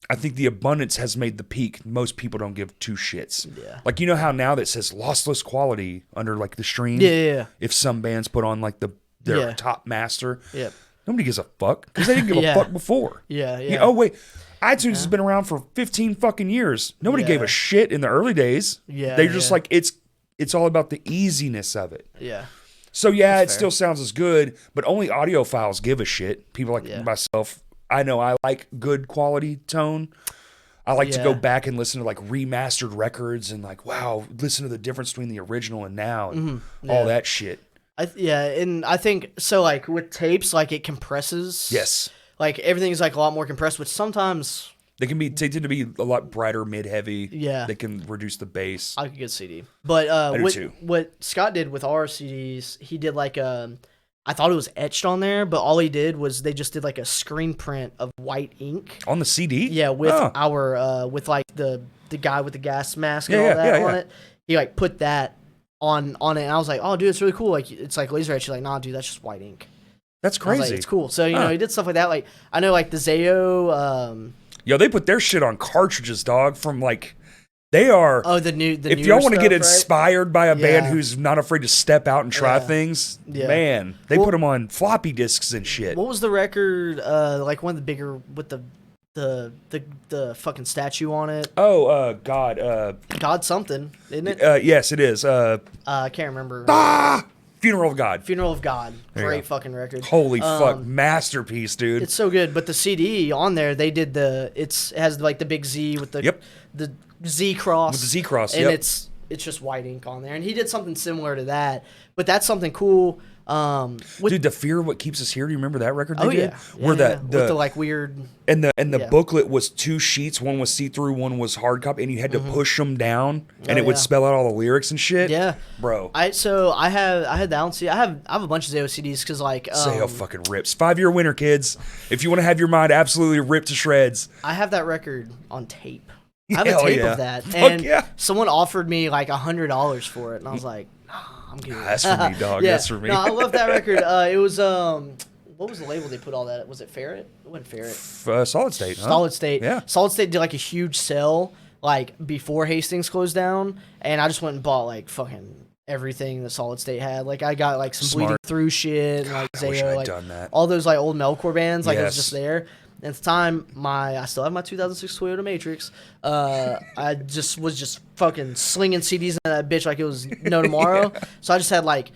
I think the abundance has made the peak. Most people don't give 2 shits. yeah, Like you know how now that says lossless quality under like the stream. yeah. If some bands put on like their Yeah. top master, Yep. nobody gives a fuck because they didn't give Yeah. a fuck before. Yeah, You- yeah. oh wait, iTunes has been around for 15 fucking years. Nobody gave Yeah. a shit in the early days. Yeah, They're just yeah. like it's all about the easiness of it. Yeah. So yeah, That's it fair. still sounds as good, but only audiophiles give a shit. People like Yeah. myself, I know I like good quality tone. I like to go Yeah. back and listen to like remastered records and like, wow, listen to the difference between the original and now and all Yeah. that shit. And I think so. Like with tapes, like it compresses. Yes. Like everything's like a lot more compressed, which sometimes They tend to be a lot brighter, mid-heavy. Yeah. They can reduce the bass. I could get CD. But do what too. what Scott did with our CDs, he did like I thought it was etched on there, but all he did was they just did like a screen print of white ink. On the CD? Yeah, with Oh. our with like the guy with the gas mask and Yeah, all yeah, that yeah, on yeah. it. He like put that on it, and I was like, "Oh, dude, it's really cool. Like it's like laser etched." She's like, "Nah, dude, that's just white ink." That's I was crazy. like, it's cool. So Huh. he did stuff like that. Like I know like the Zayo. Yo, they put their shit on cartridges, dog, from like, they are. Oh, the new. If y'all want to get right? inspired by a band Yeah. who's not afraid to step out and try Yeah. things, Yeah. man, they Well- put them on floppy disks and shit. What was the record? Like one of the bigger with the fucking statue on it. God. God something, isn't it? Yes, it is. I can't remember. Funeral of God. Funeral of God. There you Great go. fucking record. Holy fuck, masterpiece, dude. It's so good. But the CD on there, they did it has like the big Z with the Yep. the Z cross. With the Z cross, And yep. it's just white ink on there. And he did something similar to that. But that's something cool. With, Dude, the Fear of What Keeps Us Here. Do you remember that record they oh did? yeah. Where yeah. the with the like weird. and the yeah. booklet was 2 sheets. One was see through, one was hard copy, and you had to push them down, and Oh, it would yeah. spell out all the lyrics and shit. Yeah. bro. I had that on CD. I have a bunch of Zayo CDs because like Zayo fucking rips. 5-year winner, kids. If you want to have your mind absolutely ripped to shreds, I have that record on tape. I have a Hell tape yeah. of that, Fuck and yeah. someone offered me like $100 for it, and I was like, "Nah, I'm good." That's for me, dog. Yeah. That's for me. No, I love that record. It was what was the label they put all that? Was it Ferret? It wasn't Ferret. Solid State, huh? Solid State. Yeah. Solid State did like a huge sell like before Hastings closed down, and I just went and bought like fucking everything the Solid State had. Like I got like some Smart. Bleeding Through shit, and like I wish Zayo, I'd like done that. all those like old metalcore bands. Like it was Yes. just there. And at the time, I still have my 2006 Toyota Matrix. I just was just fucking slinging CDs in that bitch like it was no tomorrow. So I just had like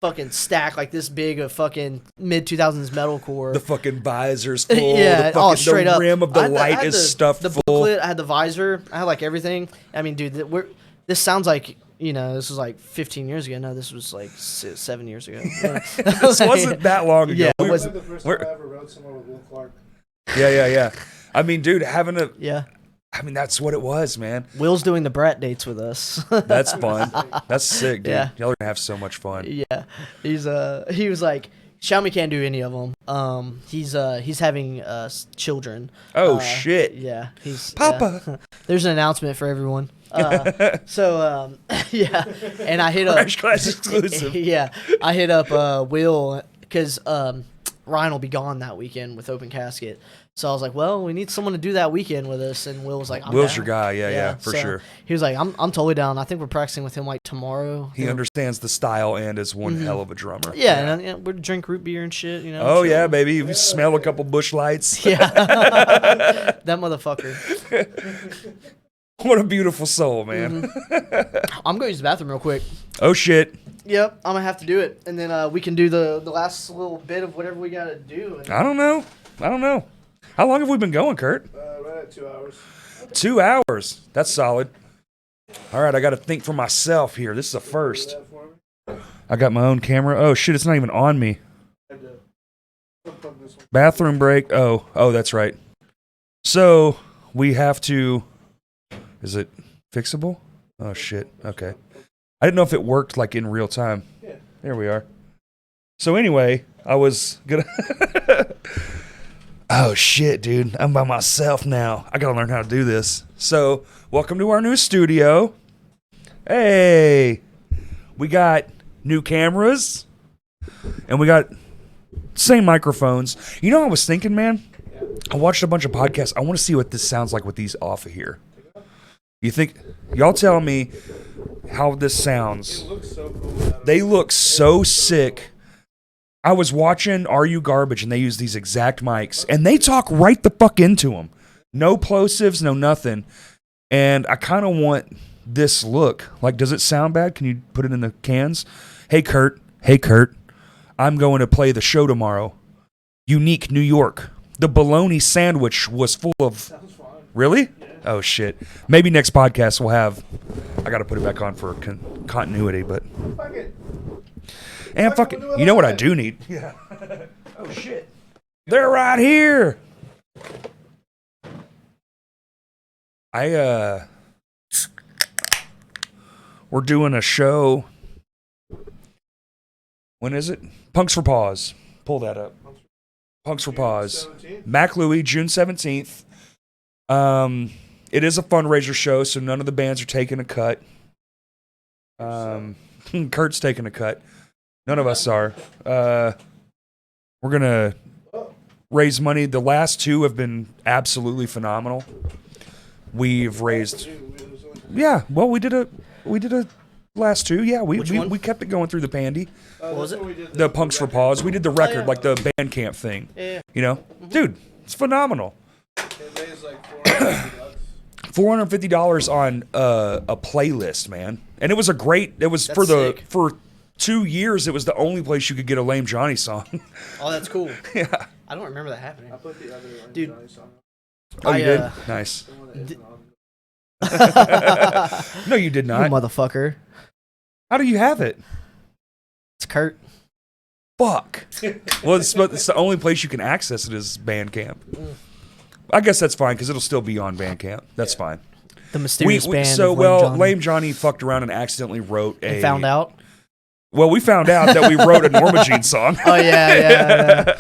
fucking stack like this big of fucking mid 2000s metalcore. The fucking visor's full. Yeah, the fucking, straight the up. rim of I the had I light had is the, stuffed the full. booklet, I had the visor. I had like everything. I mean, dude, this sounds like, you know, this was like 15 years ago. No, this was like 7 years ago. This wasn't that long ago. Yeah, it We- was- Like the first we're- time I ever rode somewhere with Will Clark. yeah. I mean, dude, Yeah. that's what it was, man. Will's doing the brat dates with us. That's fun. That's sick, dude. Yeah. Y'all are gonna have so much fun. Yeah, he was like, Xiaomi can't do any of them. He's having children. Oh, shit. Yeah, he's Papa. yeah. There's an announcement for everyone. Yeah, and I hit up Crash Class exclusive. Yeah, I hit up Will because Ryan will be gone that weekend with Open Casket. So I was like, well, we need someone to do that weekend with us, and Will was like, I'm Will's down. your guy. Yeah, for so sure. He was like, I'm totally down. I think we're practicing with him like tomorrow. He understands the style and is one hell of a drummer. Mm-hmm. Yeah, and we'd drink root beer and shit, you know. Oh chill. yeah, baby. We smell a couple bush lights. Yeah. That motherfucker. What a beautiful soul, man. I'm going to use the bathroom real quick. Oh shit. Yep, I'm going to have to do it. And then we can do the last little bit of whatever we got to do. And I don't know. How long have we been going, Kurt? Right at 2 hours. 2 hours. That's solid. All right, I got to think for myself here. This is a first. That for me. I got my own camera. Oh shit, it's not even on me. I had to plug this one. Bathroom break. Oh, that's right. So we have to. Is it fixable? Oh shit. Okay. I didn't know if it worked like in real time. Yeah. There we are. So anyway, I was gonna. Oh shit, dude! I'm by myself now. I gotta learn how to do this. So welcome to our new studio. Hey, we got new cameras, and we got same microphones. You know, I was thinking, man. I watched a bunch of podcasts. I want to see what this sounds like with these off of here. You think? Y'all tell me how this sounds. It looks so cool. without They look so sick. I was watching Are You Garbage, and they use these exact mics, and they talk right the fuck into them. No plosives, no nothing. And I kind of want this look. Like, does it sound bad? Can you put it in the cans? Hey, Kurt. I'm going to play the show tomorrow. Unique, New York. The bologna sandwich was full of... Sounds fine. Really? Yeah. Oh, shit. Maybe next podcast we'll have... I got to put it back on for continuity, but... Fuck it. And Fuck it, fucking... we'll do it You know what I live. do need? Yeah. Oh, shit. They're right here. We're doing a show. When is it? Punks for Paws. Pull that up. Punks for Paws. 17th? Mac Louie, June 17th. It is a fundraiser show, so none of the bands are taking a cut. Kurt's taking a cut. None of us are. We're going to raise money. The last two have been absolutely phenomenal. We've raised... Yeah, well, we did a last two. Yeah, Which one? we kept it going through the pandy. What was it? The Punks for Paws. We did the record, yeah. like the Bandcamp thing. Yeah. You know? Dude, it's phenomenal. It lays like $450. $450 on a playlist, man. And it was a great... It was That's sick. for 2 years, it was the only place you could get a Lame Johnny song. Oh, that's cool. Yeah. I don't remember that happening. I put the other one. Dude. Johnny song. Oh, you I, did? Nice. The one that isn't on. No, you did You not. motherfucker. How do you have it? It's Kurt. Fuck. Well, it's the only place you can access it is Bandcamp. I guess that's fine because it'll still be on Bandcamp. That's fine. The mysterious band. So of well, Lame Johnny. Lame Johnny fucked around and accidentally wrote And found out. Well, we found out that we wrote a Norma Jean song. Oh yeah.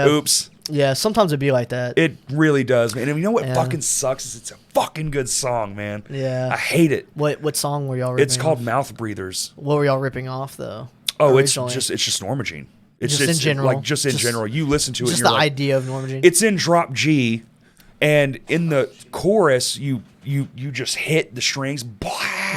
Oops. Yeah, sometimes it'd be like that. It really does, man. And you know what Yeah. fucking sucks is it's a fucking good song, man. I Yeah. hate it. What song were y'all ripping It's called off? Mouth Breathers. What were y'all ripping off though? Oh, Originally? it's just Norma Jean. It's Just in general? Like just in Just- general. You listen to it, Just and you're the like, idea of Norma Jean. it's in drop G, and in the chorus, you you just hit the strings, blah,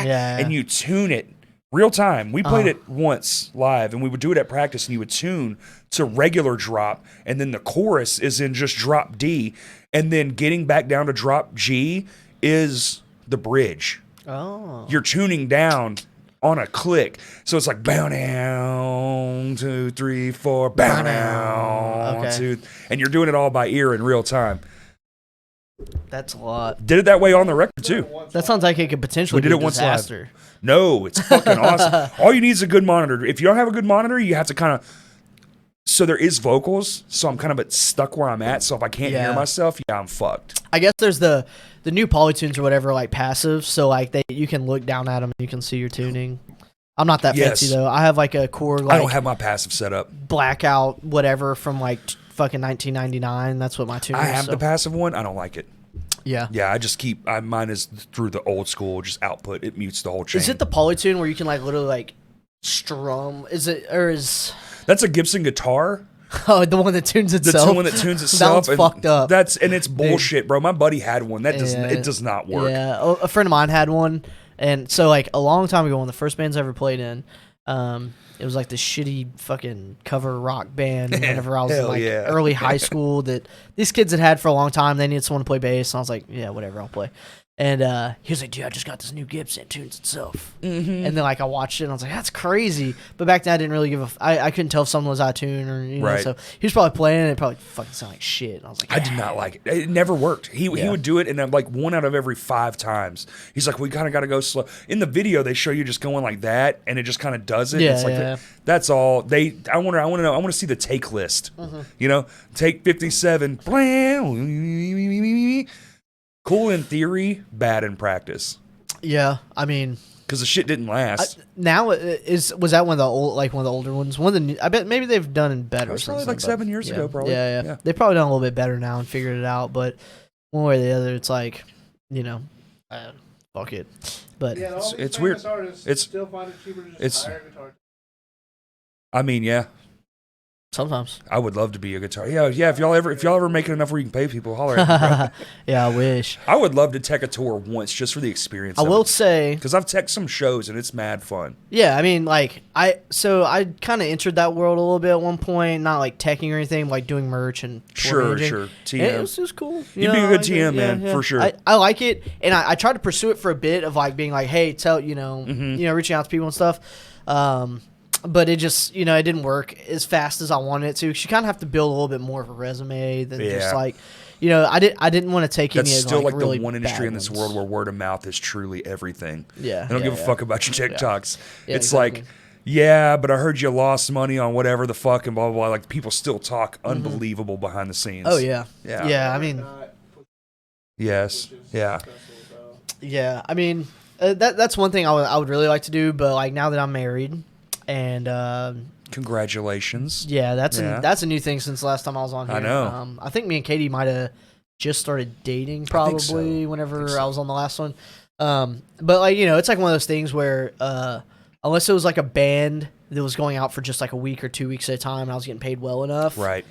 Yeah. and you tune it real time. We played it once live, and we would do it at practice, and you would tune to regular drop, and then the chorus is in just drop D, and then getting back down to drop G is the bridge. Oh. You're tuning down on a click, so it's like bow down 2 3 4 bow down Okay. 2, and you're doing it all by ear in real time. That's a lot. Did it that way on the record too. That sounds like it could potentially We did be it a once live. disaster. No, it's fucking awesome. All you need is a good monitor. If you don't have a good monitor, you have to kind of. So there is vocals, so I'm kind of stuck where I'm at. So if I can't Yeah. hear myself, yeah, I'm fucked. I guess there's the new Polytunes or whatever, like passive, so like you can look down at them and you can see your tuning. I'm not that Yes. fancy though. I have like a Korg I like don't have my passive set up. blackout whatever from like fucking 1999. That's what my tune I is. have so. the passive one. I don't like it. Yeah. Yeah, I just keep mine is through the old school, just output. It mutes the whole chain. Is it the Polytune where you can like literally like strum? Is it or is That's a Gibson guitar. oh the one that tunes The itself? one that tunes itself. Sounds and fucked up. It's bullshit, bro. My buddy had one. That does Yeah. it does not work. Yeah, a friend of mine had one, and so like a long time ago, one of the first bands I ever played in, it was like this shitty fucking cover rock band. Whenever I was in Hell like yeah. early high school, that these kids had for a long time. They needed someone to play bass, and I was like, yeah, whatever, I'll play. And he was like, dude, I just got this new Gibson, it tunes itself. Mm-hmm. And then like I watched it, and I was like, that's crazy. But back then I didn't really give I couldn't tell if something was out of tune or you know. Right. So he was probably playing, and it probably fucking sounded like shit. And I was like, I did not like it. It never worked. He Yeah. would do it, and like 1 out of every 5 times, he's like, "We kind of got to go slow." In the video, they show you just going like that, and it just kind of does it. Yeah, It's like yeah. that's all. I want to know. I want to see the take list. Mm-hmm. You know, take 57. Cool in theory, bad in practice yeah. I mean. because the shit didn't last. Now was that one of the old one of the older ones? One of the new, I bet maybe they've done it better. That was probably since like then, but 7 years ago, probably. Yeah. They've probably done a little bit better now and figured it out. But one way or the other, it's like, you know, fuck it. But Yeah, all these it's famous weird. artists It's- still find it cheaper to just it's- hire a guitar. I mean, yeah, sometimes, I would love to be a guitar. Yeah. If y'all ever make it enough where you can pay people, holler at me, bro. yeah, I wish. I would love to tech a tour once just for the experience. I will say, because I've teched some shows and it's mad fun. yeah. I mean, like I kind of entered that world a little bit at one point, not like teching or anything, like doing merch and tour managing. Sure. And TM. it was just cool. You'd be a good TM, man, for sure. I like it, and I tried to pursue it for a bit of like being like, hey, reaching out to people and stuff. But it just, it didn't work as fast as I wanted it to. 'Cause you kind of have to build a little bit more of a resume than just Yeah. like, I didn't want to take That's any still like like really the one industry bad in this ones. world where word of mouth is truly everything. Yeah, They don't give a fuck about your TikToks. Yeah, It's exactly. like, yeah, but I heard you lost money on whatever the fuck and blah, blah, blah. Like, people still talk unbelievable behind the scenes. Oh yeah, Yeah. yeah. I mean, Not push Yes. which is Yeah. successful, so. yeah. I mean, that's one thing I would really like to do. But like now that I'm married, and Congratulations. yeah, that's Yeah. that's a new thing since the last time I was on here. I know. I think me and Katie might have just started dating I think so. probably whenever I think so. I was on the last one. But like it's like one of those things where unless it was like a band that was going out for just like a week or 2 weeks at a time, and I was getting paid well enough. Right.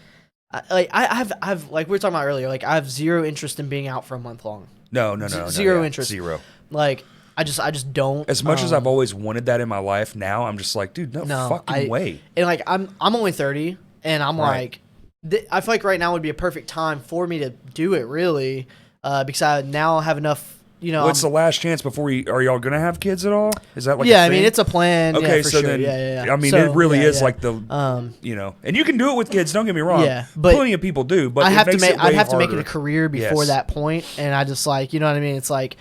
I've like we were talking about earlier. Like I have zero interest in being out for a month long. No. Zero yeah, interest. Zero. Like I just don't. As much as I've always wanted that in my life, now I'm just like, dude, no fucking way. And like I'm only 30, and I'm Right. like, I feel like right now would be a perfect time for me to do it, really, because I now have enough. What's the last chance before are y'all gonna have kids at all? Is that like yeah, a I mean thing? it's a plan. Okay, yeah, for so sure. then yeah. I mean So, it really yeah, is yeah. like the and you can do it with kids. Don't get me wrong. Yeah, but plenty of people do. But I it have to makes make it I'd way have to make it a harder. career before Yes. that point, and I just like what I mean. It's like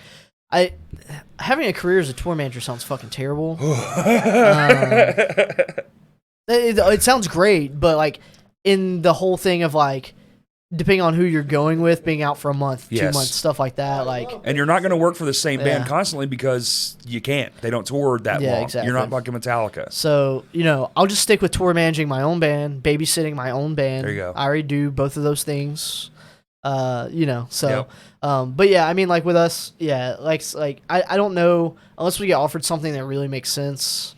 having a career as a tour manager sounds fucking terrible. It sounds great, but like in the whole thing of like depending on who you're going with, being out for a month, 2 Yes. months, stuff like that, like And you're not going to work for the same band Yeah. constantly because you can't. They don't tour that Yeah, long. exactly. You're not like a Metallica. so I'll just stick with tour managing my own band, babysitting my own band. There you go. I already do both of those things. So Yep. but yeah, I mean like with us, yeah, like I don't know unless we get offered something that really makes sense.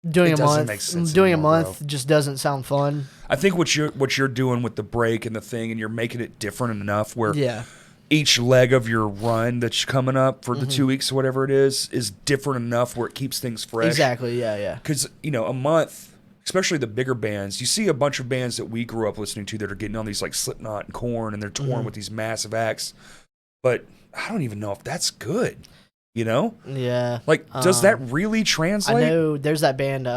Doing It a doesn't month, make sense doing anymore, a month bro. just doesn't sound fun. I think what you're doing with the break and the thing, and you're making it different enough where Yeah, each leg of your run that's coming up for the 2 weeks or whatever it is different enough where it keeps things fresh. Exactly. Yeah. Because, a month, especially the bigger bands, you see a bunch of bands that we grew up listening to that are getting on these like Slipknot and Korn, and they're touring with these massive acts. But I don't even know if that's good, Yeah. Like, does that really translate? I know there's that band,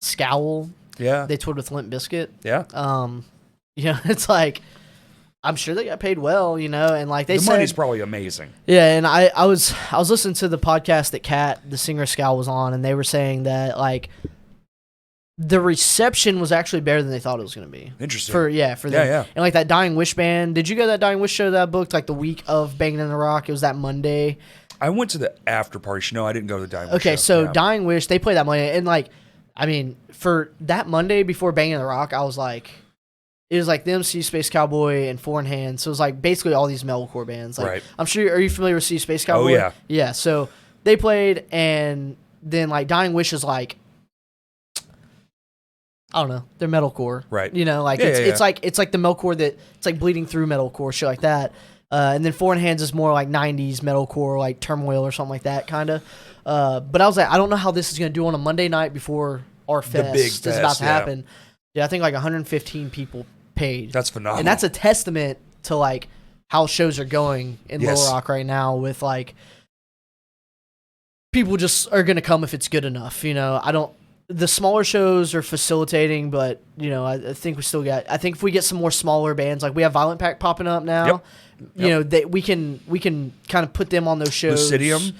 Scowl. Yeah. They toured with Limp Bizkit. Yeah. It's like, I'm sure they got paid well, and like they the said, money's probably amazing. yeah. And I was listening to the podcast that Kat, the singer of Scowl, was on, and they were saying that like the reception was actually better than they thought it was going to be. Interesting. For them. Yeah. And like that Dying Wish band, did you go to that Dying Wish show that I booked like the week of Banging in the Rock? It was that Monday. I went to the after party. No, I didn't go to the Dying Wish Okay, show. so Yeah. Dying Wish, they played that Monday, and like, I mean, for that Monday before Banging in the Rock, I was like, it was like them, See Space Cowboy, and Four in Hand. So it was like basically all these metalcore bands. Like, Right. I'm sure. Are you familiar with See Space Cowboy? Oh, yeah. Yeah. So they played, and then like Dying Wish is like, I don't know, they're metalcore. Right. Like Yeah, it's yeah. it's like the metalcore that it's like bleeding through metalcore shit like that. And then Four in Hands is more like 90s metalcore, like Turmoil or something like that, kind of. But I was like, I don't know how this is going to do on a Monday night before our fest big is about fest, to yeah. happen. Yeah, I think like 115 people paid. That's phenomenal. And that's a testament to like how shows are going in Yes. Little Rock right now with like people just are going to come if it's good enough. The smaller shows are facilitating, but I think we still got. I think if we get some more smaller bands, like we have Violent Pack popping up now, we can kind of put them on those shows. Lucidium?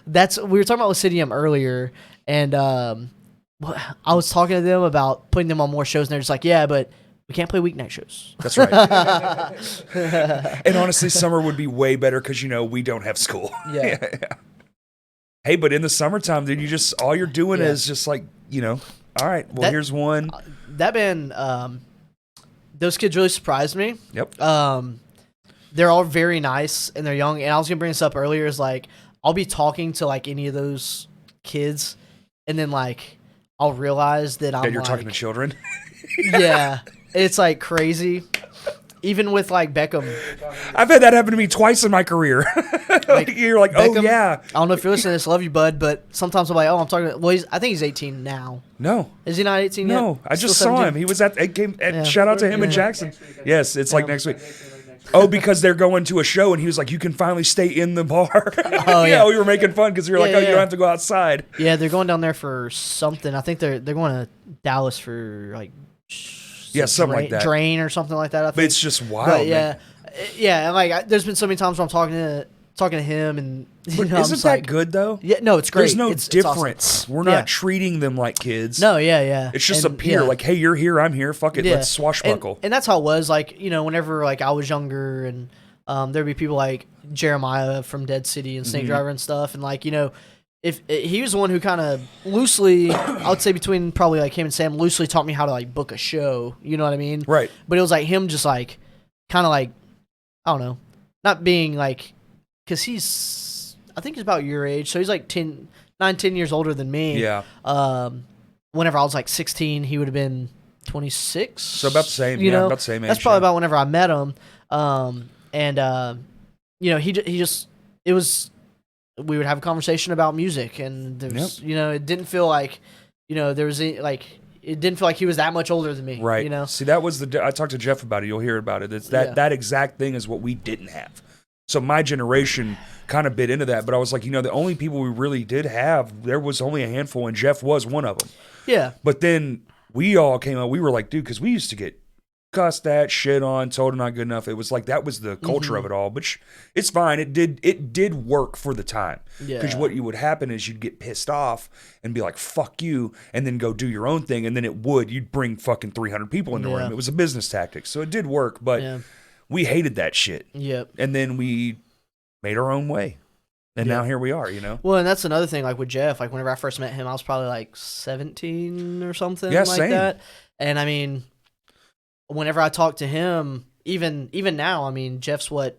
That's we were talking about Lucidium earlier, and I was talking to them about putting them on more shows, and they're just like, yeah, but we can't play weeknight shows. That's right. And honestly, summer would be way better because we don't have school. Yeah. Hey, but in the summertime, dude, all you're doing Yeah. is just like, all right, well, here's one. That band, those kids really surprised me. Yep. They're all very nice and they're young. And I was gonna bring this up earlier. Is like I'll be talking to like any of those kids, and then like I'll realize that I'm That you're like, talking to children. yeah, it's like crazy. Even with like Beckham, I've had that happen to me twice in my career. You're like, oh Beckham, yeah. I don't know if you're listening to this, love you, bud, but sometimes I'm like, oh, I'm talking. Well, I think he's 18 now. No. Is he not 18 yet? No, I just Still saw 17? him. He was at it came. Yeah. Shout out to him and Yeah. Jackson. Yes, it's like next week. Oh, because they're going to a show, and he was like, "You can finally stay in the bar." Oh, yeah. we were making fun because we were like, Yeah, "Oh, you yeah. don't have to go outside." Yeah, they're going down there for something. I think they're going to Dallas for like Yeah, something like that. Drain or something like that. I think. But it's just wild. But man. yeah, and like there's been so many times where I'm talking to him, and But I'm isn't just that like, good though? Yeah, no, it's great. There's no It's awesome. difference. We're Yeah. not treating them like kids. No, yeah. It's just And, a peer. yeah. Like, hey, you're here, I'm here. Fuck it, Yeah. let's swashbuckle. And that's how it was. Like whenever like I was younger, and there'd be people like Jeremiah from Dead City and Mm-hmm. Snake Driver and stuff, and like if he was the one who kind of loosely, I would say between probably like him and Sam, loosely taught me how to like book a show. You know what I mean? Right. But it was like him just like kind of like I don't know, not being like because I think he's about your age, so he's like 10 years older than me. Yeah. Whenever I was like 16, he would have been 26. So about the same. You Yeah, know? about the same age. That's probably yeah. about whenever I met him. He just it was we would have a conversation about music, and there was, it didn't feel like there was it didn't feel like he was that much older than me. Right. You know. See, that was I talked to Jeff about it. You'll hear about it. It's that exact thing is what we didn't have. So my generation kind of bit into that, but I was like, the only people we really did have, there was only a handful, and Jeff was one of them. Yeah. But then we all came out. We were like, dude, because we used to get cussed at, shit on, told not good enough. It was like that was the culture of it all. But it's fine. It did work for the time. Because Yeah. what would happen is you'd get pissed off and be like, fuck you, and then go do your own thing. And then you'd bring fucking 300 people in the Yeah. room. It was a business tactic. So it did work, but Yeah. we hated that shit. Yep. And then we made our own way. And Yeah. now here we are, Well, and that's another thing. Like with Jeff, like whenever I first met him, I was probably like 17 or something Yeah, like same. that. And I mean, whenever I talk to him, even now, I mean, Jeff's what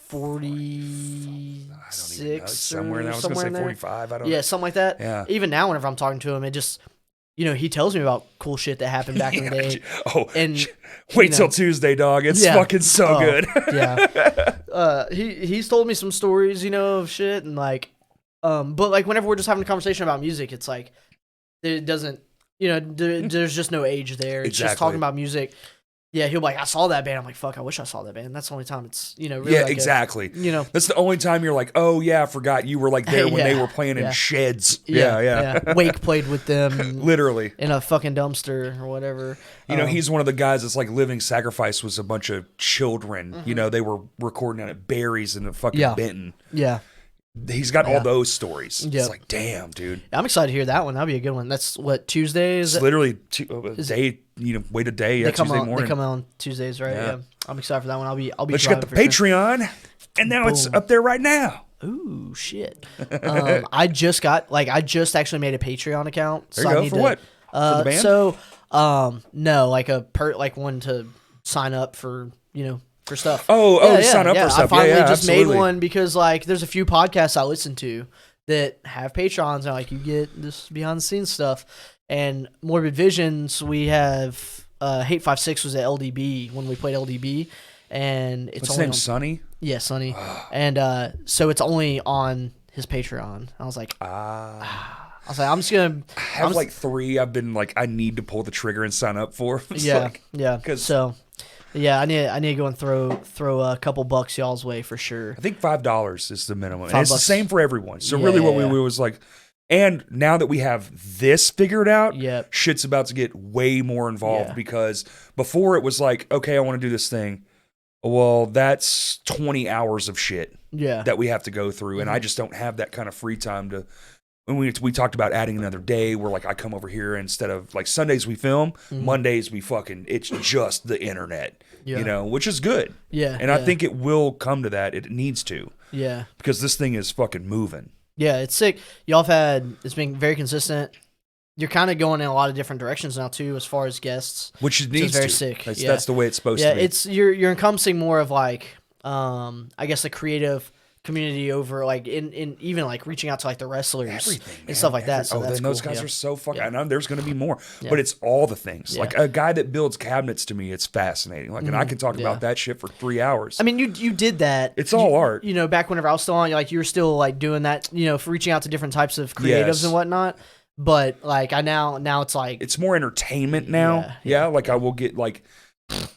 46 I don't even know. Somewhere in there. I was somewhere going in to say there. 45. I don't know. Yeah, something like that. Yeah. Even now, whenever I'm talking to him, it just he tells me about cool shit that happened back in the day. Oh, And wait till Tuesday, dog. It's Yeah. fucking so Oh, good. yeah. He's told me some stories, of shit, and like, but like whenever we're just having a conversation about music, it's like it doesn't, there's just no age there. It's just Exactly. talking about music. Yeah, he'll be like, I saw that band. I'm like, fuck, I wish I saw that band. That's the only time it's, really Yeah, like exactly. a. That's the only time you're like, oh yeah, I forgot you were like there when they Yeah, were playing in yeah. sheds. Yeah. Wake played with them Literally. in a fucking dumpster or whatever. He's one of the guys that's like Living Sacrifice was a bunch of children. They were recording at Barry's in the fucking Yeah. Benton. Yeah. He's got Yeah. all those stories. Yep. It's like, damn, dude. I'm excited to hear that one. That'll be a good one. That's what, Tuesdays? It's literally a day, wait a day. They Tuesday come out. morning. They come out on Tuesdays, right? Yeah. Yeah. I'm excited for that one. I'll be. But you got the driving for sure. Patreon, and now it's Boom. up there right now. Ooh, shit. I just actually made a Patreon account. There So you I go. need For to, what? For the band? So, no, like one to sign up for, for stuff. To sign up for I stuff. finally Yeah, just absolutely. made one because like there's a few podcasts I listen to that have Patrons and like you get this behind the scenes stuff. And Morbid Visions, we have Hate 56 was at LDB when we played LDB, and it's What's his only name? on, Sonny? yeah, Sonny. And so it's only on his Patreon. I was like, I'm just gonna I have like 3 I've been like, I need to pull the trigger and sign up for. It's yeah, like, yeah. 'cause- So yeah, I need to go and throw a couple bucks y'all's way for sure. I think $5 is the minimum. And $5. it's the same for everyone. So Yeah, really what yeah. we was like, and now that we have this figured out, Yep. shit's about to get way more involved Yeah. because before it was like, okay, I want to do this thing. Well, that's 20 hours of shit Yeah, that we have to go through. And I just don't have that kind of free time to. When we talked about adding another day where like I come over here instead of like Sundays we film, Mondays we it's just the internet, Yeah. which is good. yeah. And I think it will come to that. It needs to yeah. because this thing is fucking moving. Yeah, it's sick. It's been very consistent. You're kind of going in a lot of different directions now too, as far as guests. Which it Which is needs very to. sick. That's, Yeah. that's the way it's supposed Yeah, to be. it's you're encompassing more of like, I guess the creative community over like in even like reaching out to like the wrestlers Everything, and man. stuff like that. So then that's those cool. guys Yeah. are so fucking. Yeah. I know there's going to be more, Yeah. but it's all the things. Yeah. Like a guy that builds cabinets to me, it's fascinating. Like, and I can talk Yeah. about that shit for 3 hours. I mean, you did that. It's all art. Back whenever I was still on, like you were still like doing that. For reaching out to different types of creatives Yes. and whatnot. But like now it's like it's more entertainment now. Yeah, Like I will get like,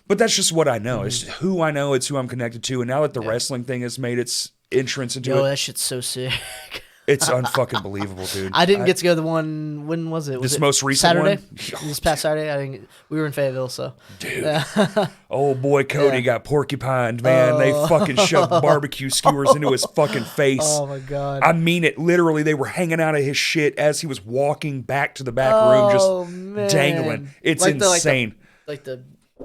but that's just what I know. It's who I know. It's who I'm connected to. And now that the wrestling thing has made its entrance into yo, it, that shit's so sick. it's unfucking believable, dude. I didn't get to go to the one. When was it? Was This it most recent Saturday? one? This past Saturday, I think we were in Fayetteville. So, Dude, old boy Cody Yeah. got porcupined, man. They fucking shoved barbecue skewers into his fucking face. oh my god, I mean it. Literally, they were hanging out of his shit as he was walking back to the back room, just man. dangling. It's Like the- insane. like the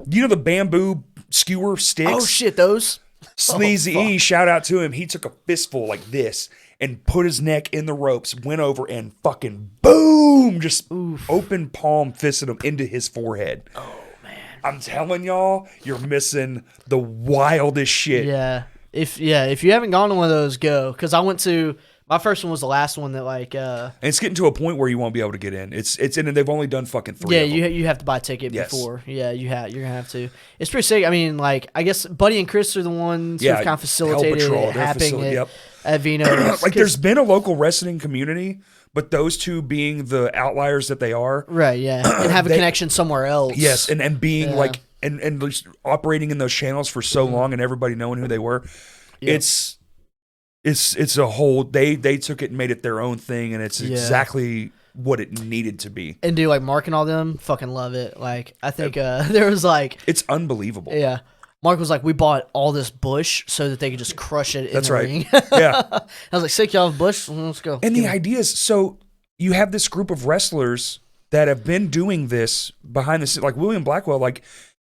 You know the bamboo skewer sticks? oh shit, those. Sleazy Oh, E, shout out to him. He took a fistful like this and put his neck in the ropes, went over and fucking boom, just open palm fisted him into his forehead. Oh man, I'm telling y'all, you're missing the wildest shit. yeah. If you haven't gone to one of those, go. Because I went to my first one was the last one that like And it's getting to a point where you won't be able to get in. It's in, and they've only done fucking 3. yeah, of them. you have to buy a ticket Yes. before. Yeah, you're gonna have to. It's pretty sick. I mean, like I guess Buddy and Chris are the ones Yeah, who've kind of Hell facilitated Patrol, it they're happening facil- yep. at Vino's. Like there's been a local wrestling community, but those two being the outliers that they are, right, yeah, and have a They- connection somewhere else. yes, and being Yeah. like and just operating in those channels for so long and everybody knowing who they were, Yep. it's a whole they took it and made it their own thing, and it's Yeah. exactly what it needed to be. And dude, like Mark and all them fucking love it. Like I think there was like It's unbelievable. yeah. Mark was like, we bought all this bush so that they could just crush it in That's the right. ring. Yeah. I was like, sick, y'all have bush? Let's go. And the idea is, so you have this group of wrestlers that have been doing this behind the scenes, like William Blackwell. Like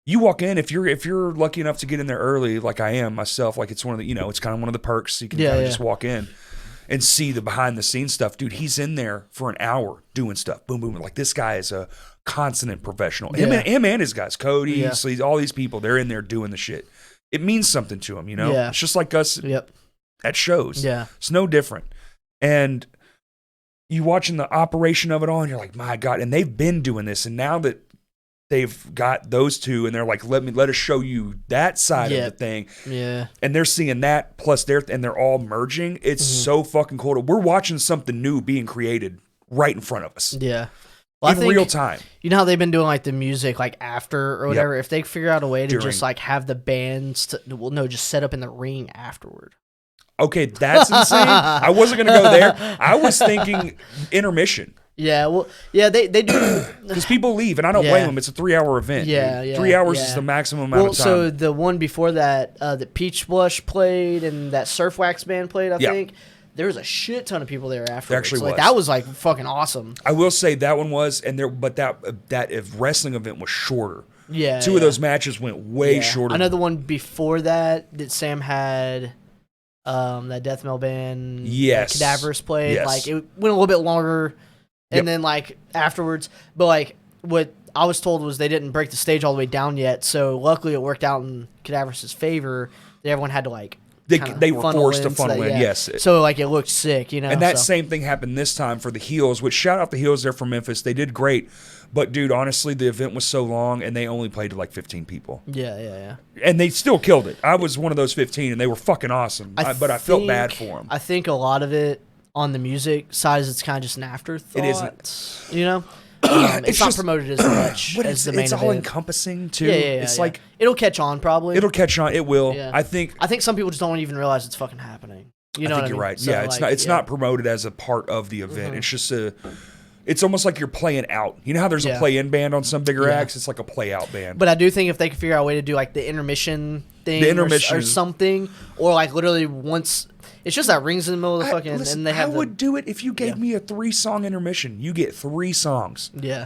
you walk in, if you're lucky enough to get in there early, like I am myself, like it's one of the, it's kind of one of the perks. You can Yeah, kind of yeah. just walk in and see the behind the scenes stuff. Dude, he's in there for an hour doing stuff. Boom, boom. Like this guy is a consummate professional. Him, Yeah. and his guys, Cody, Yeah. Sleaze, all these people, they're in there doing the shit. It means something to them, Yeah. It's just like us Yep. at shows. Yeah. It's no different. And you watching the operation of it all, and you're like, my God. And they've been doing this, and now that they've got those two, and they're like, let us show you that side of the thing. Yeah. And they're seeing that plus they're all merging. It's so fucking cool. We're watching something new being created right in front of us. Yeah. Well, in real time. You know how they've been doing like the music like after or whatever? If they figure out a way to During. just like have the bands just set up in the ring afterward. Okay, that's insane. I wasn't going to go there. I was thinking intermission. Yeah, well, yeah, they do. Because people leave, and I don't blame them. It's a 3-hour event. Yeah, dude. yeah. 3 hours yeah. is the maximum amount of time. So the one before that, the Peach Blush played and that Surf Wax band played, I think. There was a shit ton of people there afterwards. There actually was. That was like fucking awesome. I will say that one was, but that wrestling event was shorter. Yeah. Two of those matches went way shorter. I know the one before that Sam had that death metal band Cadaverous played. Yes. Like it went a little bit longer and then like afterwards. But like what I was told was they didn't break the stage all the way down yet. So luckily it worked out in Cadaverous' favor that everyone had to like They were forced to funnel in, yeah. yes. So like it looked sick, you know. And that same thing happened this time for the Heels, which shout out the Heels there from Memphis. They did great. But dude, honestly, the event was so long and they only played to like 15 people. Yeah. And they still killed it. I was one of those 15 and they were fucking awesome. But I felt bad for them. I think a lot of it on the music side is it's kind of just an afterthought. It isn't. You know? It's not promoted as much But as the main it's event. all encompassing too. Yeah, It's like it'll catch on probably. it'll catch on. It will. Yeah. I think some people just don't even realize it's fucking happening. You know I what think you're mean? right. So, Yeah, it's like, not not promoted as a part of the event. It's just it's almost like you're playing out. You know how there's a play-in band on some bigger acts? It's like a play-out band. But I do think if they could figure out a way to do like the intermission thing or something, or like literally once it's just that rings in the middle of the fucking and they have I would do it if you gave me a 3-song intermission. You get 3 songs. Yeah.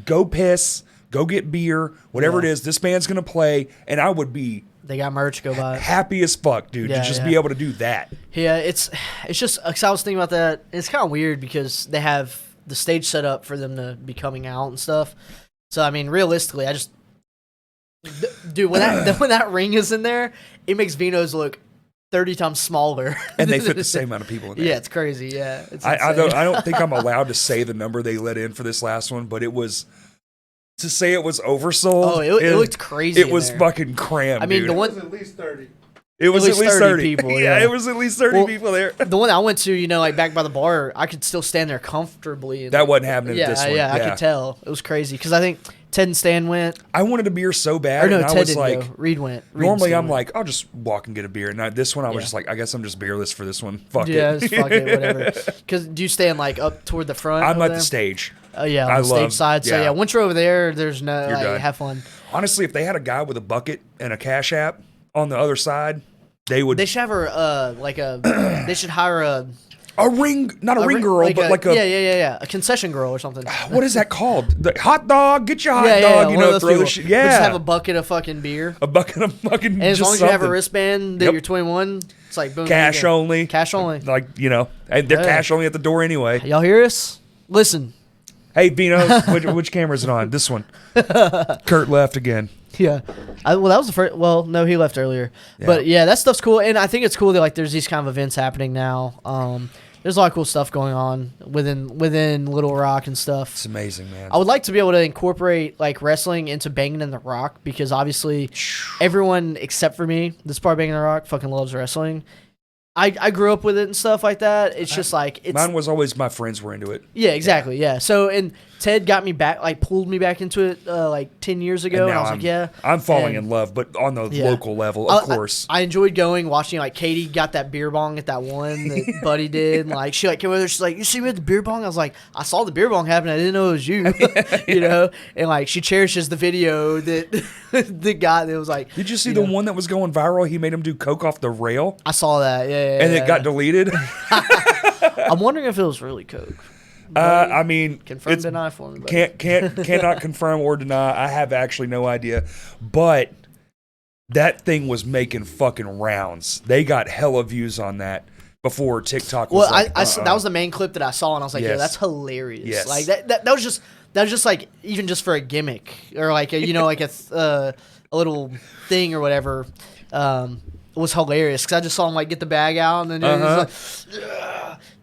Go piss, go get beer, whatever it is. This band's gonna play, and I would be They got merch, go buy it. happy as fuck, dude, to just be able to do that. Yeah, it's just cause I was thinking about that. It's kind of weird because they have the stage set up for them to be coming out and stuff. So I mean, realistically, I just dude when that ring is in there, it makes Vino's look 30 times smaller. And they fit the same amount of people in there. Yeah, it's crazy. Yeah, it's I don't think I'm allowed to say the number they let in for this last one, but it was to say it was oversold. Oh, it looked crazy. It was fucking crammed. I mean, dude. the It one was at least 30. it was at least 30 people. Yeah, Yeah, it was at least 30 people there. The one I went to, you know, like back by the bar, I could still stand there comfortably. And That wasn't happening yeah, at this one. yeah, I could tell. It was crazy because I think Ted and Stan went. I wanted a beer so bad, Or no, and I Ted was didn't like, go. Reed went. Reed and normally Stan I'm went. like, I'll just walk and get a beer. And this one, I was just like, I guess I'm just beerless for this one. Fuck yeah, it. just fuck it, whatever. Because do you stand like up toward the front? I'm over at there? the stage. Oh yeah, on I the stage love- side. So yeah. yeah, once you're over there, there's no You're like, done. have fun. Honestly, if they had a guy with a bucket and a cash app on the other side, they would. They should have her they should hire a ring, not a ring girl, but like a. yeah, a concession girl or something. What is that called? The hot dog. Get your hot Yeah, dog. You one of know, those throw the people. shit. We Yeah. just have a bucket of fucking beer. A bucket of fucking. And as just long as you have a something. wristband that Yep. you're 21, it's like boom. Cash there you go. only. Cash only. Like, you know, and they're Yeah. cash only at the door anyway. Y'all hear us? Listen. Hey, Vino, which camera is it on? This one. Kurt left again. Yeah. Well, that was the first. Well, no, he left earlier. But yeah, that stuff's cool, and I think it's cool that like there's these kind of events happening now. There's a lot of cool stuff going on within Little Rock and stuff. It's amazing, man. I would like to be able to incorporate like wrestling into Banging in the Rock because obviously everyone except for me, this part of Banging in the Rock, fucking loves wrestling. I grew up with it and stuff like that. It's just like it's Mine was always my friends were into it. yeah, exactly, yeah. So and Ted got me back, like pulled me back into it like 10 years ago, and I was like, yeah. I'm falling And- in love, but on the Yeah. local level, of course. I enjoyed going, watching, like, Katie got that beer bong at that one that Buddy did. And, like, she, like, came over there, she's like, you see me at the beer bong? I was like, I saw the beer bong happen. I didn't know it was you. You know? And, like, she cherishes the video that the guy that was like. Did you see the one that was going viral? He made him do coke off the rail, I saw that, yeah. and it got deleted. I'm wondering if it was really Coke. I mean, Confirm, it's- deny for me. Buddy. cannot confirm or deny. I have actually no idea, but that thing was making fucking rounds. They got hella views on that before TikTok was Well, like, that was the main clip that I saw, and I was like, Yes. "Yo, that's hilarious!" Yes. Like that was just like even just for a gimmick or like a, you know like a little thing or whatever. was hilarious because I just saw him like get the bag out and then he was like,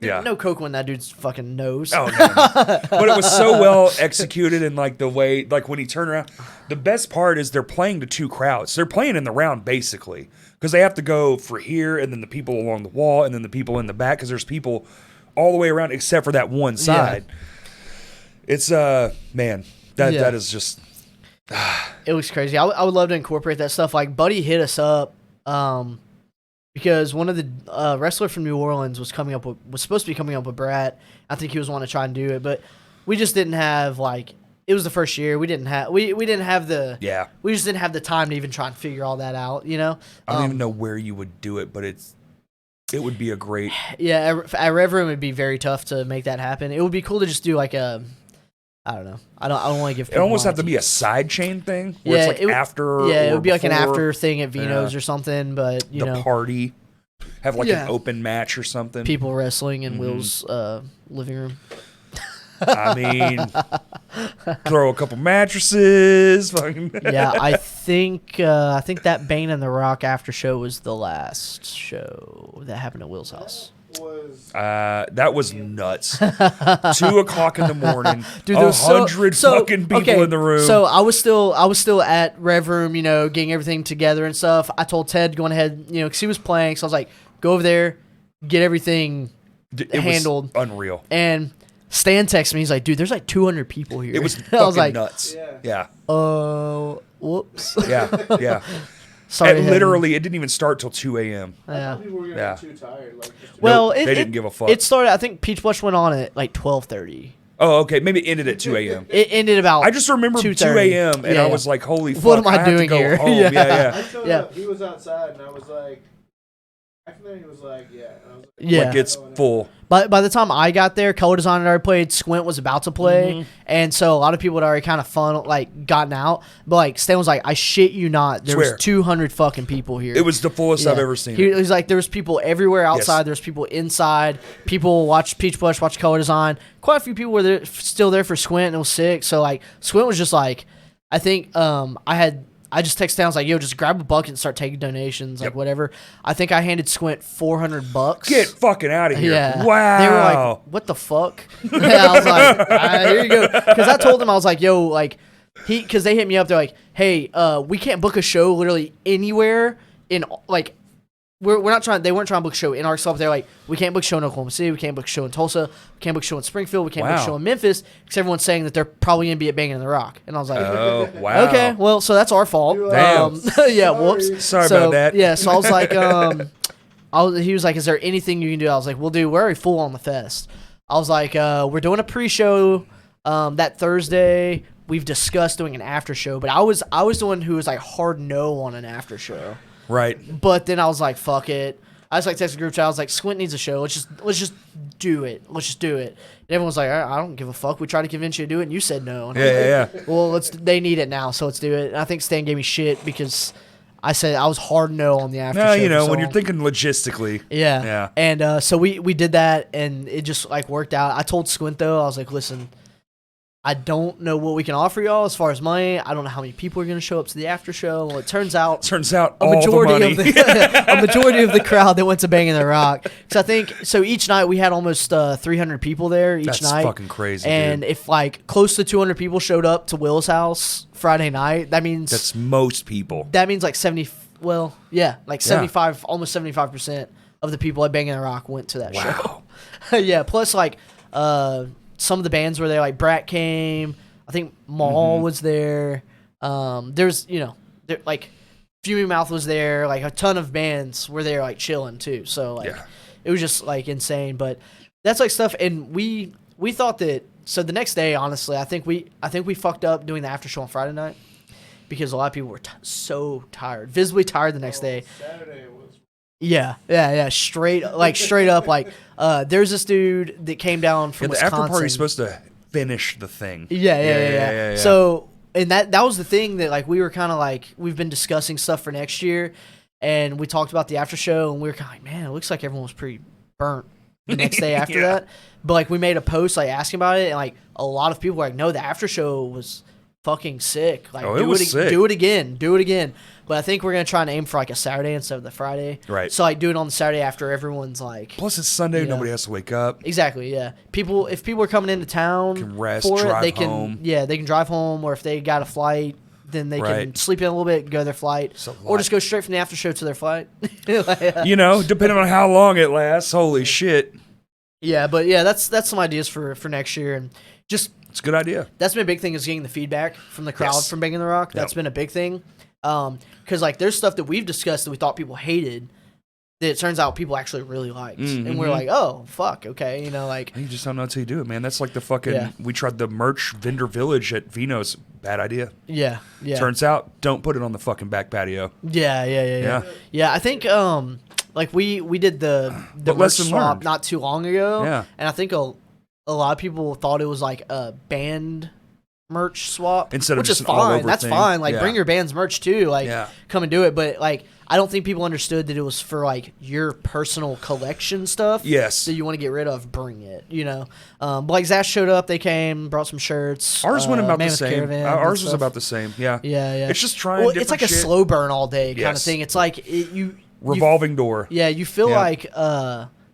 Dude, Yeah. no coke in that dude's fucking nose. Oh, no. But it was so well executed, and like the way, like when he turned around, the best part is they're playing to two crowds. They're playing in the round basically because they have to go for here, and then the people along the wall, and then the people in the back because there's people all the way around except for that one side. It's man, that is just. It was crazy. I would love to incorporate that stuff. Like Buddy hit us up because one of the wrestler from New Orleans was supposed to be coming up with Brat. I think he was wanting to try and do it, but we just didn't have like. It was the first year. We didn't have the we just didn't have the time to even try and figure all that out. You know. I don't even know where you would do it, but it would be a great. Yeah, at Rev Room it'd be very tough to make that happen. It would be cool to just do like a. I don't know. I don't want to give. It almost have to be a side chain thing where it's like after. Yeah, it would be like an before after thing at Vino's or something. But you know, the party, have like an open match or something. People wrestling in Will's living room. I mean, throw a couple mattresses. Yeah, I think that Bane and the Rock after show was the last show that happened at Will's house. That was nuts. 2:00 in the morning. Dude, there was 100 fucking people in the room. So I was still at Rev Room, you know, getting everything together and stuff. I told Ted going ahead, you know, because he was playing. So I was like, go over there, get everything handled. Was unreal. And Stan texted me. He's like, dude, there's like 200 people here. It was I fucking was like, nuts. Yeah. Whoops. Yeah. Sorry. Literally, it didn't even start till 2 a.m. Yeah. People were gonna get too tired. Like, Well, they didn't give a fuck. It started. I think Peach Blush went on at like 12:30. Oh, okay. Maybe it ended at 2 a.m. It ended about. I just remember 2 2:30. a.m. and I was like, holy fuck. What am I have to doing go here? home. Yeah. Yeah. I showed up. He was outside, and I was like, after that, he was like, yeah. And I was like, Yeah. Like it's full. By the time I got there, Color Design had already played. Squint was about to play, and so a lot of people had already kind of gotten out. But like Stan was like, "I shit you not, there was 200 fucking people here." It was the fullest I've ever seen. He was like, there was people everywhere outside. Yes. There was people inside. People watched Peach Blush, watched Color Design. Quite a few people were there, still there for Squint, and it was sick. So like Squint was just like, I think I just texted down. I was like, yo, just grab a bucket and start taking donations, like whatever. I think I handed Squint $400. Get fucking out of here. Yeah. Wow. They were like, what the fuck? Yeah, I was like, all right, here you go. Because I told them, I was like, yo, like, because they hit me up. They're like, hey, we can't book a show literally anywhere in, like, we're not trying, they weren't trying to book a show in Arkansas, but they're like, we can't book a show in Oklahoma City, we can't book a show in Tulsa, we can't book a show in Springfield, we can't book a show in Memphis, because everyone's saying that they're probably going to be at Banging in the Rock. And I was like, oh, wow. okay, well, so that's our fault. Damn. Yeah, whoops. Sorry about that. Yeah, so I was like, he was like, is there anything you can do? I was like, well, dude, we're already full on the fest. I was like, we're doing a pre-show that Thursday. We've discussed doing an after show, but I was the one who was like hard no on an after show. Right. But then I was like, fuck it. I just like texted the group chat. I was like, Squint needs a show. Let's just do it. Let's just do it. And everyone was like, I don't give a fuck. We tried to convince you to do it, and you said no. And Yeah. Well, they need it now, so let's do it. And I think Stan gave me shit because I said I was hard no on the after show. No, you know, for when so you're thinking logistically. Yeah. Yeah. And so we did that, and it just like worked out. I told Squint though, I was like, listen, I don't know what we can offer y'all as far as money. I don't know how many people are going to show up to the after show. Well, it turns out a a majority all the money. of a majority of the crowd that went to Banging the Rock. Because I think so each night we had almost 300 people there each That's night. fucking crazy. And dude. if like close to 200 people showed up to Will's house Friday night, that means That's most people. that means like 70. Well, yeah, like 75, almost 75% of the people at Banging the Rock went to that Wow. show. Yeah, plus like some of the bands were there. Like Brat came. I think Maul was there. There's like Fuming Mouth was there. Like a ton of bands were there, like chilling too. So like it was just like insane. But that's like stuff. And we thought that. So the next day, honestly, I think we fucked up doing the after show on Friday night because a lot of people were so tired, visibly tired the next day. Saturday was. Yeah. Straight up. Like there's this dude that came down from The Wisconsin. after party's supposed to finish the thing. Yeah. So, and that was the thing that like we were kind of like we've been discussing stuff for next year, and we talked about the after show, and we were kind of like, man, it looks like everyone was pretty burnt the next day after that. But like we made a post like asking about it, and like a lot of people were like, no, the after show was fucking sick. Like, Oh, it was sick. Do it again. But I think we're gonna try and aim for like a Saturday instead of the Friday. Right. So like do it on the Saturday after everyone's like. Plus, it's Sunday. Yeah. Nobody has to wake up. Exactly. Yeah. If people are coming into town Can rest, for it, drive they can. home. Yeah, they can drive home, or if they got a flight, then they can Right. sleep in a little bit, go to their flight, It's a or lot. just go straight from the after show to their flight. You know, depending on how long it lasts. Holy shit. Yeah, but yeah, that's some ideas for next year, and just It's a good idea. that's been a big thing is getting the feedback from the crowd Yes. from Banging the Rock. That's Yep. been a big thing, because like there's stuff that we've discussed that we thought people hated, that it turns out people actually really liked, and we're Mhm. like, oh fuck, okay, you know, like You just don't know until you do it, man. That's like the fucking. Yeah. We tried the merch vendor village at Vino's. Bad idea. yeah. Turns out, don't put it on the fucking back patio. Yeah. I think like we did the But merch lesson swap learned. not too long ago. Yeah. And I think a lot of people thought it was like a band merch swap Instead of which just is an fine. all-over That's thing. fine. Like Yeah. bring your band's merch too. Like Yeah. come and do it. But like I don't think people understood that it was for like your personal collection stuff. Yes. That you want to get rid of, bring it. You know. But like Zach showed up, they came, brought some shirts. Ours went about the Mammoth same. Caravan and Ours was stuff. about the same. Yeah. Yeah. It's just trying. Well, it's different like a shit. slow burn all day kind of Yes. thing. It's like you revolving door. Yeah, you feel Yeah. like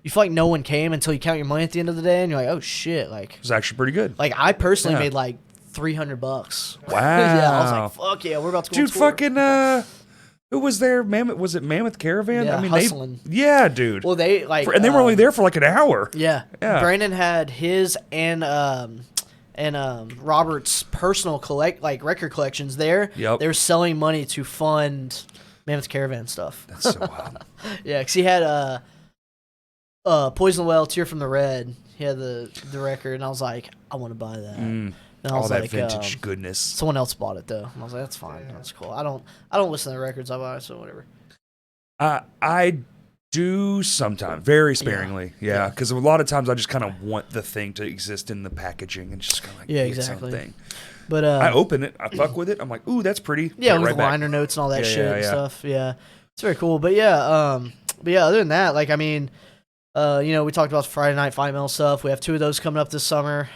you feel like no one came until you count your money at the end of the day, and you're like, oh shit, like It's actually pretty good. I personally Yeah. made like $300. Wow. Yeah, I was like, fuck yeah, we're about to go. Dude, score. fucking who was there? Mammoth, was it Mammoth Caravan? Yeah, I mean, hustling. yeah, dude. Well, they like, And they were only there for like an hour. Yeah, Yeah. Brandon had his and Robert's personal record collections there. Yep. They were selling money to fund Mammoth Caravan stuff. That's so wild. Yeah, because he had Poison Well, Tear from the Red. He had the record, and I was like, I want to buy that. And I All was that like, vintage goodness. someone else bought it though. And I was like, that's fine, that's cool. I don't listen to the records I buy, so whatever. I do sometimes, very sparingly. Yeah, because a lot of times I just kind of want the thing to exist in the packaging and just kind of like Yeah, be its own exactly. thing. But I open it, I fuck with it. I'm like, ooh, that's pretty. yeah, Put it with right back. liner notes and all that Yeah, shit yeah, and yeah. stuff. Yeah, it's very cool. But yeah, other than that, like I mean, we talked about the Friday Night Fight Mail stuff. We have 2 of those coming up this summer.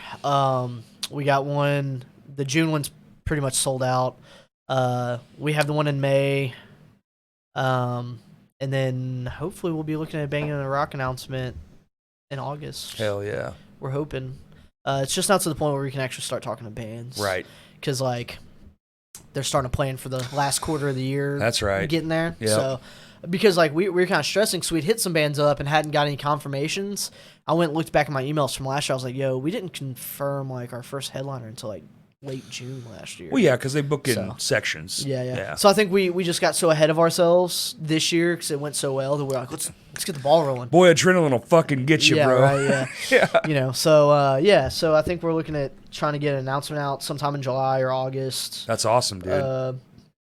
We got one. The June one's pretty much sold out. We have the one in May. And then hopefully we'll be looking at Banging the Rock announcement in August. Hell yeah. We're hoping. It's just not to the point where we can actually start talking to bands. Right. Because, like, they're starting to plan for the last quarter of the year. That's right. Getting there. Yep. So, because, like, we were kind of stressing, so we'd hit some bands up and hadn't got any confirmations. I went and looked back at my emails from last year. I was like, yo, we didn't confirm, like, our first headliner until, like, late June last year. Well, yeah, because they book in So. sections. Yeah. So I think we just got so ahead of ourselves this year because it went so well that we're like, let's get the ball rolling. Boy, adrenaline will fucking get you, Yeah, bro. right, yeah. Yeah. You know, so I think we're looking at trying to get an announcement out sometime in July or August. That's awesome, dude.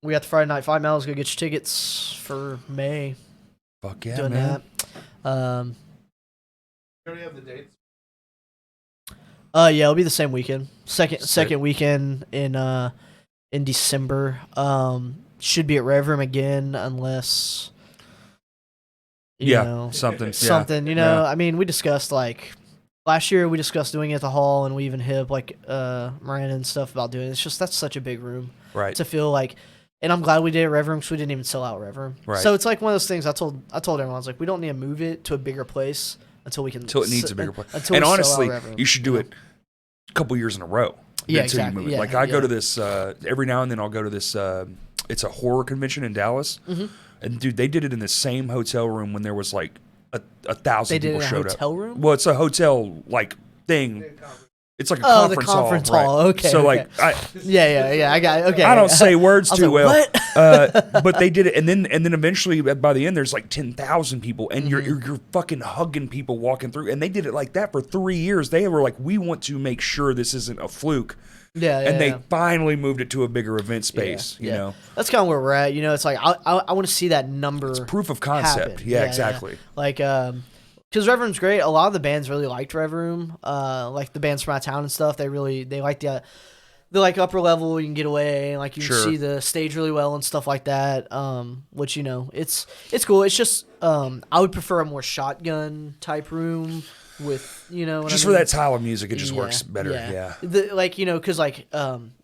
We got the Friday Night Fight Mail. Go get your tickets for May. Fuck yeah, Doing man. that. You already have the dates? Yeah, it'll be the same weekend. Second weekend in December. Should be at Rev Room again unless you know, something. You know, Yeah. I mean, we discussed like last year. We discussed doing it at the hall, and we even hit like Miranda and stuff about doing it. It's just that's such a big room Right. to feel like. And I'm glad we did it at Rev Room because we didn't even sell out Rev Room. Right. So it's like one of those things. I told everyone, I was like, we don't need to move it to a bigger place until we can. Until it needs a bigger place. Until And we sell out honestly, Rev Room, you should do it a couple years in a row. Yeah, until you exactly. move it. Yeah, Like I go yeah. to this every now and then. I'll go to this. It's a horror convention in Dallas, and dude, they did it in the same hotel room when there was like a 1,000 They did people it in a showed hotel up. room? Well, it's a hotel like thing. It's like a Oh, the conference conference hall. hall. Right. Okay, So okay. like Yeah. I got it. Okay. I don't say words I was too like, well, what? but they did it, and then eventually by the end, there's like 10,000 people, and you're fucking hugging people walking through, and they did it like that for 3 years. They were like, we want to make sure this isn't a fluke, and they finally moved it to a bigger event space. You know, that's kind of where we're at. You know, it's like I want to see that number. It's proof of concept. happen. Yeah, exactly. Like because Rev Room's great. A lot of the bands really liked Rev Room. Like the bands from out of town and stuff. They like they like upper level. You can get away. Like you can Sure. see the stage really well and stuff like that. Which you know, it's cool. It's just I would prefer a more shotgun type room with what Just I for mean? that style of music, it just works better. Yeah. Like, because like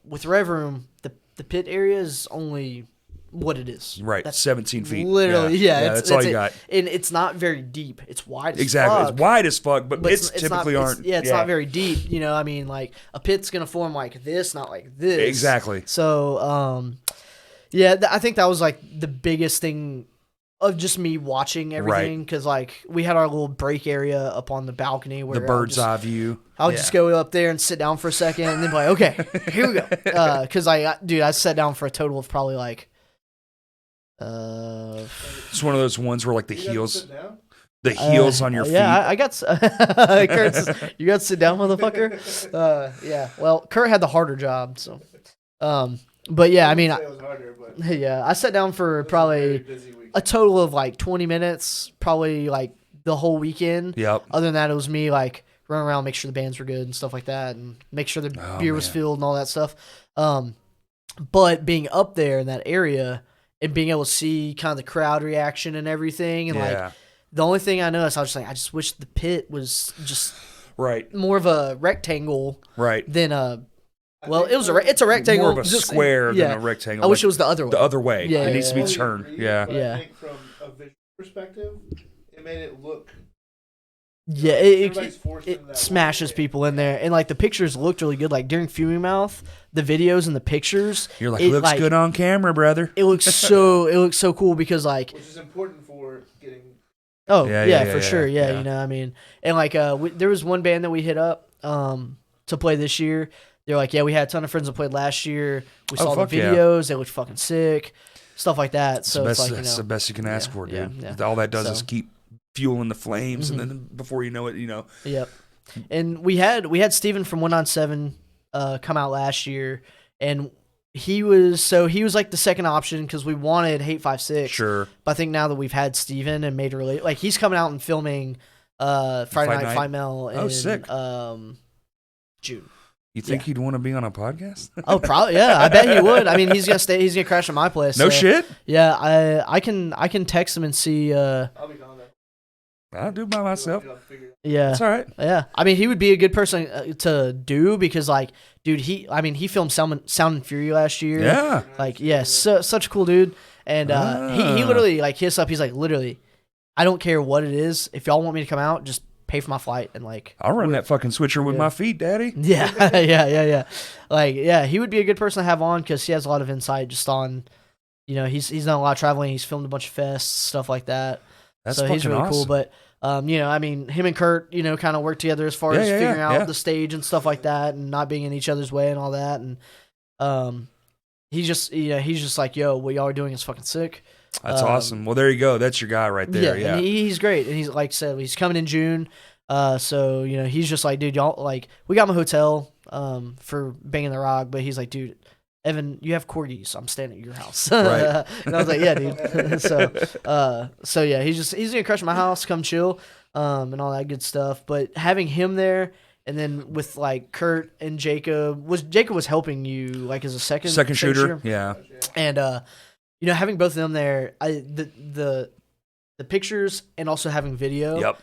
with Rev Room, the pit area is only what it is. Right, That's 17 feet. Literally, yeah. that's all you got. And it's not very deep. It's wide as Exactly. fuck. It's wide as fuck, but pits it's typically not, aren't. It's not very deep. You know, I mean, like a pit's gonna form like this, not like this. Exactly. So, yeah, I think that was like the biggest thing of just me watching everything, because like we had our little break area up on the balcony where The bird's eye view. I'll just go up there and sit down for a second and then be like, okay, here we go. Because I sat down for a total of probably like, It's one of those ones where like the You got to heels, sit down? the heels on your feet. Yeah, I got. Kurt says, you got to sit down, motherfucker. Yeah. Well, Kurt had the harder job, so. But yeah, I mean, It was harder, but yeah, I sat down for it was a probably very busy week. a total of like 20 minutes, probably like the whole weekend. Yep. Other than that, it was me like running around, make sure the bands were good and stuff like that, and make sure the beer was man. filled and all that stuff. But being up there in that area and being able to see kind of the crowd reaction and everything, and Yeah. like the only thing I noticed, I was just like, I just wish the pit was just Right. more of a rectangle Right. than a. Well, it was it's a rectangle. More of a just- square yeah. than a rectangle. I wish like it was the other way. the other way. Yeah, it needs to be yeah, Totally turned. agree, Yeah. but Yeah. I think from a visual perspective, it made it look. Yeah, Everybody's forced into it that smashes one area. people in there, and like the pictures looked really good. Like during Fuming Mouth, the videos and the pictures, You're like, it, looks good on camera, brother. It looks so cool because like, Which is important for getting. oh Yeah, yeah, yeah, for yeah, sure, yeah, yeah. you know, I mean, and like there was one band that we hit up to play this year. They're like, yeah, we had a ton of friends that played last year. We Oh, saw the fuck yeah. videos; they looked fucking sick, stuff like that. So That's it's like, that's you the know, best you can ask yeah, for, yeah, dude. yeah. All that does So- is keep fueling the flames, Mhm. and then before you know it, Yep. And we had Steven from 197 come out last year, and he was like the second option because we wanted Hate 56. sure. But I think now that we've had Steven and made a really like he's coming out and filming Friday Fight Night Night? Fight Mail in Oh, sick. June. You think Yeah. he'd want to be on a podcast? Oh, probably yeah. I bet he would. I mean, he's gonna crash at my place. No so, shit. Yeah, I can text him and see. I'll be gone there. I'll do it by myself. I'll figure it Yeah. That's all right. Yeah, I mean, he would be a good person to do because, like, dude, he filmed Sound and Fury last year. Yeah. Like, yeah, such a cool dude. And he literally, like, hit us up. He's like, literally, I don't care what it is. If y'all want me to come out, just pay for my flight. And, like, I'll run that fucking switcher with Yeah. my feet, daddy. yeah, yeah. Like, yeah, he would be a good person to have on because he has a lot of insight just on, you know, he's done a lot of traveling. He's filmed a bunch of fests, stuff like that. That's So fucking he's really cool. awesome. But you know, I mean, him and Kurt, you know, kind of work together as far Yeah, as yeah, figuring yeah, out yeah. the stage and stuff like that, and not being in each other's way and all that. And he's just like, yo, what y'all are doing is fucking sick. That's awesome. Well, there you go. That's your guy right there. Yeah. And he's great. And he's like I said, he's coming in June. So you know, he's just like, dude, y'all like, we got my hotel for Banging the Rock, but he's like, dude, Evan, you have corgis. I'm staying at your house. Right. And I was like, yeah, dude. So yeah, he's gonna crush my house, come chill, and all that good stuff. But having him there, and then with like Kurt and Jacob was helping you like as a second shooter. Yeah. and you know, having both of them there, the pictures and also having video. Yep.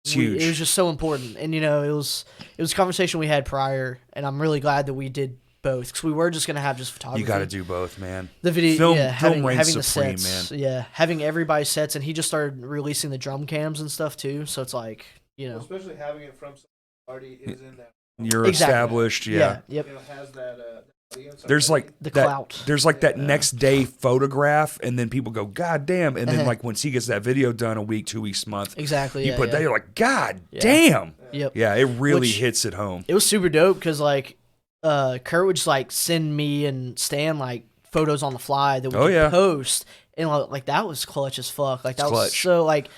It's huge. It was just so important, and you know, it was a conversation we had prior, and I'm really glad that we did both because we were just gonna have just photography. You got to do both, man. The video, Film- yeah, film reigns having the supreme, sets, yeah, having everybody's sets, and he just started releasing the drum cams and stuff too. So it's like, you know, especially having it from someone who already is in that. You're Exactly. established. Yeah. yep, You know, has that audience. There's like the that, clout. There's like that next day photograph, and then people go, God damn. And then like once he gets that video done a week, 2 weeks, month, Exactly. you yeah, put yeah. that, you're like, God Yeah. damn. Yep. Yeah, it really Which- hits it home. It was super dope because like Kurt would just like send me and Stan like photos on the fly that we Oh, could yeah. post, and like that was clutch as fuck. Like that It's was clutch. so like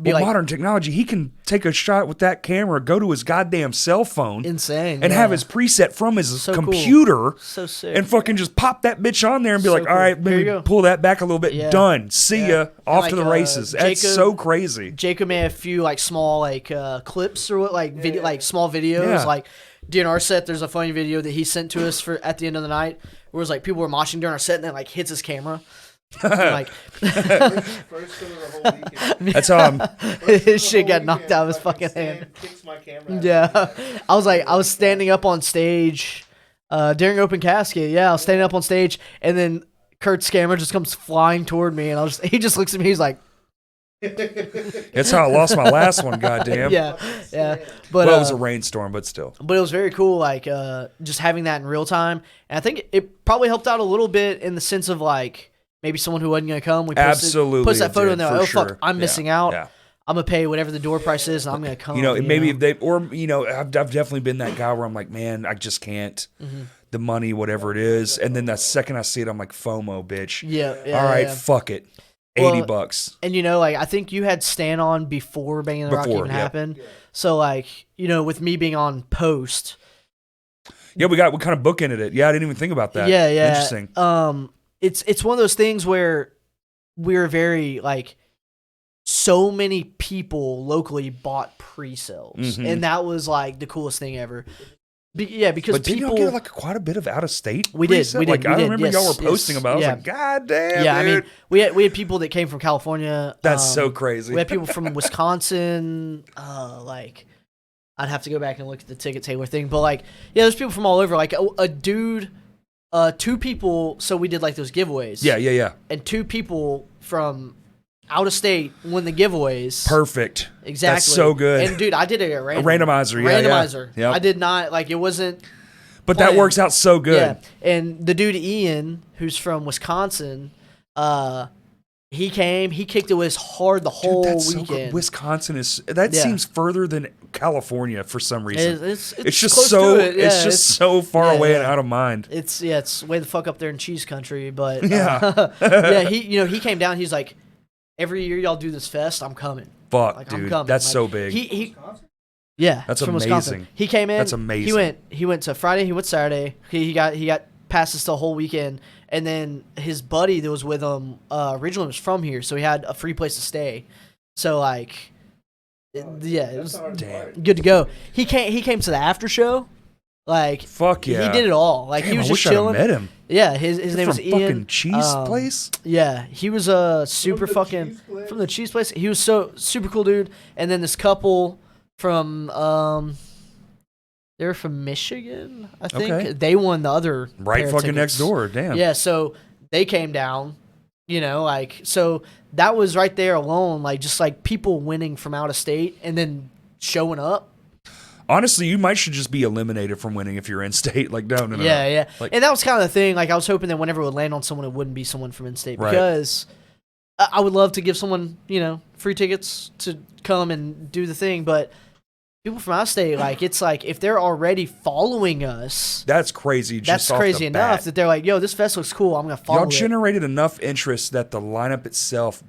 be Well, like modern technology, he can take a shot with that camera, go to his goddamn cell phone, insane and have yeah. his preset from his So cool. computer, so sick and fucking just pop that bitch on there and be So like, all cool. right, Here you maybe go. pull that back a little bit. Yeah. Done. See Yeah. ya. And Off like, to the races. That's Jacob- so crazy. Jacob made a few like small like clips or what like video like small videos Yeah. like during our set. There's a funny video that he sent to us for at the end of the night where it was like people were moshing during our set and then like hits his camera. like first of the whole weekend. That's how I'm. his shit got knocked out of his fucking hand. Kicks my camera out. Yeah, I was standing up on stage During open casket, yeah, I was standing up on stage, and then Kurt Scammer just comes flying toward me, and he just looks at me. He's like, That's how I lost my last one. Goddamn. yeah. But Well, it was a rainstorm, but still. But it was very cool, like just having that in real time, and I think it probably helped out a little bit in the sense of like maybe someone who wasn't gonna come. We Absolutely puts that it photo did, in there. for Like, oh sure. fuck, I'm Yeah, missing out. yeah. I'm gonna pay whatever the door price is, and I'm gonna come. You know, maybe know? if they, or, you know, I've definitely been that guy where I'm like, man, I just can't. The money, whatever it is. And then the second I see it, I'm like, FOMO, bitch. Yeah. All right, yeah. fuck it. Well, $80. And you know, like I think you had Stan on before Banging the Rock Before, even yeah. happened. So like, you know, with me being on post. Yeah, we kind of bookended it. Yeah, I didn't even think about that. Yeah. Interesting. It's one of those things where we're very like so many people locally bought pre-sales, Mhm. and that was like the coolest thing ever. Because But didn't people y'all get like quite a bit of out of state? We did, resale? we did, Like we I did, remember yes, y'all were posting yes, about it. I was yeah. like, God damn, yeah, dude. I mean, we had people that came from California. That's so crazy. We had people from Wisconsin. Like I'd have to go back and look at the ticket Taylor thing, but like yeah, there's people from all over. Like a dude, 2 people. So we did like those giveaways. Yeah. And 2 people from out of state won the giveaways. Perfect. Exactly. That's so good. And dude, I did it at random. randomizer, yeah, Randomizer. yeah. Yep. I did not like it wasn't. But that planned. works out so good. Yeah. And the dude Ian, who's from Wisconsin, he came. He kicked it was hard the whole Dude, that's so weekend. good. Wisconsin is that Yeah. seems further than California for some reason. It's just close so to it. Yeah, it's just so far yeah, away yeah. and out of mind. It's way the fuck up there in cheese country. But Yeah. yeah. He came down. He's like, every year y'all do this fest, I'm coming. Fuck, Like I'm dude, coming. that's Like, so big. He yeah, That's he's from amazing. Wisconsin. He came in. That's amazing. He went to Friday. He went Saturday. He got passes the whole weekend, and then his buddy that was with him originally was from here, so he had a free place to stay. So like, it was Damn. good to go. He came to the after show. Like Fuck yeah. he did it all. Like Damn, he was I just wish I'd have chilling. met him. Yeah, his name From was Ian. fucking cheese place. Yeah, he was super the fucking cheese place? from the cheese place. He was so super cool dude. And then this couple from they were from Michigan, I think. Okay. They won the other Right pair of fucking tickets. next door. Damn. Yeah, so they came down, you know, like so that was right there alone, like just like people winning from out of state and then showing up. Honestly, you might should just be eliminated from winning if you're in state. Like, no. Yeah. Like- And that was kind of the thing. Like, I was hoping that whenever it would land on someone, it wouldn't be someone from in-state. Right. Because I would love to give someone, you know, free tickets to come and do the thing. But people from out-of-state, like, it's like, if they're already following us, That's crazy. that's Just off crazy the enough bat. that they're like, yo, this fest looks cool. I'm going to follow Y'all it. generated enough interest that the lineup itself,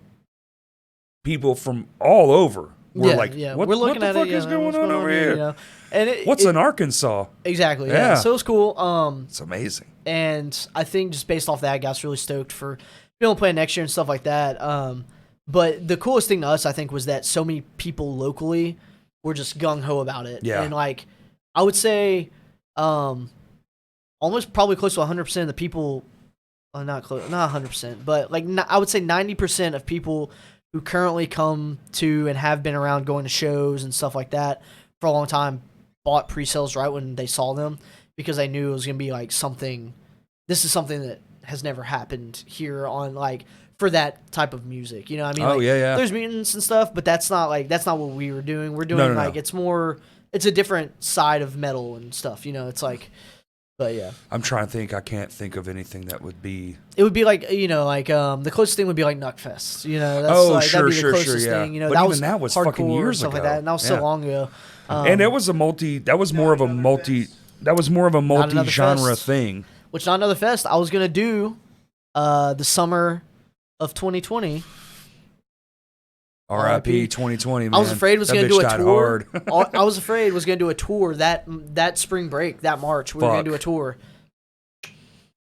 people from all over were like, What, we're looking what the at fuck it. is yeah, going what's on over you here? know? And What's in Arkansas? Exactly. Yeah. Yeah. So it was cool. It's amazing. And I think just based off that, I got really stoked for being able to play next year and stuff like that. But the coolest thing to us, I think, was that so many people locally were just gung ho about it. Yeah. And like, I would say, almost probably close to 100% of the people, not 100%, but like I would say 90% of people who currently come to and have been around going to shows and stuff like that for a long time bought pre-sales right when they saw them because they knew it was going to be like something. This is something that has never happened here on like for that type of music. You know what I mean? Oh, Like, yeah. There's mutants and stuff, but that's not what we were doing. We're doing No. like it's a different side of metal and stuff. You know, it's like, but yeah. I'm trying to think. I can't think of anything that would be. It would be like, you know, like the closest thing would be like Nutfest. You know, that's Oh, like, sure, that'd be sure, the sure, closest yeah. thing. You know, But that even was that was hardcore fucking years and stuff like ago. that, and that was Yeah. so long ago. And it was more of a multi another genre fest. thing. Which not another fest. I was gonna do the summer of 2020. R.I.P. 2020. Man. I was afraid it was That gonna bitch do a died tour. hard. I was afraid it was gonna do a tour that spring break, that March. We were gonna Fuck. do a tour.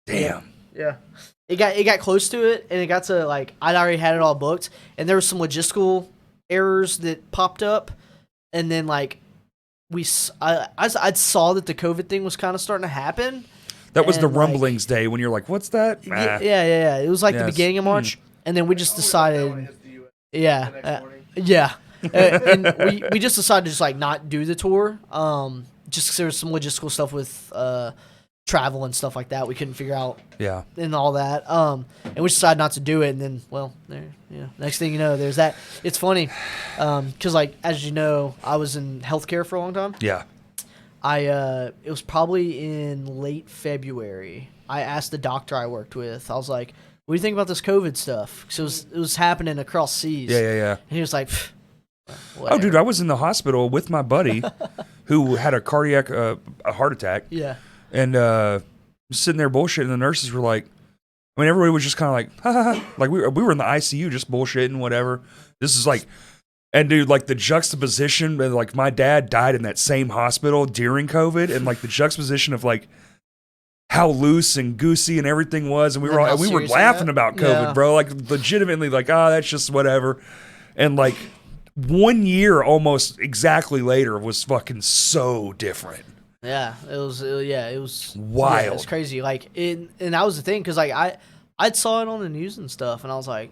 Damn. Yeah. It got close to it, and it got to like I'd already had it all booked, and there was some logistical errors that popped up, and then like I saw that the COVID thing was kind of starting to happen. That was the And, like, rumblings day when you're like, "What's that?" Yeah. It was like the Yes. beginning of March, and then we just decided, The next yeah, morning. yeah, and we just decided to just like not do the tour, just 'cause there was some logistical stuff with travel and stuff like that. We couldn't figure out Yeah. and all that. And we decided not to do it. And then, well, there, next thing you know, there's that. It's funny, because like as you know, I was in healthcare for a long time. Yeah. It was probably in late February. I asked the doctor I worked with. I was like, "What do you think about this COVID stuff?" Because it was happening across seas. Yeah. And he was like, Oh, whatever. dude, I was in the hospital with my buddy who had a cardiac, a heart attack. Yeah. And sitting there bullshitting. The nurses were like, I mean, everybody was just kind of like, ha, ha, ha. Like we were in the ICU just bullshitting, whatever. This is like, and dude, like the juxtaposition, and like my dad died in that same hospital during COVID, and like the juxtaposition of like how loose and goosey and everything was, and we And were all, how and we were serious laughing it about got. COVID, Yeah. bro. Like legitimately, like that's just whatever, and like 1 year almost exactly later was fucking so different. Yeah, it was. It was Wild. Yeah, it was crazy. Like, and that was the thing, because like I saw it on the news and stuff, and I was like,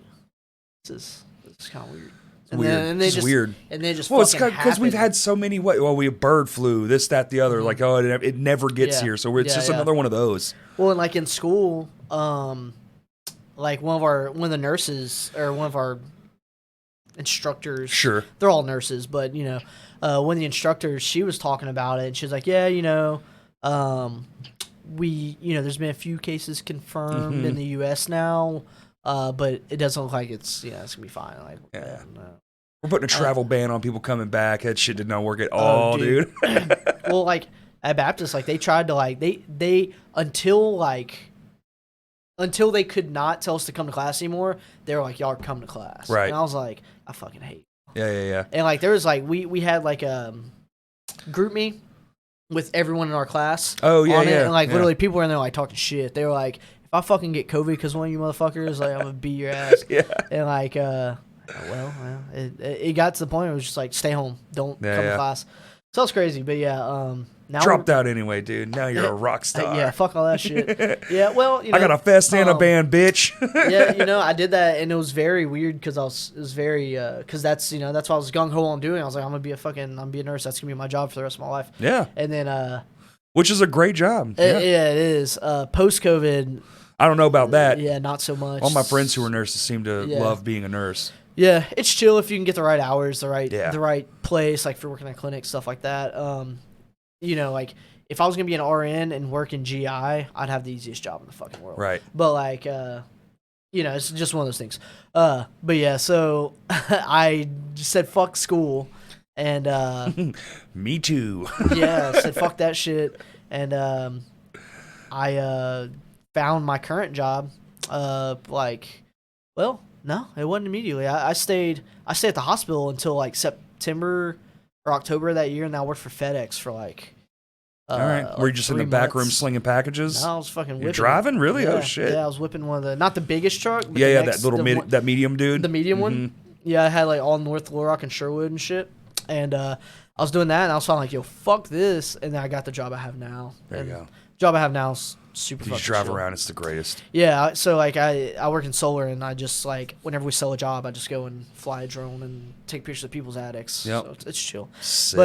this is kind of weird. And Weird. then they It's just weird. And they just Well, it's fucking because we've happened. had so many. Well, we have bird flu, this, that, the other. Like, oh, it never gets Yeah. here, so it's Yeah, just yeah. another one of those. Well, and like in school, like one of the nurses or one of our instructors. Sure. They're all nurses, but one of the instructors, she was talking about it, and she was like, yeah, there's been a few cases confirmed Mm-hmm. in the U.S. now, but it doesn't look like it's gonna be fine. Like, Yeah. no. We're putting a travel ban on people coming back. That shit did not work at all, dude. Well, like at Baptist, like they tried to like they until they could not tell us to come to class anymore. They were like, y'all come to class, Right. And I was like, I fucking hate. Yeah. And like there was like we had like a group me with everyone in our class. Oh, yeah, on it, yeah, and like yeah. literally people were in there like talking shit. They were like, if I fucking get COVID because one of you motherfuckers, like I'm gonna beat your ass. Yeah. And like it got to the point where it was just like stay home, don't Yeah, come yeah. to class. So it's crazy, but yeah. Now Dropped out anyway, dude. Now you're a rock star. yeah, fuck all that shit. Yeah, well, I got a fest and a band, bitch. yeah, I did that, and it was very weird because because that's that's what I was gung ho on doing. I was like, I'm gonna be a nurse. That's gonna be my job for the rest of my life. Yeah. And then Which is a great job. yeah, it is. Post COVID, I don't know about that. yeah, not so much. All my friends who are nurses seem to Yeah. love being a nurse. Yeah, it's chill if you can get the right hours, the Yeah. right place, like for working at clinics, stuff like that. Like if I was gonna be an RN and work in GI, I'd have the easiest job in the fucking world. Right. But like, it's just one of those things. But yeah, so I just said fuck school, and Me too. yeah, said fuck that shit, and I found my current job. No, it wasn't immediately. I stayed at the hospital until like September or October of that year, and I worked for FedEx for like. All right. Were you just in the 3 back room months. slinging packages? No, I was fucking whipping. You're driving? Really? Yeah, Oh, shit. Yeah, I was whipping one of the not the biggest truck. But Yeah, the that little that medium dude. the medium one. Mhm. Yeah, I had like all North Little Rock and Sherwood and shit. And I was doing that, and I was like, yo, fuck this. And then I got the job I have now. There you And go. Job I have now is super You fucking just drive chill. around. It's the greatest. Yeah, so like I work in solar, and I just like whenever we sell a job, I just go and fly a drone and take pictures of people's attics. Yep. So it's chill. Sick.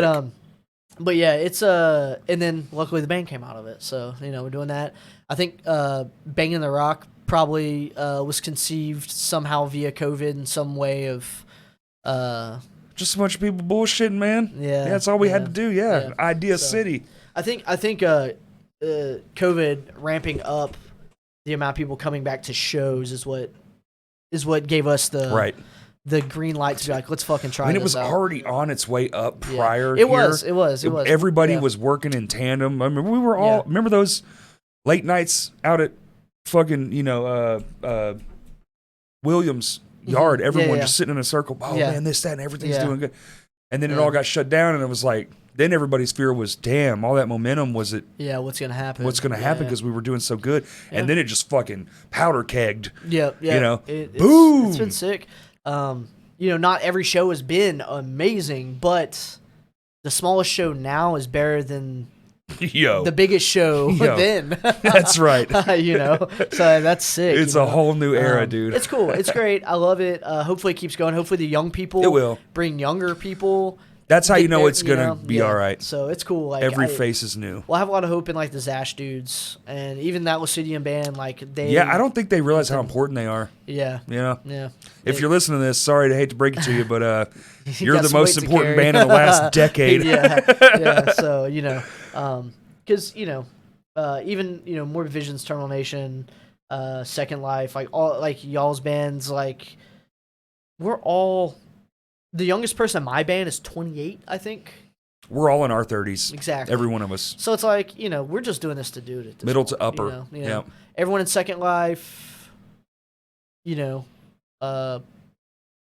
But yeah, it's and then luckily the band came out of it, so we're doing that. I think Banging the Rock probably was conceived somehow via COVID in some way of just a bunch of people bullshitting, man. Yeah, That's all we had yeah, to do. Yeah. yeah. Idea So- City. I think COVID ramping up the amount of people coming back to shows is what gave us the Right. the green light to be like, let's fucking try. I mean, it this was out. already on its way up Yeah. prior. It here. was. Everybody Yeah. was working in tandem. I remember we were all. Yeah. Remember those late nights out at fucking Williams yard. Everyone yeah. just sitting in a circle. Oh Yeah. man, this, that, and everything's Yeah. doing good. And then it Yeah. all got shut down, and it was like. Then everybody's fear was, damn, all that momentum was it. Yeah, what's gonna happen? What's going to happen because we were doing so good, Yeah. and then it just fucking powder kegged. Yeah, Boom! It's been sick. Not every show has been amazing, but the smallest show now is better than Yo, the biggest show Yo. then. that's right. So that's sick. It's a whole new era, dude. It's cool. It's great. I love it. Hopefully it keeps going. Hopefully the young people It will. bring younger people That's how you know there, it's gonna be Yeah. all right. So it's cool. Like Every face is new. Well, I have a lot of hope in like the Zash dudes and even that Lucidian band. Like they. Yeah, I don't think they realize how important they are. Yeah. Yeah. Yeah. If you're listening to this, sorry to hate to break it to you, but you're got the some most weight to important carry. band in the last decade. yeah. So because even Morbid Vision's Terminal Nation, Second Life, like all like y'all's bands, like we're all. The youngest person in my band is 28, I think. We're all in our 30s. Exactly. Every one of us. So it's like, we're just doing this to do it. At this Middle point, to upper. Yep. Everyone in Second Life,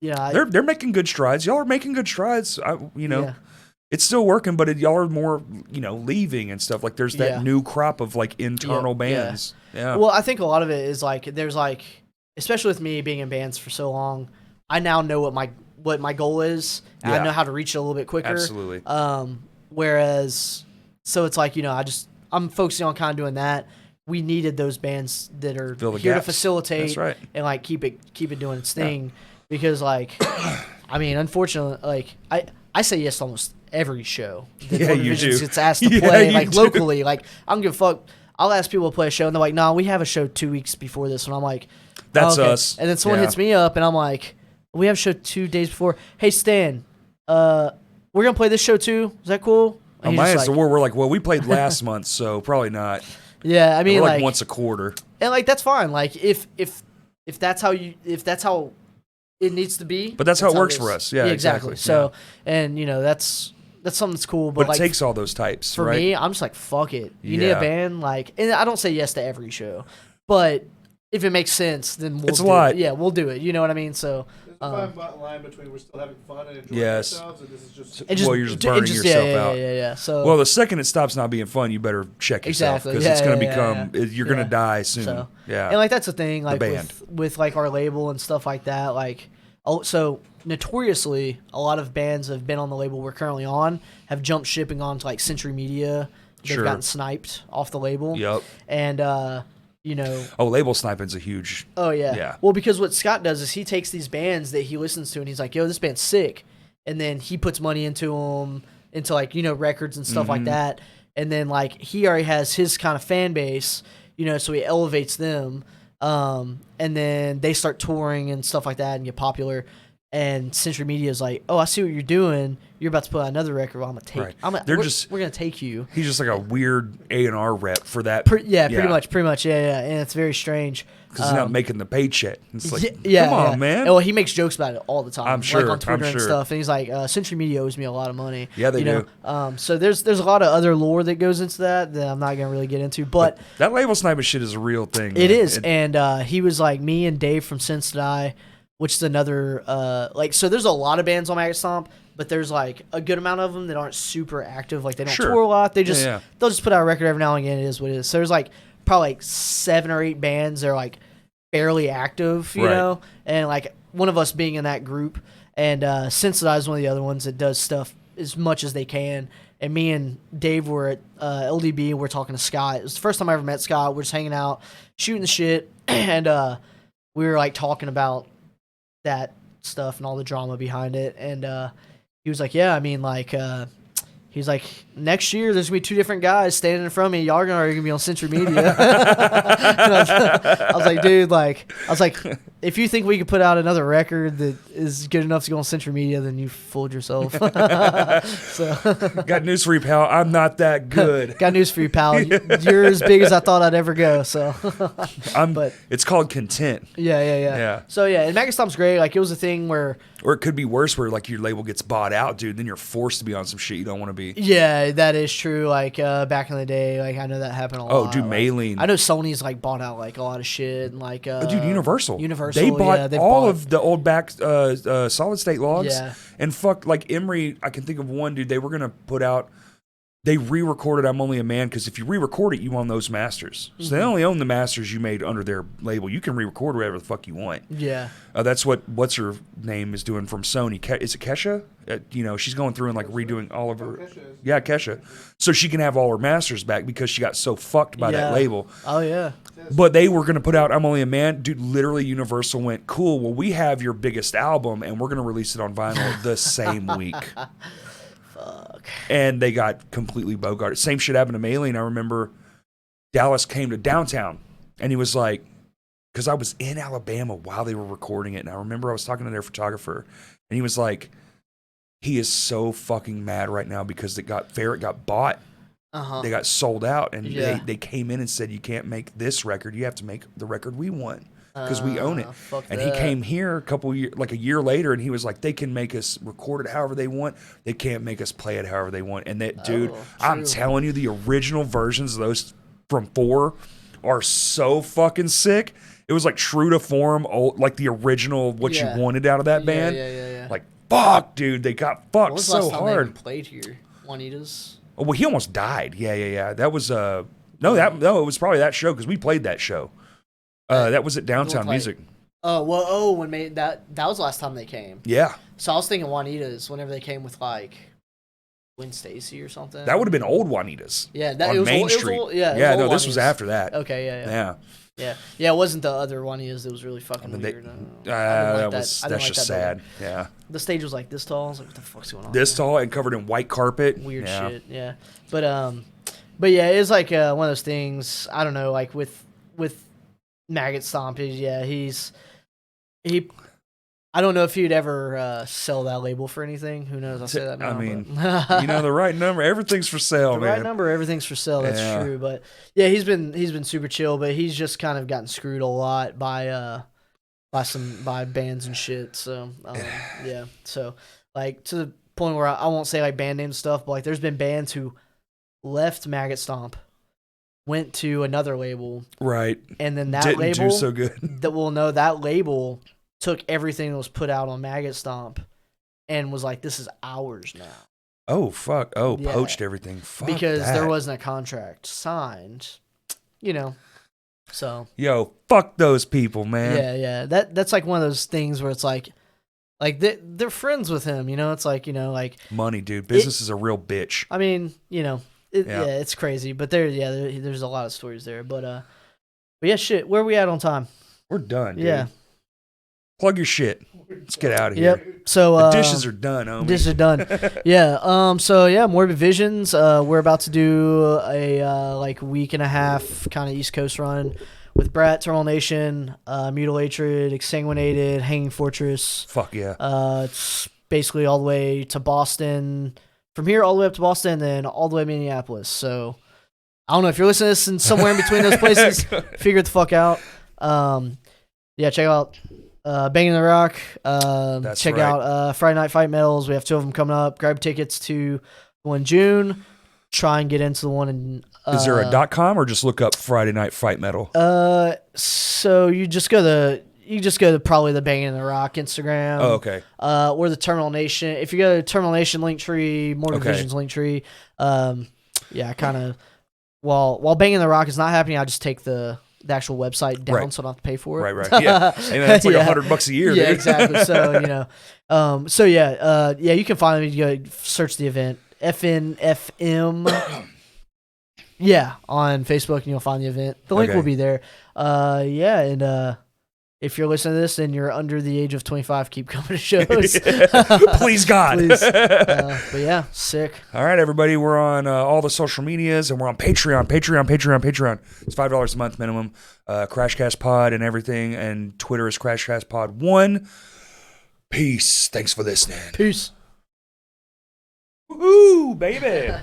they're making good strides. Y'all are making good strides. Yeah. It's still working, but y'all are more, leaving and stuff. Like there's that Yeah. new crop of like internal bands. Yeah. Well, I think a lot of it is like there's like, especially with me being in bands for so long, I now know what my goal is. And Yeah. I know how to reach it a little bit quicker. Absolutely. Whereas, so it's like I'm focusing on kind of doing that. We needed those bands that are Fill the here gaps. to facilitate That's right. and like keep it doing its thing. Because like, I mean, unfortunately, like I say yes to almost every show that Yeah, Morbid you Visions do. gets asked to Yeah, play, you like do. locally. Like I don't give a fuck. I'll ask people to play a show, and they're like, "No, we have a show 2 weeks before this." And I'm like, That's "Oh, okay." us. And then someone Yeah. hits me up, and I'm like, "We have a show 2 days before. Hey Stan, we're gonna play this show too. Is that cool?" And On he's my just end, like, so we're like, well, we played last month, so probably not. yeah, I mean, We're like once a quarter. and like that's fine. Like if that's how it needs to be. But that's how it works is. for us. Yeah, exactly. exactly. So and that's something that's cool. But But like it takes all those types, for right? me, I'm just like fuck it. You need a Yeah. band like, and I don't say yes to every show, but if it makes sense, then we'll It's a do lot. It. Yeah, we'll do it. You know what I mean? So. There's a fine line between we're still having fun and enjoying Yes. ourselves, and this is just And just, Well, you're just and burning yourself yeah, out. Yeah. So Well, the second it stops not being fun, you better check yourself Exactly. because Yeah, it's going to yeah, become you're going Yeah. to die soon. So Yeah. and like that's the thing, like band. with like our label and stuff like that. Like, so notoriously, a lot of bands have been on the label we're currently on have jumped shipping onto like Century Media. They've Sure. gotten sniped off the label. Yep. And Oh, label sniping's a huge. Oh yeah. Yeah. Well, because what Scott does is he takes these bands that he listens to and he's like, "Yo, this band's sick," and then he puts money into them, into like records and stuff Mm-hmm. like that, and then like he already has his kind of fan base, so he elevates them, and then they start touring and stuff like that and get popular. And Century Media is like, "Oh, I see what you're doing. You're about to put out another record. Well, I'm gonna take. Right. We're gonna take you." He's just like a weird A&R rep for that. Pretty much. Yeah. And it's very strange. Because he's not making the paycheck. It's like, yeah, come on, yeah. man. Well, he makes jokes about it all the time. I'm sure, like on Twitter I'm and sure. stuff. And he's like, Century Media owes me a lot of money. Yeah, they do. So there's a lot of other lore that goes into that I'm not gonna really get into. But that label sniping shit is a real thing. it man. is, and he was like me and Dave from Sense to Die, which is another so there's a lot of bands on Maggot Stomp, but there's like a good amount of them that aren't super active. Like they don't Sure. tour a lot. They just Yeah. they'll just put out a record every now and again. It is what it is. So there's like probably like 7 or 8 bands that are like fairly active, you Right. know, and like one of us being in that group, and Sense to Die is one of the other ones that does stuff as much as they can. And me and Dave were at LDB. We're talking to Scott. It was the first time I ever met Scott. We're just hanging out, shooting the shit, and we were like talking about that stuff and all the drama behind it. And he was like, "Yeah, I mean, like, he's like, next year there's gonna be 2 different guys standing in front of me. Y'all are gonna be on Century Media." And I was like, dude, if you think we could put out another record that is good enough to go on Century Media, then you fooled yourself. So, Got news for you, pal. I'm not that good. got news for you, pal. You're as big as I thought I'd ever go. So, but- It's called content. yeah. Yeah. So yeah, and Maggot Stomp's great. Like it was a thing where. Or it could be worse where like your label gets bought out, dude. Then you're forced to be on some shit you don't want to be. Yeah, that is true. Like back in the day, like I know that happened a lot. Oh, dude, Like, Maylene. I know Sony's like bought out like a lot of shit and like Oh, dude, Universal. Universal, They bought yeah, they've all bought- of the old back solid state logs. Yeah. And fuck, like Emery, I can think of one, dude. They were going to put out, they re-recorded I'm Only a Man because if you re-record it, you own those masters. So they only own the masters you made under their label. You can re-record whatever the fuck you want. Yeah. That's what's her name is doing from Sony. Is it Kesha? She's going through and like redoing all of her. Kesha is. Yeah, Kesha. So she can have all her masters back because she got so fucked by that Yeah. label. Oh yeah. But they were going to put out I'm Only a Man. Dude, literally Universal went, cool, well, we have your biggest album, and we're going to release it on vinyl the same week. and they got completely bogarted. Same shit happened to Maylene. I remember Dallas came to downtown, and he was like, because I was in Alabama while they were recording it, and I remember I was talking to their photographer, and he was like, he is so fucking mad right now because Ferret got bought. They got sold out, and they came in and said, you can't make this record. You have to make the record we want because we own it. And he came here a year later, and he was like, they can make us record it however they want. They can't make us play it however they want. And that, dude, I'm telling you, the original versions of those from 4 are so fucking sick. It was like true to form, like the original what you wanted out of that band. Yeah. Like, fuck, dude, they got fucked was so last time they hard. even played here? Juanita's? Oh, well, he almost died. Yeah. That was no, it was probably that show because we played that show. That was at Downtown Music. Oh, when that was the last time they came. Yeah. So I was thinking Juanita's whenever they came with like Gwen Stacy or something. That would have been old Juanita's. Yeah, that on it was Main old, Street. It was old, yeah, This was after that. Okay, Yeah. Yeah, it wasn't the other Juanita's that was really fucking weird. That's just sad. Yeah. The stage was like this tall. I was like, what the fuck's going on? This tall and covered in white carpet. Weird shit. Yeah. But yeah, it's like one of those things. I don't know, like with Maggot Stomp. I don't know if he'd ever sell that label for anything. Who knows? I'll say that now. I mean, the right number. Everything's for sale, the man. right number, everything's for sale. That's true. But yeah, he's been super chill. But he's just kind of gotten screwed a lot by bands and shit. So yeah. So like to the point where I won't say like band name stuff, but like there's been bands who left Maggot Stomp, went to another label, right, and then that didn't label do so good. that label took everything that was put out on Maggot Stomp and was like, this is ours now. Oh, fuck. Oh, yeah. Poached everything. Fuck because that. there wasn't a contract signed, so. Yo, fuck those people, man. Yeah. That's like one of those things where it's like they're friends with him, it's like, like. Money, dude. Business is a real bitch. I mean, it's crazy, but there's a lot of stories there. But yeah, shit, where are we at on time? We're done, dude. Yeah. Plug your shit. Let's get out of here. Yep. So the dishes are done, homie. Dishes are done. Yeah. So yeah, Morbid Visions. We're about to do a like week and a half kind of East Coast run with Brat, Terminal Nation, Mutilatred, Exsanguinated, Hanging Fortress. Fuck yeah. It's basically all the way to Boston. From here all the way up to Boston, and then all the way to Minneapolis. So I don't know if you're listening to this and somewhere in between those places. Figure it the fuck out. Yeah, check out. Banging the Rock. Check out Friday Night Fight Metals. We have 2 of them coming up. Grab tickets to the one in June. Try and get into the one in. Is there a .com or just look up Friday Night Fight Metal? So you just go to probably the Banging the Rock Instagram. Oh, okay. Or the Terminal Nation. If you go to Terminal Nation Linktree, Morbid Visions Linktree. Yeah, kind of. While Banging the Rock is not happening, I just take the actual website down, so I don't have to pay for it. Right. Yeah, and that's like $100 a year. Yeah, dude. exactly. So you can find me. You go search the event FNFM. Yeah, on Facebook, and you'll find the event. The link will be there. And if you're listening to this and you're under the age of 25, keep coming to shows. Please, God. Please. But yeah, sick. All right, everybody. We're on all the social medias, and we're on Patreon. It's $5 a month minimum. Crashcast Pod and everything, and Twitter is Crashcast Pod 1. Peace. Thanks for listening. Peace. Woohoo, baby.